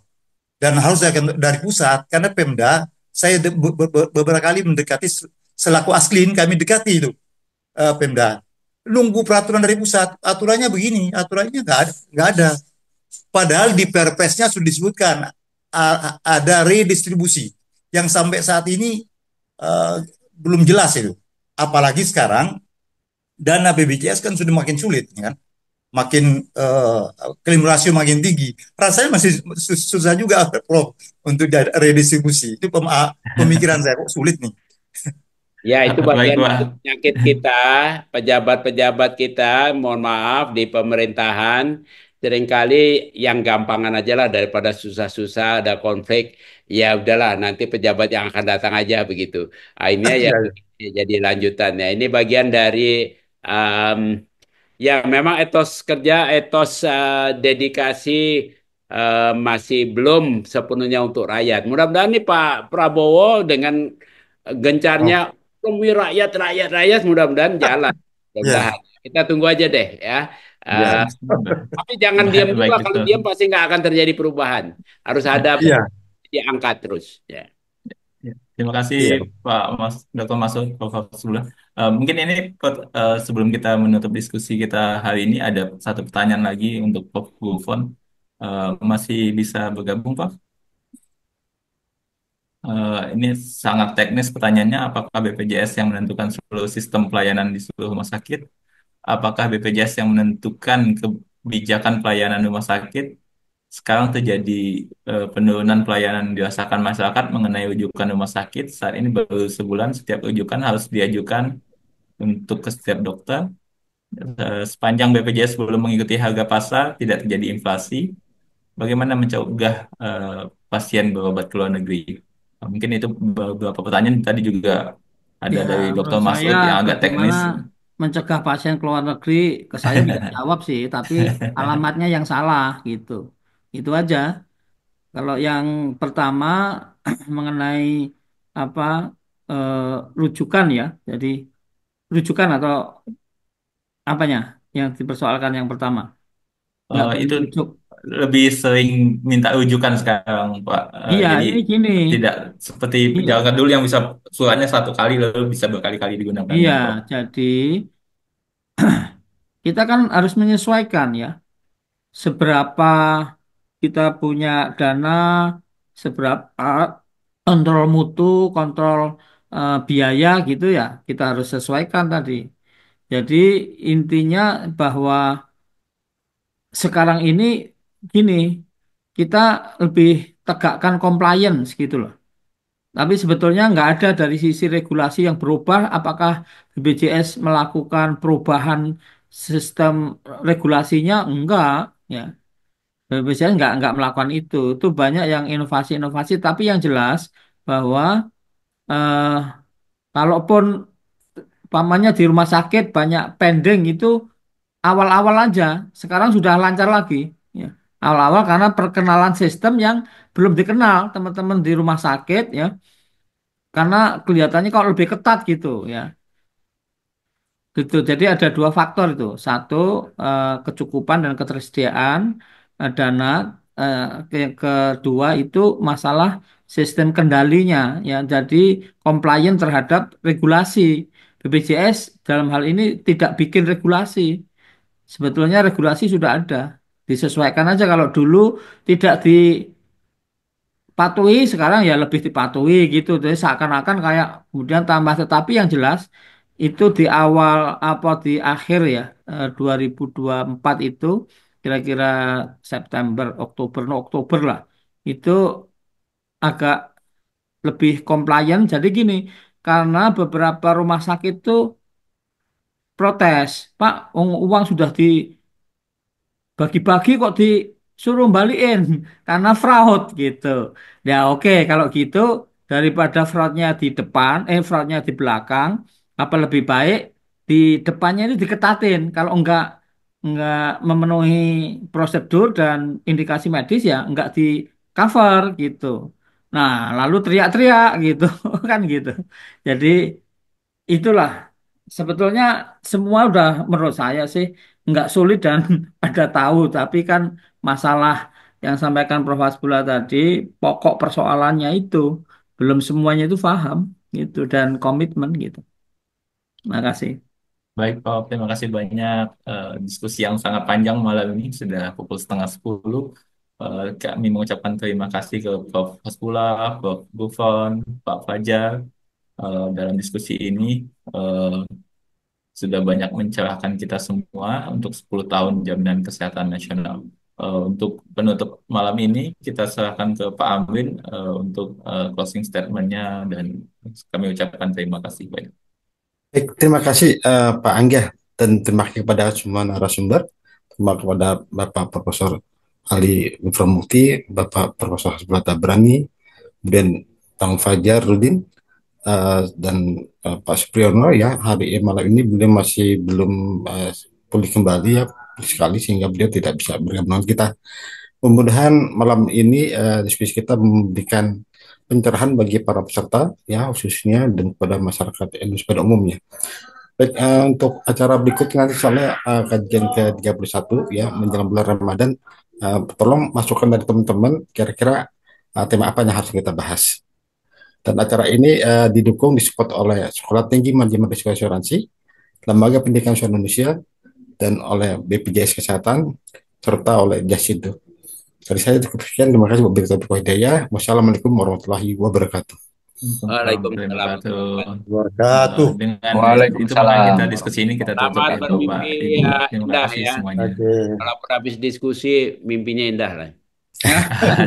Dan harus dari pusat, karena Pemda, saya beberapa kali mendekati selaku Asklin, kami dekati itu Pemda. Nunggu peraturan dari pusat, aturannya begini, aturannya nggak ada. Padahal di Perpesnya sudah disebutkan ada redistribusi yang sampai saat ini uh, belum jelas itu. Apalagi sekarang dana BPJS kan sudah makin sulit, ya kan? Makin klaim rasio makin tinggi. Rasanya masih susah juga, Prof, untuk redistribusi. Itu pemikiran saya kok sulit nih. Ya, itu Baik, bagian dari Pak. penyakit kita, pejabat-pejabat kita, mohon maaf, di pemerintahan, seringkali yang gampangan aja lah daripada susah-susah, ada konflik, ya udahlah, nanti pejabat yang akan datang aja begitu. Akhirnya ya Ya, jadi lanjutannya. Ini bagian dari um, ya, memang etos kerja, etos dedikasi masih belum sepenuhnya untuk rakyat. Mudah-mudahan nih Pak Prabowo dengan gencarnya oh, demi rakyat, rakyat, rakyat, mudah-mudahan jalan. ya, Mudah-mudahan. Kita tunggu aja deh ya. Ya, Eh, tapi jangan diam baik, baik juga. Kalau itu. diam pasti nggak akan terjadi perubahan. Harus ada iya, diangkat terus. Ya. Ya, terima kasih iya. Pak Mas Dr. Masud Prof. Sublah. Mungkin ini sebelum kita menutup diskusi kita hari ini ada satu pertanyaan lagi untuk Prof. Gufon. Masih bisa bergabung Pak? Ini sangat teknis pertanyaannya. Apakah BPJS yang menentukan seluruh sistem pelayanan di seluruh rumah sakit? Apakah BPJS yang menentukan kebijakan pelayanan rumah sakit? Sekarang terjadi penurunan pelayanan dirasakan masyarakat mengenai rujukan rumah sakit. Saat ini baru sebulan setiap rujukan harus diajukan untuk ke setiap dokter. Sepanjang BPJS belum mengikuti harga pasar, tidak terjadi inflasi. Bagaimana mencegah pasien berobat ke luar negeri? Mungkin itu beberapa pertanyaan tadi juga ada Ya, dari Dr. menurut saya Masud yang agak bagaimana teknis. mencegah pasien ke luar negeri, ke saya bisa jawab sih, tapi alamatnya yang salah gitu. Itu aja. Kalau yang pertama mengenai apa eh, rujukan ya, jadi rujukan atau apanya yang dipersoalkan yang pertama, nggak boleh Itu rujuk. lebih sering minta rujukan sekarang, Pak. Iya, Jadi ini gini. tidak seperti Iya, pejabat dulu yang bisa suratnya satu kali lalu bisa berkali-kali digunakan iya. gitu, Pak. Jadi kita kan harus menyesuaikan ya, seberapa kita punya dana, seberapa kontrol mutu, kontrol biaya gitu ya, kita harus sesuaikan tadi. Jadi intinya bahwa sekarang ini gini, kita lebih tegakkan compliance gitu loh. Tapi sebetulnya nggak ada dari sisi regulasi yang berubah. Apakah BPJS melakukan perubahan sistem regulasinya? Enggak, ya. BPJS nggak melakukan itu. Itu banyak yang inovasi-inovasi. Tapi yang jelas bahwa eh, kalaupun pamannya di rumah sakit banyak pending itu awal-awal aja. Sekarang sudah lancar lagi. Ya. Awal-awal karena perkenalan sistem yang belum dikenal teman-teman di rumah sakit ya. Karena kelihatannya kalau lebih ketat gitu ya. Gitu. Jadi ada dua faktor itu. Satu, kecukupan dan ketersediaan dana. Yang kedua itu masalah sistem kendalinya ya. Jadi komplain terhadap regulasi. BPJS dalam hal ini tidak bikin regulasi. Sebetulnya regulasi sudah ada. Disesuaikan aja kalau dulu tidak dipatuhi, sekarang ya lebih dipatuhi gitu. Jadi seakan-akan kayak kemudian tambah. Tetapi yang jelas itu di awal apa di akhir ya 2024 itu kira-kira September, Oktober, no, Oktober lah. Itu agak lebih compliant. Jadi gini, karena beberapa rumah sakit itu protes, Pak, uang sudah di bagi-bagi kok disuruh balikin karena fraud gitu. Ya oke kalau gitu daripada fraudnya di belakang, apa lebih baik di depannya ini diketatin. Kalau enggak memenuhi prosedur dan indikasi medis ya enggak di cover gitu. Nah, lalu teriak-teriak gitu kan gitu. Jadi itulah sebetulnya semua udah menurut saya sih nggak sulit dan pada tahu, tapi kan masalah yang sampaikan Prof. Hasbullah tadi, pokok persoalannya itu belum semuanya itu paham gitu dan komitmen gitu. Terima kasih. Baik, Pak. Terima kasih banyak. Diskusi yang sangat panjang malam ini sudah pukul setengah 10. Kami mengucapkan terima kasih ke Prof. Hasbullah, Prof. Gufron, Pak Fajar dalam diskusi ini. eh, sudah banyak mencerahkan kita semua untuk 10 tahun Jaminan Kesehatan Nasional. Untuk penutup malam ini, kita serahkan ke Pak Amrin untuk closing statement-nya dan kami ucapkan terima kasih banyak. Baik, terima kasih Pak Angga dan terima kasih kepada semua narasumber, terima kasih kepada Bapak Profesor Ali Muframukti, Bapak Profesor Hasbullah Tabrani, kemudian Bang Fajar Rudin, dan Pak Supriyono ya hari malam ini beliau masih belum pulih kembali ya sekali sehingga beliau tidak bisa bergabung dengan kita. Mudah-mudahan malam ini diskusi kita memberikan pencerahan bagi para peserta ya khususnya dan kepada masyarakat Indonesia pada umumnya. Baik, untuk acara berikutnya nanti soalnya kajian ke-31 ya menjelang bulan Ramadan, tolong masukkan dari teman-teman kira-kira tema apa yang harus kita bahas. Dan acara ini disupport oleh Sekolah Tinggi Manajemen Risiko Asuransi, Lembaga Pendidikan Nasional Indonesia, dan oleh BPJS Kesehatan, serta oleh Jasindo. Dari saya cukup sekian. Terima kasih wabillahi hidayah. Wassalamualaikum warahmatullahi wabarakatuh. Waalaikumsalam. Wabarakatuh. Dengan itu maka kita diskusi ini kita tutup Selamat ya Bapak bermimpi Ibu. ya, Terima indah kasih ya. semuanya. Walaupun habis diskusi, mimpinya indah lah.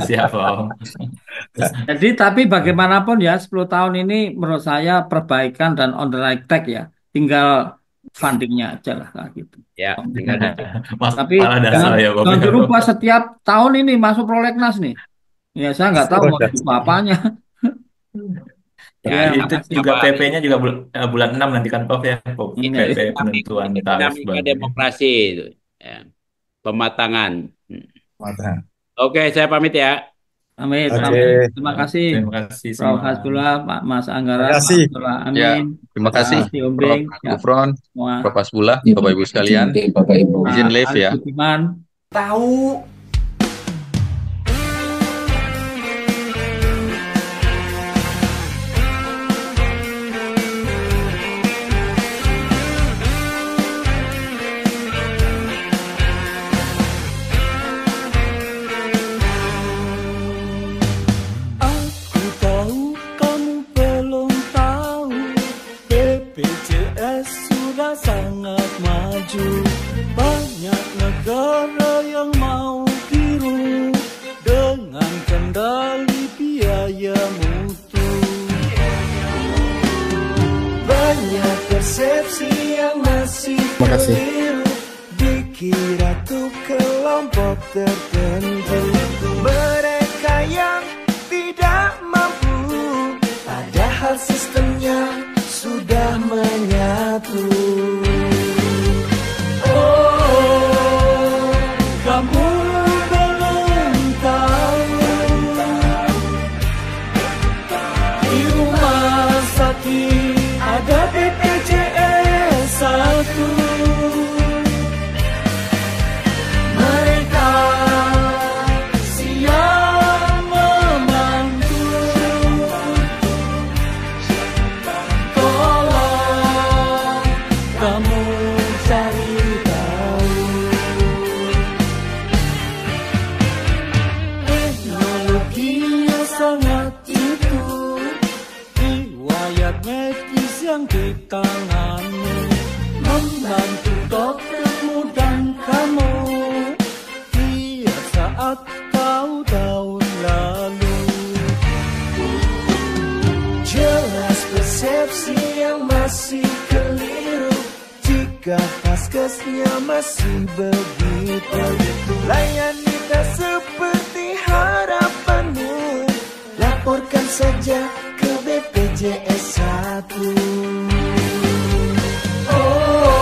Siap, Om. Jadi tapi bagaimanapun ya 10 tahun ini menurut saya perbaikan dan on the right track ya. Tinggal fundingnya aja lah kayak gitu. Ya, tinggal Tapi Masalah dasar ya Bapak. jangan dirubah setiap tahun ini masuk prolegnas nih. Ya saya nggak tahu mau dirubah apanya. Ya, itu makasih. juga PP-nya juga bulan 6 nanti kan Prof ya. PP penentuan tarif Dinamika baru. demokrasi itu. Ya. Pematangan. Oke, saya pamit ya. Amin. Oke. Terima kasih. Terima kasih Prof. semua. Hasbullah, Pak Mas Anggara, Terima kasih. Pak Abdullah. Ya, Amin. terima kasih Terima Prof. Ombing. Ya, Gufron, semua. Prof. Hasbullah, Bapak Ibu sekalian. Izin live Arif ya. Budiman. Tahu maju. Banyak negara yang mau biru dengan kendali biaya mutu. Banyak persepsi yang masih keliru, dikira tuh kelompok tertentu. Mereka yang tidak mampu, padahal sistemnya sudah menyatu. Oh, kamu belum tahu, di rumah sakit ada BPJS 1. Mereka siap membantu. Tolong kamu cari tahu. Teknologinya sangat itu, riwayat medis yang ditangani, membantu doktermu dan kamu tiap saat tahun lalu. Jelas persepsi yang masih keliru, jika paskesnya masih begitu. Layani tak seperti harapanmu, laporkan saja ke BPJS 1. Oh,